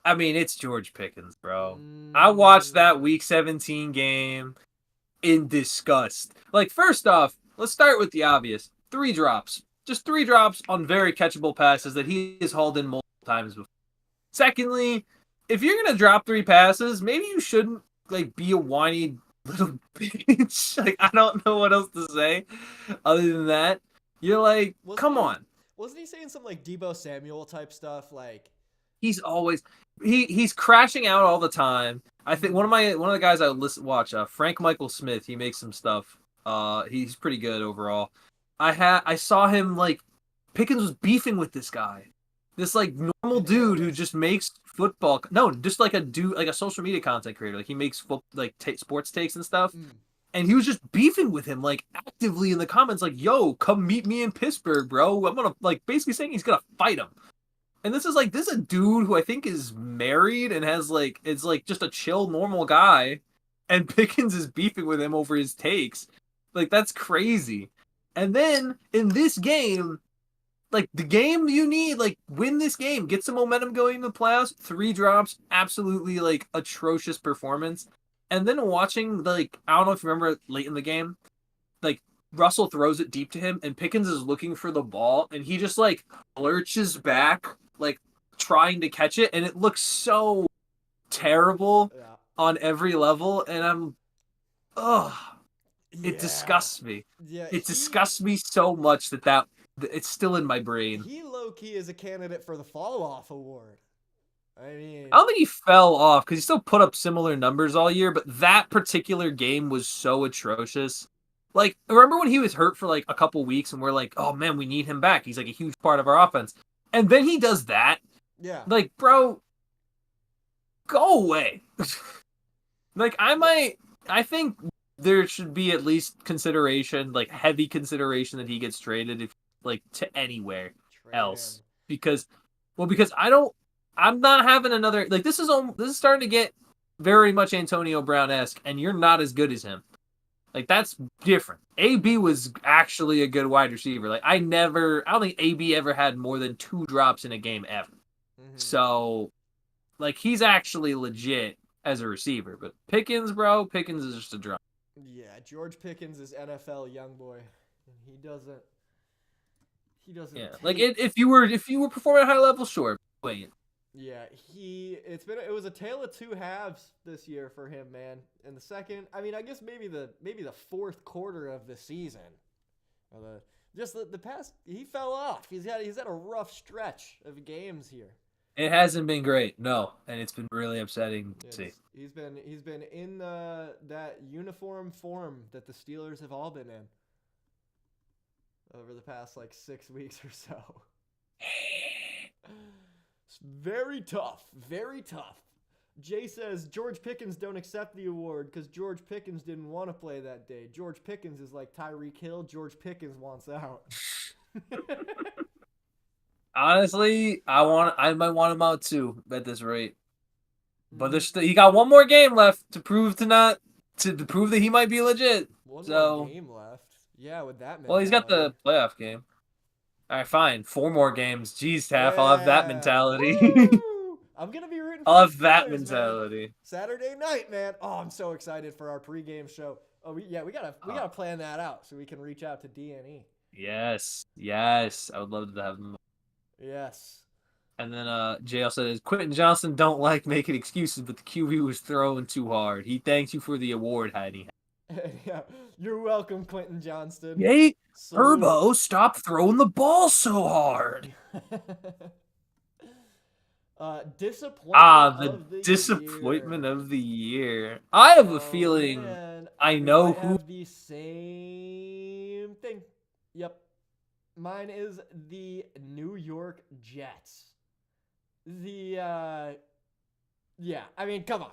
I mean, it's George Pickens, bro. I watched that Week 17 game in disgust. Like, first off, let's start with the obvious. 3 drops. Just 3 drops on very catchable passes that he has hauled in multiple times before. Secondly, if you're going to drop 3 passes, maybe you shouldn't, like, be a whiny little bitch. Like, I don't know what else to say other than that. You're like, come on. Wasn't he saying some, like, Deebo Samuel type stuff? Like, he's always... He's crashing out all the time. I think one of the guys I watch, Frank Michael Smith, he makes some stuff. He's pretty good overall. I saw him, like, Pickens was beefing with this guy. This, like, normal dude who just makes football. No, just like a dude, like a social media content creator. Like, he makes sports takes and stuff. And he was just beefing with him, like, actively in the comments, like, yo, come meet me in Pittsburgh, bro. I'm gonna, like, basically saying he's gonna fight him. And this is a dude who I think is married and has, like, it's like just a chill, normal guy. And Pickens is beefing with him over his takes. Like, that's crazy. And then in this game, like, the game you need, like, win this game, get some momentum going in the playoffs, 3 drops, absolutely, like, atrocious performance. And then watching, like, I don't know if you remember late in the game, like, Russell throws it deep to him, and Pickens is looking for the ball, and he just, like, lurches back, like, trying to catch it, and it looks so terrible on every level, and it disgusts me. Yeah, it disgusts me so much that it's still in my brain. He low-key is a candidate for the fall-off award. I mean, I don't think he fell off because he still put up similar numbers all year, but that particular game was so atrocious. Like, remember when he was hurt for, like, a couple weeks and we're like, oh, man, we need him back. He's, like, a huge part of our offense. And then he does that. Yeah. Like, bro, go away. Like, I think there should be at least consideration, like, heavy consideration that he gets traded, if, like, to anywhere else. Because I'm not having another, like, this is starting to get very much Antonio Brown-esque, and you're not as good as him. Like, that's different. AB was actually a good wide receiver. Like, I don't think AB ever had more than 2 drops in a game ever. Mm-hmm. So, like, he's actually legit as a receiver. But Pickens is just a drop. Yeah, George Pickens is NFL young boy. He doesn't. Yeah, like, if you were performing at a high level, sure. Wait. Yeah, it was a tale of 2 halves this year for him, man. In the second, I mean, I guess maybe the 4th quarter of the season, or the past, he fell off. He's had a rough stretch of games here. It hasn't been great, no, and it's been really upsetting to see. He's been in that uniform form that the Steelers have all been in over the past, like, 6 weeks or so. It's very tough. Very tough. Jay says, George Pickens don't accept the award because George Pickens didn't want to play that day. George Pickens is like Tyreek Hill. George Pickens wants out. Honestly, I might want him out too at this rate. But he got 1 more game left to prove that he might be legit. One more game left. Yeah, with that. Well, he's got the playoff game. All right, fine. 4 more games. Jeez, Taff, I'll have that mentality. I'm going to be rooting for I'll have that mentality. Man. Saturday night, man. Oh, I'm so excited for our pregame show. Oh, we gotta plan that out so we can reach out to D&E. Yes. I would love to have them. Yes. And then JL says, Quentin Johnston don't like making excuses, but the QB was throwing too hard. He thanks you for the award, Heidi. Yeah, you're welcome, Quentin Johnston. Yay, Herbo, stop throwing the ball so hard. Disappointment The of the disappointment year. of the year. I have a Oh feeling man, I we know might who. have the same thing. Yep, mine is the New York Jets. The yeah, I mean, come on.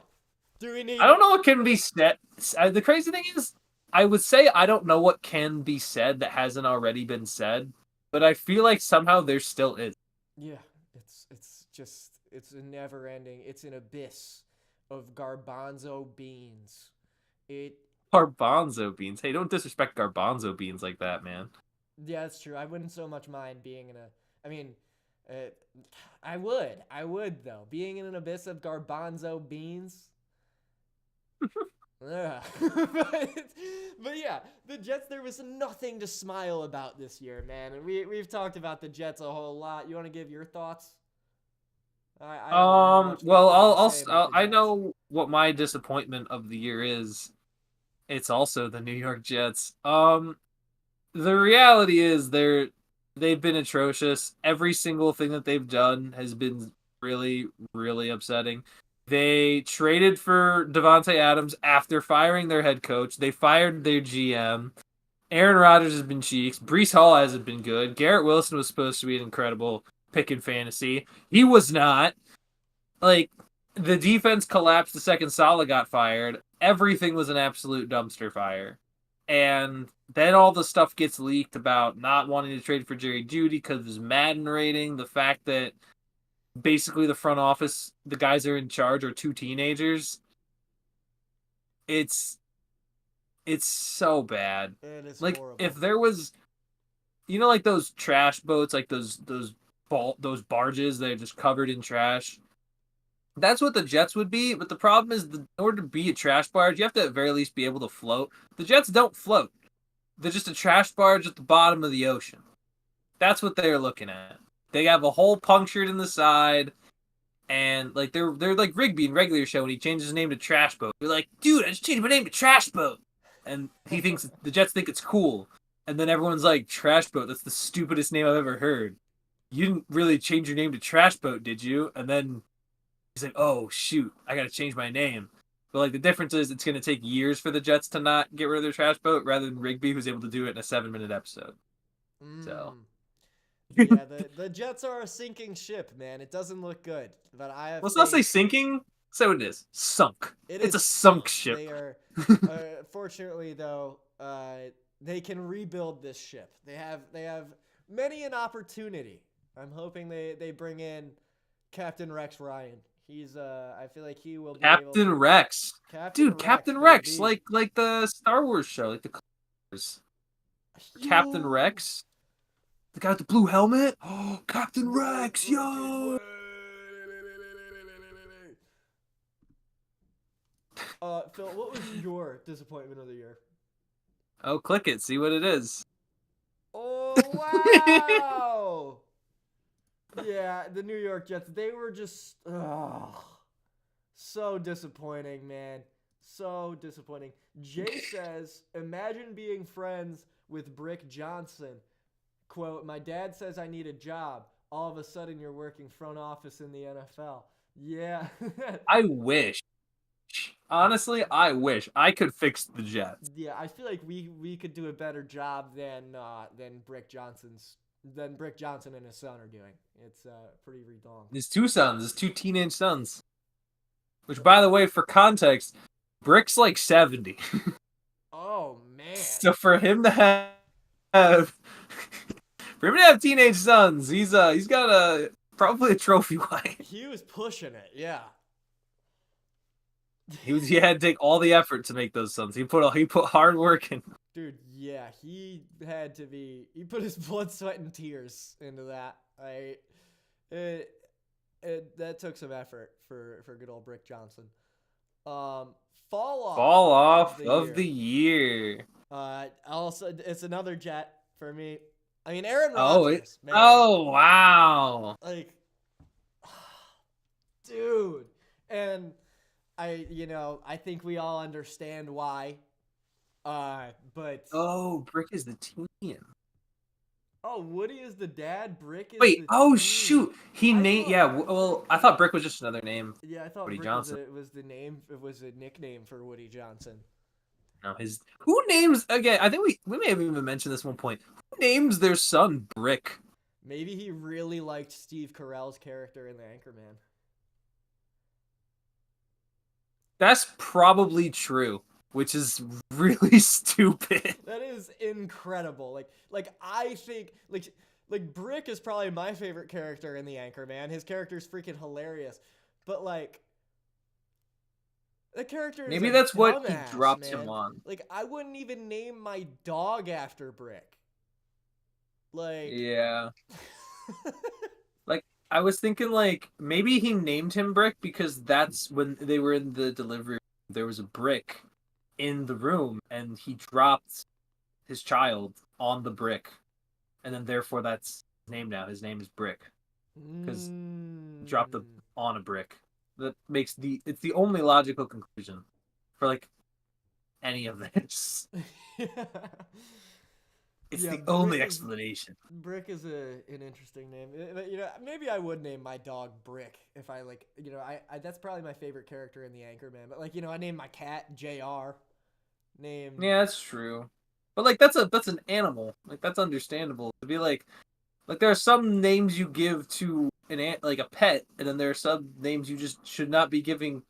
Do we need? I don't know what can be said. The crazy thing is, I would say I don't know what can be said that hasn't already been said, but I feel like somehow there still is. Yeah, it's just it's a never ending. It's an abyss of garbanzo beans. It Garbanzo beans. Hey, don't disrespect garbanzo beans like that, man. Yeah, that's true. I wouldn't so much mind being in a. I mean, uh, I would. I would though. Being in an abyss of garbanzo beans. Ugh. but yeah, the Jets. There was nothing to smile about this year, man. And we've talked about the Jets a whole lot. You want to give your thoughts? I don't really have much Well, to say about the I Jets. know what my disappointment of the year is. It's also the New York Jets. The reality is they've been atrocious. Every single thing that they've done has been really, really upsetting. They traded for Devontae Adams after firing their head coach. They fired their GM. Aaron Rodgers has been cheeks. Brees Hall hasn't been good. Garrett Wilson was supposed to be an incredible pick in fantasy. He was not. Like, the defense collapsed the second Saleh got fired. Everything was an absolute dumpster fire. And then all the stuff gets leaked about not wanting to trade for Jerry Jeudy because of his Madden rating, the fact that basically the front office, the guys that are in charge are two teenagers. It's so bad. It is Like, horrible. if there was, like those trash boats, like those barges that are just covered in trash. That's what the Jets would be, but the problem is, in order to be a trash barge, you have to at the very least be able to float. The Jets don't float. They're just a trash barge at the bottom of the ocean. That's what they're looking at. They have a hole punctured in the side, and like they're like Rigby in regular show when he changes his name to Trash Boat. They're like, dude, I just changed my name to Trash Boat, and he thinks the Jets think it's cool, and then everyone's like, Trash Boat, that's the stupidest name I've ever heard. You didn't really change your name to Trash Boat, did you? And then he's like, oh shoot, I gotta change my name. But like the difference is it's gonna take years for the Jets to not get rid of their trash boat rather than Rigby who's able to do it in a 7-minute episode. So yeah, the Jets are a sinking ship, man. It doesn't look good. But I have let's not say sinking, say what it is. Sunk. It's a sunk ship. They are fortunately though, they can rebuild this ship. They have many an opportunity. I'm hoping they bring in Captain Rex Ryan. He's I feel like he will be Captain Rex. Dude, Captain Rex, baby. like the Star Wars show, like the Clone Wars. Captain Rex. The guy with the blue helmet? Oh, Captain Rex, yo! Phil, what was your disappointment of the year? Oh, click it, see what it is. Oh, wow! Yeah, the New York Jets, they were just so disappointing, man. So disappointing. Jay says, imagine being friends with Brick Johnson. Quote, my dad says I need a job. All of a sudden you're working front office in the NFL. Yeah. I wish. Honestly, I wish I could fix the Jets. Yeah, I feel like we could do a better job than Brick Johnson and his son are doing. It's pretty redonk. His two sons, his two teenage sons. Which, by the way, for context, Brick's like 70. Oh man! So for him to have teenage sons, he's got probably a trophy wife. He was pushing it, yeah. He had to take all the effort to make those sons. He put hard work in. Dude, yeah, he put his blood, sweat, and tears into that. That took some effort for good old Brick Johnson. Fall off of the year. Also, it's another Jet for me. I mean, Aaron Rodgers. Man. Oh wow! Like, dude, and I think we all understand why. But Brick is the team. Oh, Woody is the dad. Brick is Wait, the oh team. shoot, he I named. thought- Yeah, well, I thought Brick was just another name. Yeah, I thought Woody Brick Johnson. was the name. It was a nickname for Woody Johnson. No, who names again? I think we may have even mentioned this one point. Who names their son Brick? Maybe he really liked Steve Carell's character in The Anchorman. That's probably true, which is really stupid. That is incredible. Like I think like Brick is probably my favorite character in The Anchorman. His character's freaking hilarious. But like the character Maybe is that's a what he dumbass, dropped man. him on. Like I wouldn't even name my dog after Brick. Like Yeah. Like I was thinking like maybe he named him Brick because that's when they were in the delivery room, there was a brick in the room and he dropped his child on the brick. And then therefore that's his name now. His name is Brick. Because dropped it on a brick. That makes it's the only logical conclusion for like any of this. It's Yeah, the only Brick is- explanation. Brick is an interesting name. You know, maybe I would name my dog Brick if I like. You know, I that's probably my favorite character in The Anchorman. But like, you know, I named my cat JR. Name. Yeah, that's true. But like that's an animal. Like that's understandable. To be like there are some names you give to like a pet, and then there are some names you just should not be giving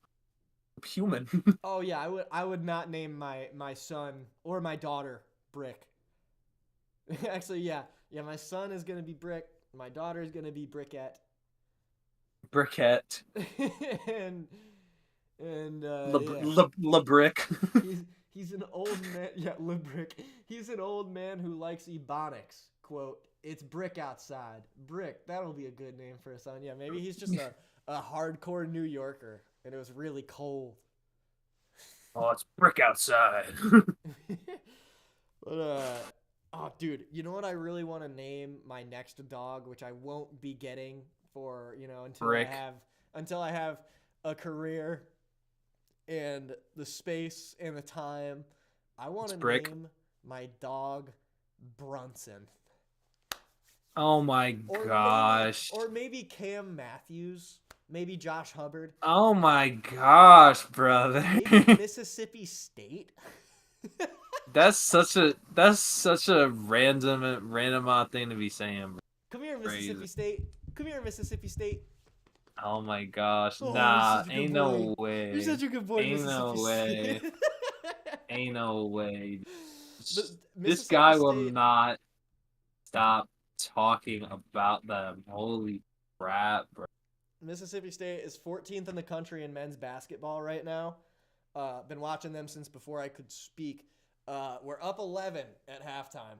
human. Oh yeah, I would not name my son or my daughter Brick. Actually, yeah. My son is gonna be Brick. My daughter is gonna be Brickette. Brickette. and La Brick. he's an old man. Yeah, Brick. He's an old man who likes ebonics. Quote: "It's brick outside." Brick. That'll be a good name for a son. Yeah, maybe he's just a hardcore New Yorker, and it was really cold. Oh, it's brick outside. But oh, dude, you know what I really want to name my next dog, which I won't be getting for until I have a career and the space and the time. I want to name my dog Brunson. Oh my gosh. Or maybe Cam Matthews. Maybe Josh Hubbard. Oh my gosh, brother. Maybe Mississippi State. That's such a random odd thing to be saying. Bro. Come here, Mississippi State. Come here, Mississippi State. Oh my gosh. Oh, nah, you're such a good ain't boy. no way. You're such a good boy, Ain't no Mississippi way. State. Ain't no way. This Mississippi guy will State- not stop talking about them. Holy crap, bro. Mississippi State is 14th in the country in men's basketball right now. Been watching them since before I could speak. We're up 11 at halftime.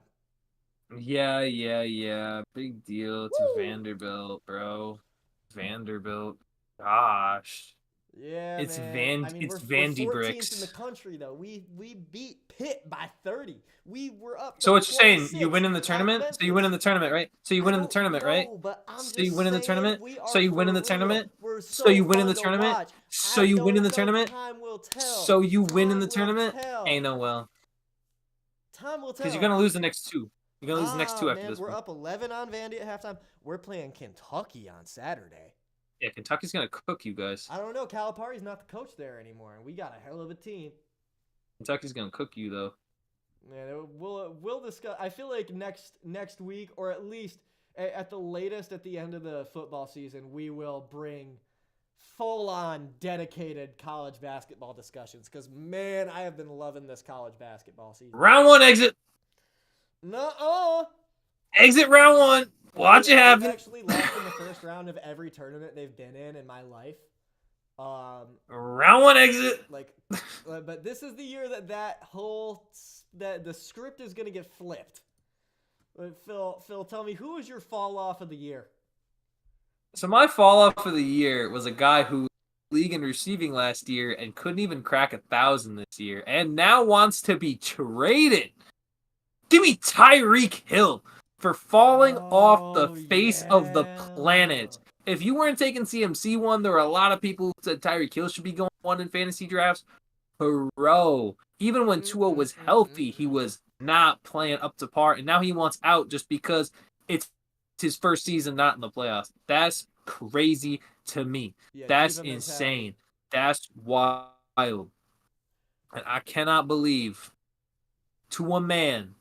Yeah. Big deal. It's Vanderbilt, bro. Vanderbilt. Gosh. Yeah, It's man. it's we're Vandy 14th Bricks. in the country though. We beat Pitt by 30. We were up. So what you're saying? You 26 win in the at tournament? Memphis. So you win in the tournament, right? So you win in the I tournament, don't right? know, but I'm So you just win in the saying tournament? we So you are win in for the tournament? real. We're So you win in fun the to tournament? watch. So I you win in don't the know. tournament? Time will tell. So you win in the Time will tournament? tell. Ain't no well. Time will tell. Because you're gonna lose the next two. You're gonna lose the next two after man, this we're one. up 11 on Vandy at halftime. We're playing Kentucky on Saturday. Yeah, Kentucky's gonna cook you guys. I don't know. Calipari's not the coach there anymore, and we got a hell of a team. Kentucky's gonna cook you though. Man, we'll discuss. I feel like next week, or at least at the latest at the end of the football season, we will bring full-on dedicated college basketball discussions. Because man, I have been loving this college basketball season. Round one exit. No. Exit round one. Watch it They've happen. actually lost in the first round of every tournament they've been in my life. Round one exit. But this is the year that the script is gonna get flipped. Phil, tell me, who was your fall off of the year? So my fall off of the year was a guy who league in receiving last year and couldn't even crack 1,000 this year, and now wants to be traded. Give me Tyreek Hill for falling off the face of the planet. If you weren't taking CMC one, there were a lot of people who said Tyreek Hill should be going one in fantasy drafts. Bro, even when Tua was healthy, he was not playing up to par, and now he wants out just because it's his first season not in the playoffs. That's crazy to me. Yeah, That's diva insane. mentality. That's wild. And I cannot believe to a man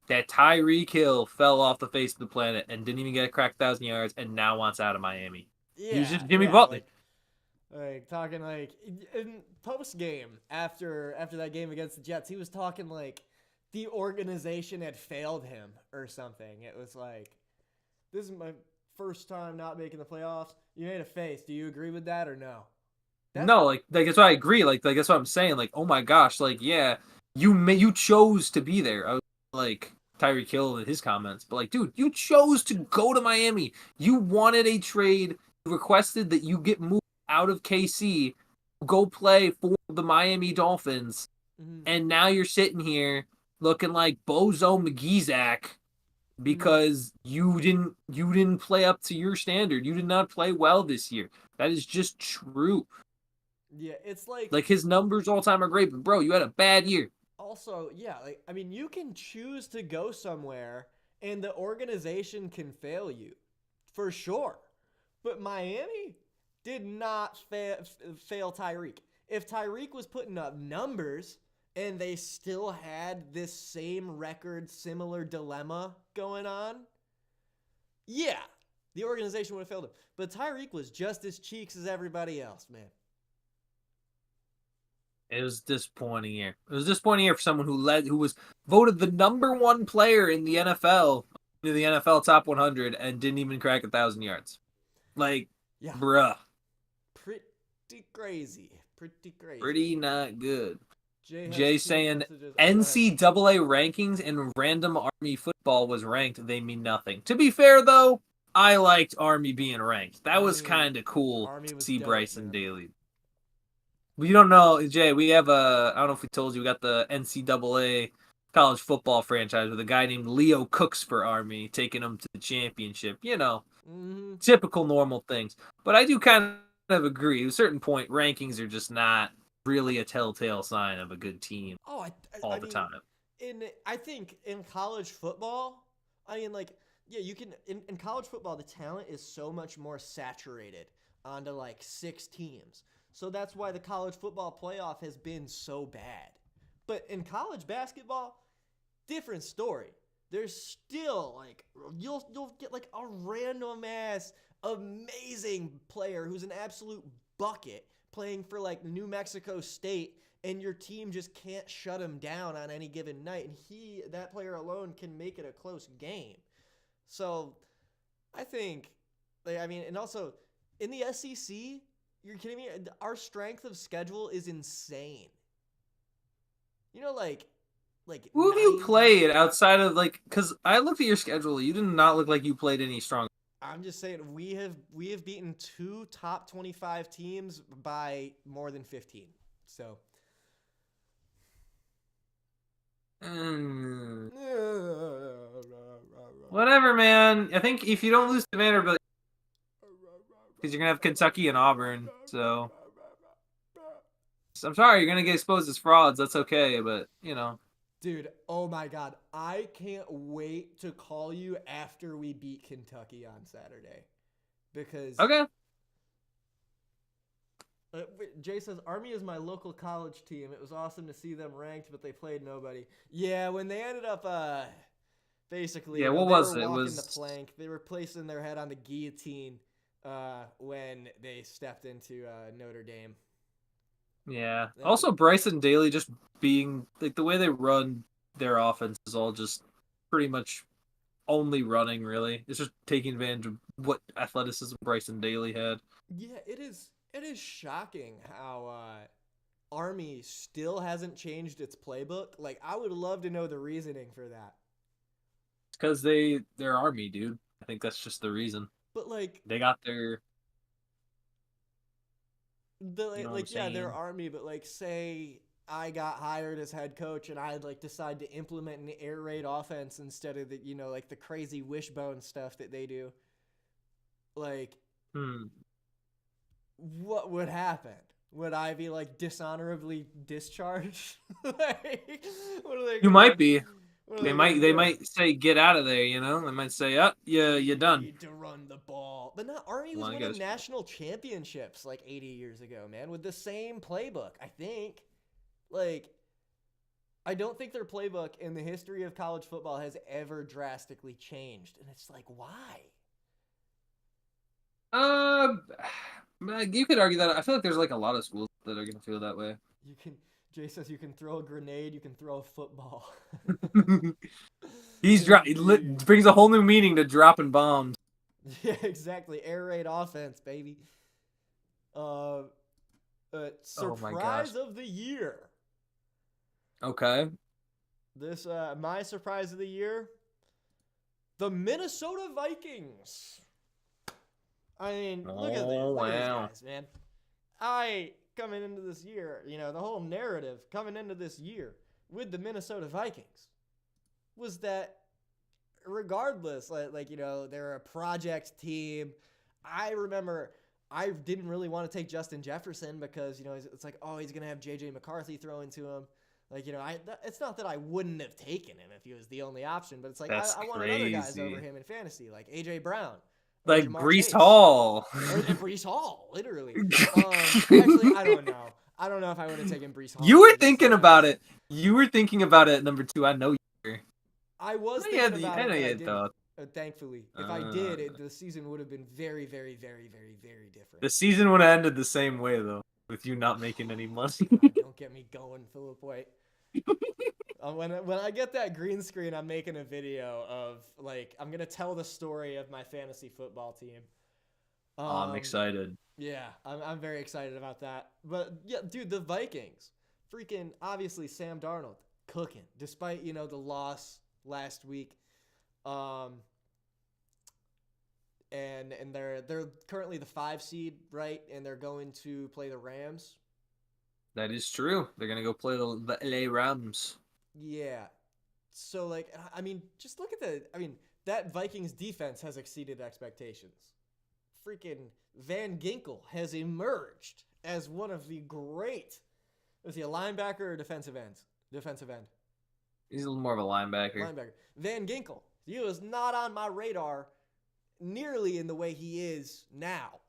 that Tyreek Hill fell off the face of the planet and didn't even get a crack 1,000 yards and now wants out of Miami. He was Yeah, just Jimmy yeah, Butler. like talking like in post game after that game against the Jets, he was talking like the organization had failed him or something. It was like, this is my first time not making the playoffs. You made a face. Do you agree with that or no? No, like that's what I agree. Like that's what I'm saying. Like, oh my gosh, like yeah, you chose to be there. I was like Tyreek Hill in his comments, but like, dude, you chose to go to Miami. You wanted a trade. You requested that you get moved out of KC, go play for the Miami Dolphins, and now you're sitting here looking like Bozo McGeezak because you didn't play up to your standard. You did not play well this year. That is just true. Yeah, it's like his numbers all time are great, but bro, you had a bad year. Also, yeah, like I mean, you can choose to go somewhere and the organization can fail you. For sure. But Miami did not fail Tyreek. If Tyreek was putting up numbers and they still had this same record, similar dilemma going on, yeah, the organization would have failed him. But Tyreek was just as cheeks as everybody else, man. It was a disappointing year. It was a disappointing year for someone who was voted the #1 player in the NFL to the NFL top 100 and didn't even crack 1,000 yards. Like, yeah, bruh. Pretty crazy. Pretty crazy. Pretty not good. Jay saying NCAA rankings and random Army football was ranked. They mean nothing. To be fair, though, I liked Army being ranked. That was kind of cool to see Bryson Daly. We don't know, Jay. We have I don't know if we told you, we got the NCAA college football franchise with a guy named Leo Cooks for Army, taking them to the championship. You know, typical normal things. But I do kind of agree. At a certain point, rankings are just not really a telltale sign of a good team. All the time. I think in college football, I mean, like, yeah, you can in college football, the talent is so much more saturated onto like 6 teams. So that's why the college football playoff has been so bad. But in college basketball, different story. There's still like you'll get like a random ass amazing player who's an absolute bucket playing for like New Mexico State, and your team just can't shut him down on any given night, and that player alone can make it a close game. So I think, like, I mean, and also in the SEC, you're kidding me? Our strength of schedule is insane. You know, like who have you played outside of like? Because I looked at your schedule, you did not look like you played any strong. I'm just saying we have beaten 2 top 25 teams by more than 15. So. Whatever, man. I think if you don't lose to Vanderbilt, because you're gonna have Kentucky and Auburn, so I'm sorry, you're gonna get exposed as frauds. That's okay, but you know. Dude, oh my God, I can't wait to call you after we beat Kentucky on Saturday, because okay. Jay says, Army is my local college team. It was awesome to see them ranked, but they played nobody. Yeah, when they ended up, basically, yeah, what was it? Walking was the plank. They were placing their head on the guillotine, when they stepped into Notre Dame. Yeah. Also, Bryson Daly just being like the way they run their offense is all just pretty much only running. Really, it's just taking advantage of what athleticism Bryson Daly had. Yeah, it is. It is shocking how Army still hasn't changed its playbook. Like, I would love to know the reasoning for that. It's because they're Army, dude. I think that's just the reason. But like, they got their. They're Army, but like, say I got hired as head coach and I'd like decide to implement an air raid offense instead of the, like the crazy wishbone stuff that they do. Like, what would happen? Would I be like dishonorably discharged? Like, what are they You gonna might be. what are They gonna do? might say get out of there. You know, they might say, "Oh, yeah, you're done." Need to run the ball. But not Army was Wanna get winning us- national championships like 80 years ago, man, with the same playbook. I think. Like, I don't think their playbook in the history of college football has ever drastically changed. And it's like, why? Uh, you could argue that. I feel like there's like a lot of schools that are gonna feel that way. You can Jay says you can throw a grenade, you can throw a football. Indeed. Brings a whole new meaning to dropping bombs. Yeah, exactly. Air raid offense, baby. Surprise of the year. Okay. This my surprise of the year, the Minnesota Vikings. I mean, look at these guys, man. Coming into this year, the whole narrative coming into this year with the Minnesota Vikings was that regardless, they're a project team. I remember I didn't really want to take Justin Jefferson because, it's like, oh, he's going to have J.J. McCarthy throwing to him. It's not that I wouldn't have taken him if he was the only option, but it's like I wanted other guys over him in fantasy, like A.J. Brown. Like Jamar Brees Chase. Hall. Or Brees Hall, literally. Actually, I don't know. I don't know if I would have taken Brees Hall. You were thinking about it. You were thinking about it at number 2. I know you were. I was thinking about it, but I didn't. Thought. Thankfully, if I did, the season would have been very, very, very, very, very different. The season would have ended the same way, though, with you not making any money. God, don't get me going, Philip White. When I get that green screen, I'm making a video of, I'm going to tell the story of my fantasy football team. I'm excited. Yeah, I'm very excited about that. But, yeah, dude, the Vikings. Freaking, obviously, Sam Darnold cooking, despite, the loss last week. And they're currently the 5 seed, right? And they're going to play the Rams. That is true. They're going to go play the LA Rams. Yeah. So, just look at that Vikings defense has exceeded expectations. Freaking Van Ginkel has emerged as one of the great. Was he a linebacker or defensive end? Defensive end. He's a little more of a linebacker. Van Ginkel. He was not on my radar nearly in the way he is now.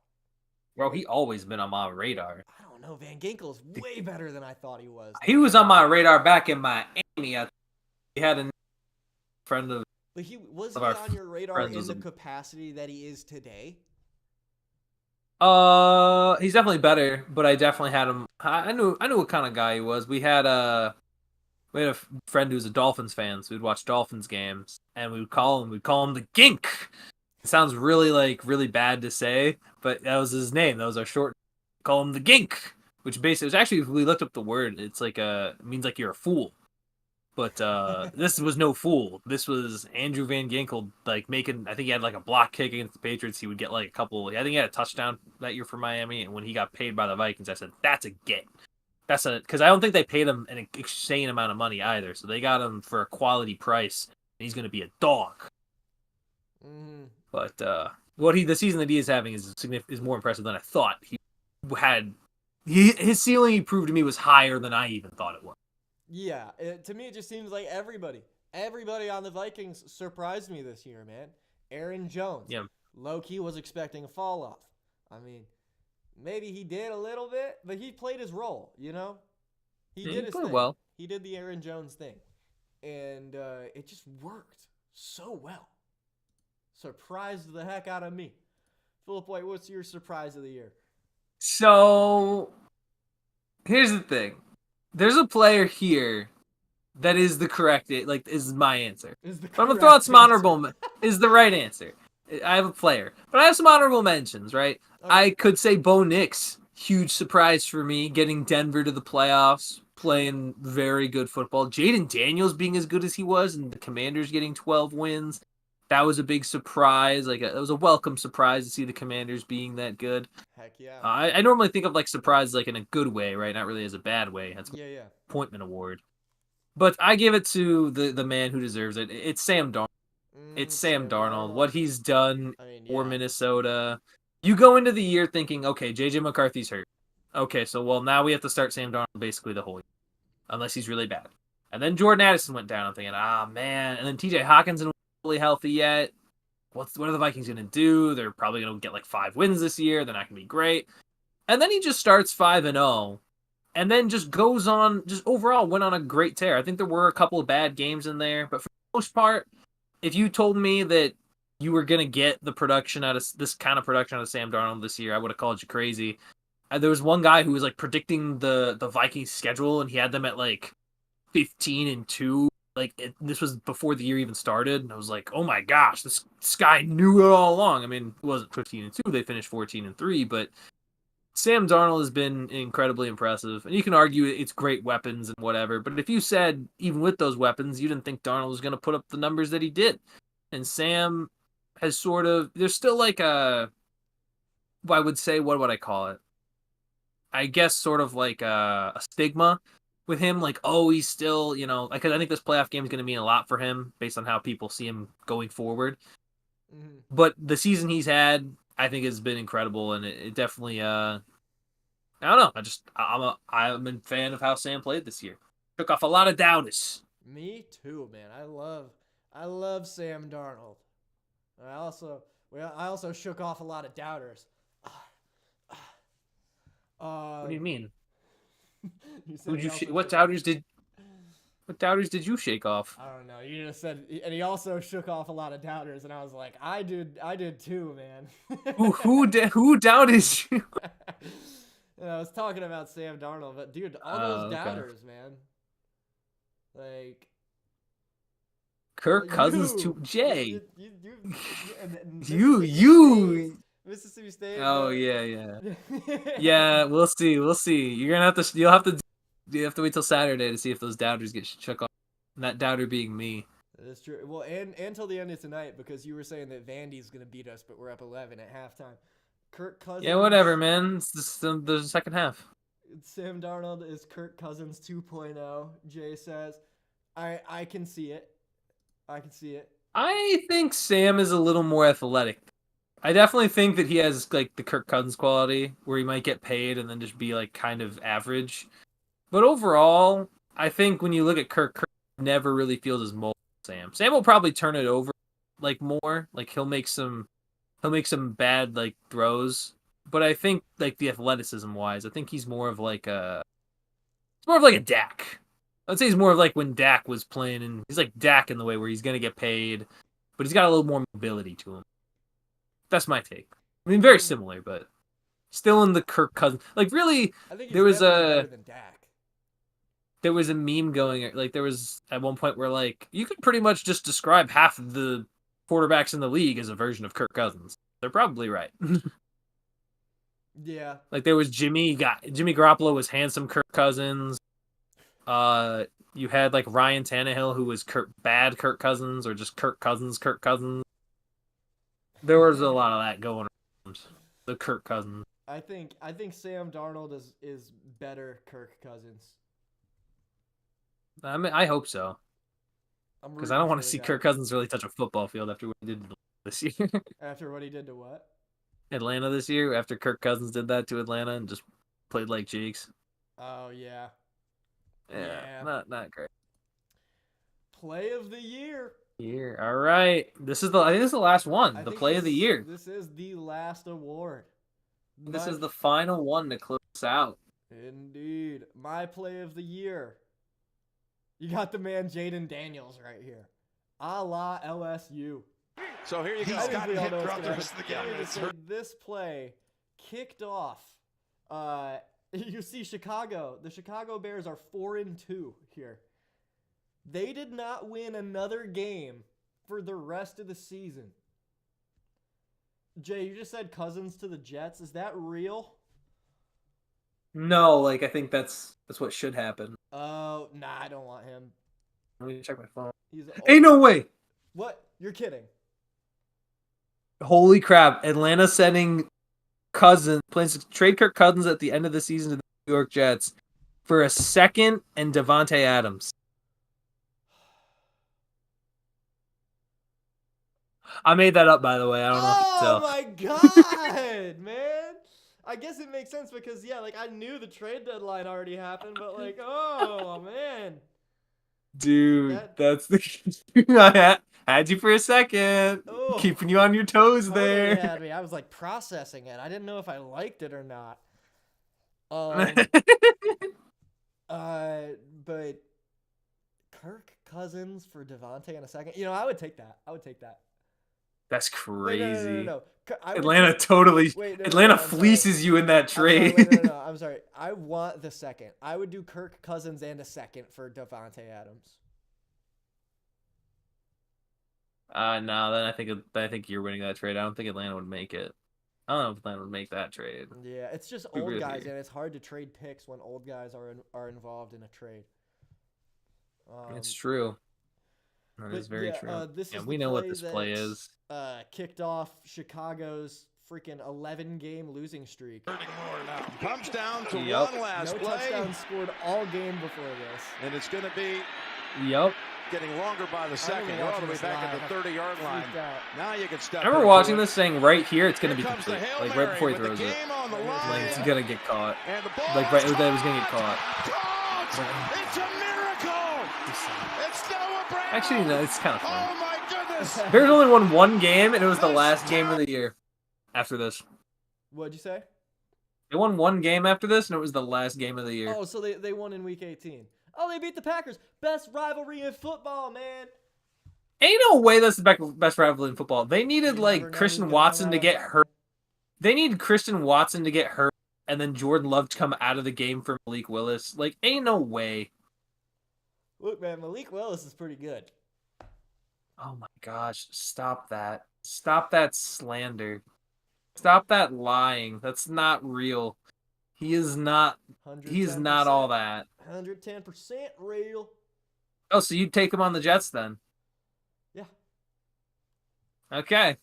Bro, he always been on my radar. I don't know. Van Ginkel's way better than I thought he was. He was on my radar back in Miami. He had a friend of. But was he on your radar in the capacity that he is today? He's definitely better, but I definitely had him. I knew what kind of guy he was. We had a friend who was a Dolphins fan, so we'd watch Dolphins games, and we'd call him the Gink. It sounds really bad to say, but that was his name. That was our short. Call him the Gink, which basically was actually, if we looked up the word, it's it means like you're a fool. But this was no fool. This was Andrew Van Ginkel making. I think he had a block kick against the Patriots. He would get a couple. I think he had a touchdown that year for Miami. And when he got paid by the Vikings, I said that's a get. Because I don't think they paid him an insane amount of money either. So they got him for a quality price. And he's going to be a dog. Mm-hmm. But the season that he is having is more impressive than I thought. His ceiling, he proved to me, was higher than I even thought it was. Yeah, to me it just seems like everybody on the Vikings surprised me this year, man. Aaron Jones, yeah, low-key was expecting a fall off. I mean, maybe he did a little bit, but he played his role, He did his thing. Well. He did the Aaron Jones thing, and it just worked so well. Surprised the heck out of me. Philip White, what's your surprise of the year? So, here's the thing. There's a player here that is the correct, is my answer. But I'm going to throw out some honorable, is the right answer. I have a player. But I have some honorable mentions, right? Okay. I could say Bo Nix, huge surprise for me, getting Denver to the playoffs, playing very good football. Jaden Daniels being as good as he was, and the Commanders getting 12 wins. That was a big surprise. It was a welcome surprise to see the Commanders being that good. Heck yeah. I normally think of surprises in a good way, right? Not really as a bad way. That's yeah. Appointment award. But I give it to the man who deserves it. It's Sam Darnold. It's Sam Darnold. What he's done for Minnesota. You go into the year thinking, okay, J.J. McCarthy's hurt. Okay, so now we have to start Sam Darnold basically the whole year, unless he's really bad. And then Jordan Addison went down. I'm thinking, man. And then T.J. Hockenson wasn't fully healthy yet. What are the Vikings gonna do? They're probably gonna get like 5 wins this year. They're not gonna be great. And then he just starts 5-0, and then just goes on. Just overall went on a great tear. I think there were a couple of bad games in there, but for the most part, if you told me that you were gonna get the production out of this kind of production out of Sam Darnold this year, I would have called you crazy. There was one guy who was like predicting the Vikings schedule, and he had them at like 15-2. This was before the year even started, and I was like, oh my gosh, this guy knew it all along. I mean, it wasn't 15-2; they finished 14-3, but Sam Darnold has been incredibly impressive, and you can argue it's great weapons and whatever. But if you said even with those weapons, you didn't think Darnold was going to put up the numbers that he did, and Sam has sort of, there's still like I would say, what would I call it? I guess sort of like a stigma with him, like, oh, he's still, because I think this playoff game is going to mean a lot for him based on how people see him going forward. Mm-hmm. But the season he's had, I think, has been incredible, and it definitely, I don't know. I'm a fan of how Sam played this year. Took off a lot of doubters. Me too, man. I love Sam Darnold. I also shook off a lot of doubters. What do you mean? What doubters did you shake off? I don't know. You just said, and he also shook off a lot of doubters, and I was like, I did too, man. Who doubted you? I was talking about Sam Darnold, but dude, all those doubters, man. Like Kirk Cousins to Jay. You. Mississippi State. Oh yeah. Yeah, we'll see. You'll have to wait till Saturday to see if those doubters get shook off. And that doubter being me. That's true. Well, and until the end of tonight, because you were saying that Vandy's gonna beat us, but we're up 11 at halftime. Kirk Cousins. Yeah, whatever, man. It's the second half. Sam Darnold is Kirk Cousins 2.0. Jay says, I can see it. I think Sam is a little more athletic. I definitely think that he has like the Kirk Cousins quality, where he might get paid and then just be like kind of average. But overall, I think when you look at Kirk never really feels as mobile as Sam. Sam will probably turn it over like more. Like he'll make some bad like throws. But I think like the athleticism wise, I think he's more of like a Dak. I'd say he's more of like when Dak was playing, and he's like Dak in the way where he's gonna get paid, but he's got a little more mobility to him. That's my take. I mean, very similar, but still in the Kirk Cousins. Like, really, I think there was better than Dak. There was a meme going, like, there was at one point where, like, you could pretty much just describe half of the quarterbacks in the league as a version of Kirk Cousins. They're probably right. Yeah. Like, there was Jimmy Garoppolo was handsome Kirk Cousins. You had, like, Ryan Tannehill, who was bad Kirk Cousins, or just Kirk Cousins. There was a lot of that going around. The Kirk Cousins. I think Sam Darnold is better Kirk Cousins. I mean, I hope so. Because I don't want to see Kirk Cousins really touch a football field after what he did this year. After what he did to what? Atlanta this year, after Kirk Cousins did that to Atlanta and just played like cheeks. Oh, yeah. Yeah. Not great. Play of the year. All right. I think this is the last one. The play of the year. This is the last award. This is the final one to close out. Indeed. My play of the year. You got the man Jaden Daniels right here. A la LSU. So here you go. He's got to hit throughout the rest of the game. This play kicked off. You see Chicago. The Chicago Bears are 4-2 here. They did not win another game for the rest of the season. Jay, you just said Cousins to the Jets. Is that real? No, like I think that's what should happen. Oh, nah, I don't want him. Let me check my phone. Ain't no way. What? You're kidding. Holy crap. Atlanta sending Cousins, plans to trade Kirk Cousins at the end of the season to the New York Jets for a second and Devontae Adams. I made that up, by the way. I don't know. Oh my god, man! I guess it makes sense because yeah, like I knew the trade deadline already happened, but like, oh man, Dude, that's the I had you for a second. Oh, Keeping you on your toes totally there. had me. I was like processing it. I didn't know if I liked it or not. But Kirk Cousins for Devontae in a second. You know, I would take that. I would take that. That's crazy. Wait, no. Atlanta totally. Atlanta fleeces you in that trade. No. I'm sorry. I want the second. I would do Kirk Cousins and a second for Devontae Adams. No, then I think you're winning that trade. I don't think Atlanta would make it. I don't know if Atlanta would make that trade. Yeah, it's just old guys, and it's hard to trade picks when old guys are involved in a trade. It's true. That is very true. We know what this play is. Kicked off Chicago's freaking 11-game losing streak. Comes down to one last play. No touchdowns scored all game before this. And it's going to be getting longer by the second. All the way back at the 30-yard line. Now you can step. I remember watching this saying right here, it's going to be complete. Like right before he throws it. Like it's going to get caught. Like right that it was going to get caught. It's a miracle. It's Noah Brown. Actually, no, it's kind of fun. Oh my goodness. Bears only won one game, and it was the last game of the year. After this, what'd you say? They won one game after this, and it was the last game of the year. Oh, so they won in Week 18. Oh, they beat the Packers. Best rivalry in football, man. Ain't no way that's the best rivalry in football. They needed like Christian Watson to get hurt. They needed Christian Watson to get hurt, and then Jordan Love to come out of the game for Malik Willis. Like, ain't no way. Look, man, Malik Willis is pretty good. Oh my gosh! Stop that! Stop that slander! Stop that lying. That's not real. He is not. He is not all that. 110% real. Oh, so you'd take him on the Jets then? Yeah. Okay.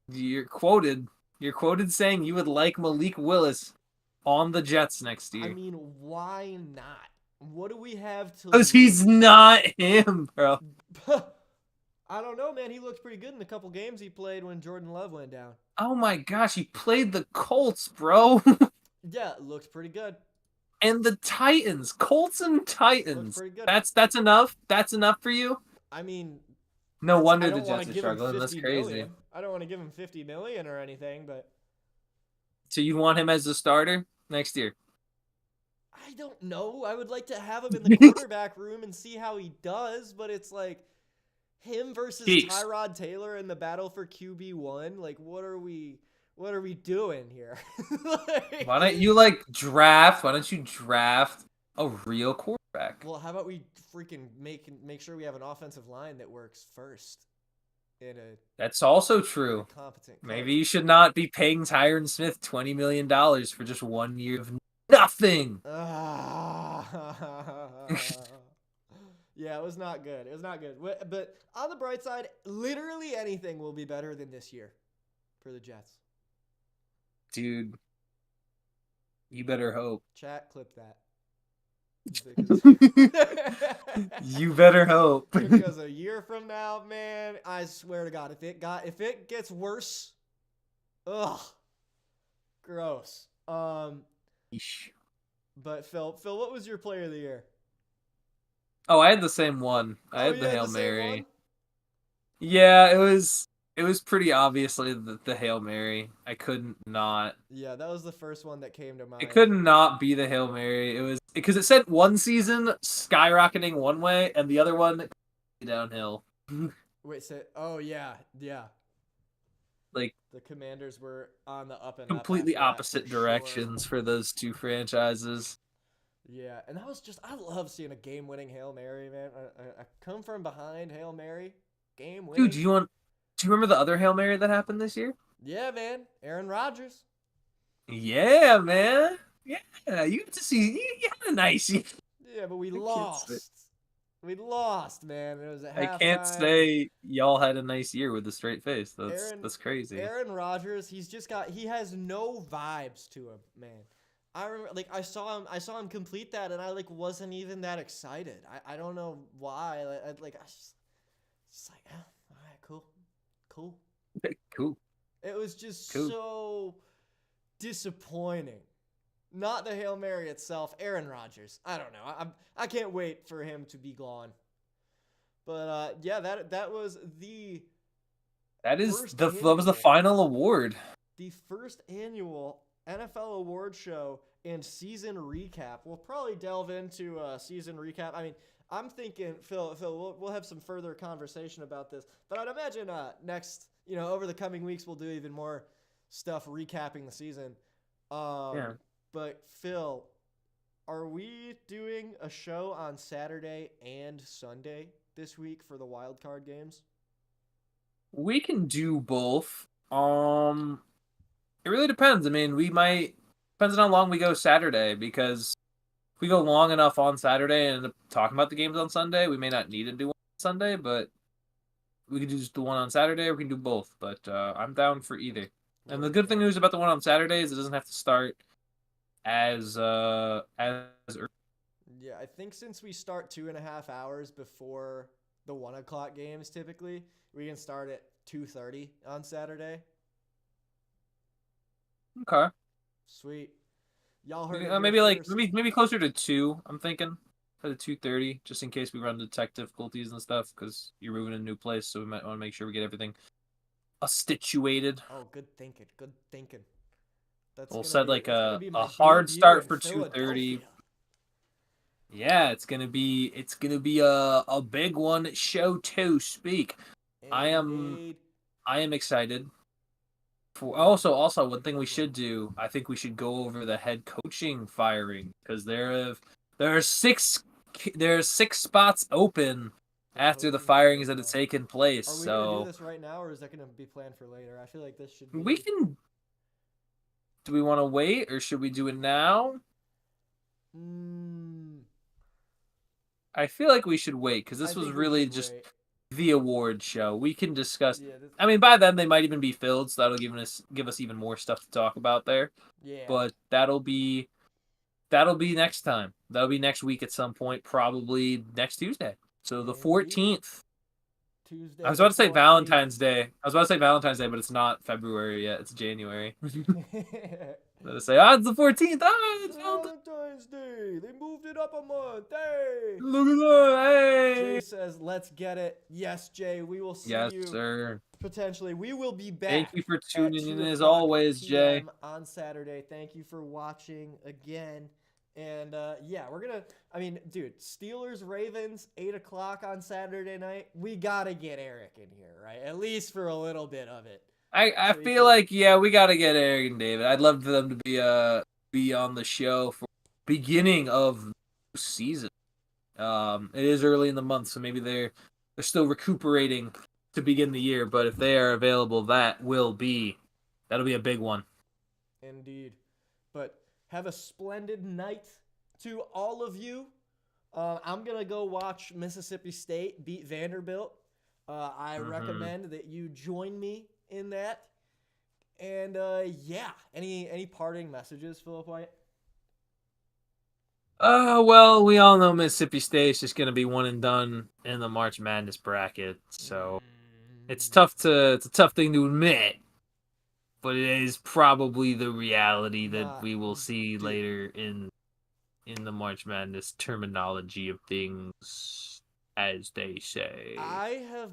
You're quoted. You're quoted saying you would like Malik Willis on the Jets next year. I mean, why not? What do we have to? Because he's not him, bro. I don't know, man. He looked pretty good in the couple games he played when Jordan Love went down. Oh my gosh, he played the Colts, bro. Yeah, it looked pretty good. And the Titans, Colts and Titans. Pretty good. That's enough. That's enough for you. I mean, no wonder the Jets are struggling. That's crazy. Million. I don't want to give him $50 million or anything, but. So you want him as a starter next year? I don't know. I would like to have him in the quarterback room and see how he does, but it's like him versus Tyrod Taylor in the battle for QB1. Like, what are we doing here? Like, why don't you draft a real quarterback? Well, how about we freaking make sure we have an offensive line that works first. That's also true. Competent. Maybe you should not be paying Tyron Smith $20 million for just 1 year of nothing. Yeah, it was not good. It was not good. But on the bright side, literally anything will be better than this year for the Jets. Dude, you better hope. Chat, clip that. You better hope. Because a year from now, man, I swear to God, if it gets worse, ugh, gross. But Phil, what was your player of the year? Oh, I had the same one. I had the Hail the Mary. Yeah, it was pretty obviously the Hail Mary. I couldn't not. Yeah, that was the first one that came to mind. It could not be the Hail Mary. It was because it said one season skyrocketing one way and the other one downhill. Wait, yeah. Like the Commanders were on the up and completely up opposite directions for those two franchises. Yeah, and that was I love seeing a game-winning Hail Mary, man. I come from behind Hail Mary, game-winning. Dude, do you remember the other Hail Mary that happened this year? Yeah, man. Aaron Rodgers. Yeah, man. Yeah, you get to see. You had a nice year. Yeah, but we lost. We lost, man. It was at halftime. I can't say y'all had a nice year with a straight face. That's crazy. Aaron Rodgers, he has no vibes to him, man. I remember, I saw him complete that, and I wasn't even that excited. I don't know why. I was just like, oh, all right, cool. Cool. It was just so disappointing. Not the Hail Mary itself, Aaron Rodgers. I don't know. I can't wait for him to be gone. But yeah, that was the that was the final award. The first annual NFL award show and season recap. We'll probably delve into a season recap. I mean, I'm thinking, Phil, we'll have some further conversation about this. But I'd imagine next, over the coming weeks, we'll do even more stuff recapping the season. Yeah. But Phil, are we doing a show on Saturday and Sunday this week for the wild card games? We can do both. It really depends. I mean, depends on how long we go Saturday, because if we go long enough on Saturday and end up talking about the games on Sunday, we may not need to do one on Sunday, but we can do just the one on Saturday, or we can do both. But I'm down for either. And the good thing news about the one on Saturday is it doesn't have to start as early. Yeah, I think since we start 2.5 hours before the 1 o'clock games, typically we can start at 2:30 on Saturday. Okay. Sweet. Y'all heard it maybe closer to 2. I'm thinking at 2:30, just in case we run into tech difficulties and stuff, because you're moving to a new place, so we might want to make sure we get everything situated. Oh, good thinking. Good thinking. We'll set like a hard start for 2:30. Yeah, it's gonna be a big one show to speak. I am excited. For also one thing we should do, I think we should go over the head coaching firing, because there are six spots open after the firings that have taken place. Are we gonna do this right now, or is that gonna be planned for later? I feel like this should be. We can. Do we want to wait, or should we do it now? I feel like we should wait, because this was really just the award show. We can discuss. Yeah, I mean, by then they might even be filled, so that'll give us even more stuff to talk about there. Yeah. But that'll be next time. That'll be next week at some point, probably next Tuesday. So the 14th. Tuesday. I was about to say Valentine's Day. But it's not February yet. It's January. Let's say, it's the 14th. It's Valentine's Day. They moved it up a month. Hey. Look at that. Hey. Jay says, let's get it. Yes, Jay. We will see you. Yes, sir. Potentially. We will be back. Thank you for tuning in as always, Jay. On Saturday. Thank you for watching again. And, yeah, we're going to, I mean, dude, Steelers-Ravens, 8 o'clock on Saturday night. We got to get Eric in here, right? At least for a little bit of it. I feel like, yeah, we got to get Eric and David. I'd love for them to be on the show for beginning of season. It is early in the month, so maybe they're still recuperating to begin the year. But if they are available, that'll be a big one. Indeed. But have a splendid night to all of you. I'm going to go watch Mississippi State beat Vanderbilt. I recommend that you join me in that. And, yeah. Any parting messages, Philip White? Well, we all know Mississippi State's just going to be one and done in the March Madness bracket. So it's a tough thing to admit. But it is probably the reality that we will see later in the March Madness terminology of things, as they say. I have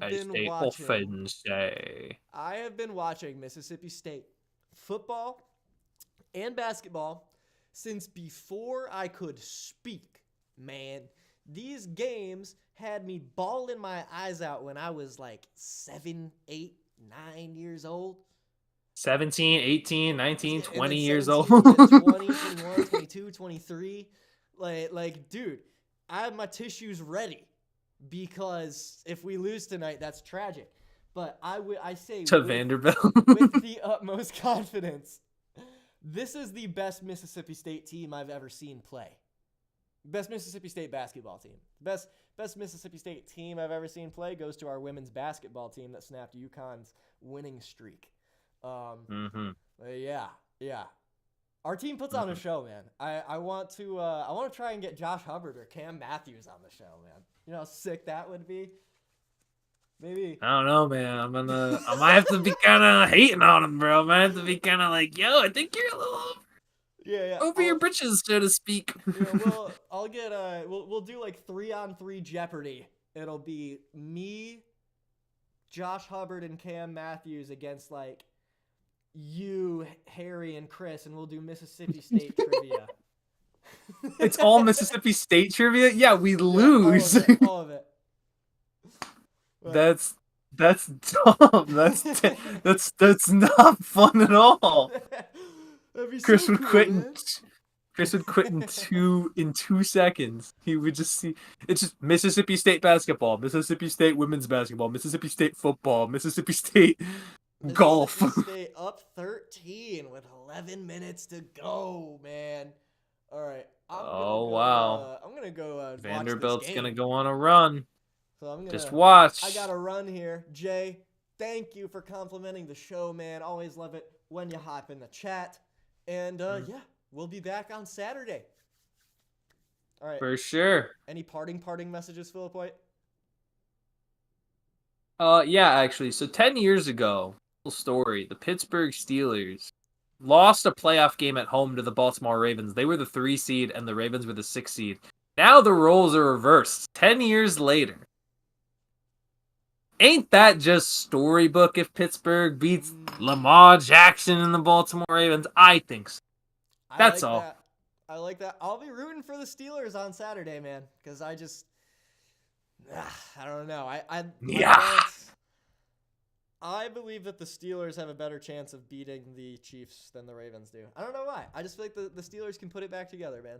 been watching Mississippi State football and basketball since before I could speak, man. These games had me bawling my eyes out when I was like 7, 8, 9 years old. 17, 18, 19, 20 years old. 20, 21, 22, 23. Like, dude, I have my tissues ready, because if we lose tonight, that's tragic. But I say to Vanderbilt with the utmost confidence, this is the best Mississippi State team I've ever seen play. Best Mississippi State basketball team. Best Mississippi State team I've ever seen play goes to our women's basketball team that snapped UConn's winning streak. Yeah. Our team puts on a show, man. I want to try and get Josh Hubbard or Cam Matthews on the show, man. You know how sick that would be? Maybe. I don't know, man. I might have to be kind of hating on him, bro. I might have to be kind of like, yo, I think you're a little over your britches, so to speak. I'll get we'll do like 3-on-3 Jeopardy. It'll be me, Josh Hubbard, and Cam Matthews against like you, Harry, and Chris, and we'll do Mississippi State trivia. It's all Mississippi State trivia? Yeah, we lose. All of it. That's dumb. That's not fun at all. Chris would quit. Chris would quit in 2 seconds. He would just see it's just Mississippi State basketball, Mississippi State women's basketball, Mississippi State football, Mississippi State golf. Mississippi State up 13 with 11 minutes to go, man. All right. Wow. I'm gonna go. Vanderbilt's gonna go on a run. So I'm gonna just watch. I got a run here, Jay. Thank you for complimenting the show, man. Always love it when you hop in the chat. And yeah, we'll be back on Saturday. All right. For sure. Any parting messages, Philip White? Yeah, actually. So 10 years ago, little story, the Pittsburgh Steelers lost a playoff game at home to the Baltimore Ravens. They were the 3 seed and the Ravens were the 6 seed. Now the roles are reversed. 10 years later. Ain't that just storybook if Pittsburgh beats Lamar Jackson and the Baltimore Ravens? I think so. That's all. I like that. I'll be rooting for the Steelers on Saturday, man, because I don't know. I believe that the Steelers have a better chance of beating the Chiefs than the Ravens do. I don't know why. I just feel like the Steelers can put it back together, man.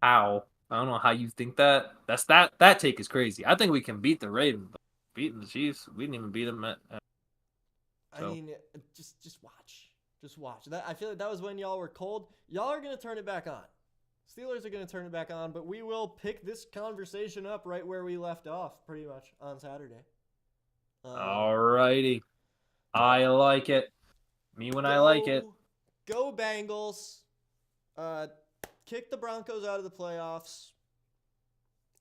How? I don't know how you think that. That take is crazy. I think we can beat the Ravens. But beating the Chiefs, we didn't even beat them I mean, just watch. Just watch. I feel like that was when y'all were cold. Y'all are going to turn it back on. Steelers are going to turn it back on, but we will pick this conversation up right where we left off pretty much on Saturday. Alrighty. I like it. I like it. Go Bengals. Kick the Broncos out of the playoffs.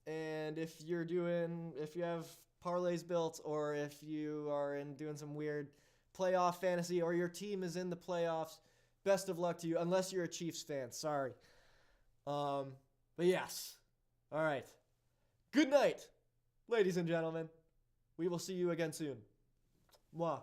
And if you have parlays built, or if you are doing some weird playoff fantasy, or your team is in the playoffs, best of luck to you, unless you're a Chiefs fan. Sorry. But yes. All right. Good night, ladies and gentlemen. We will see you again soon. Mwah.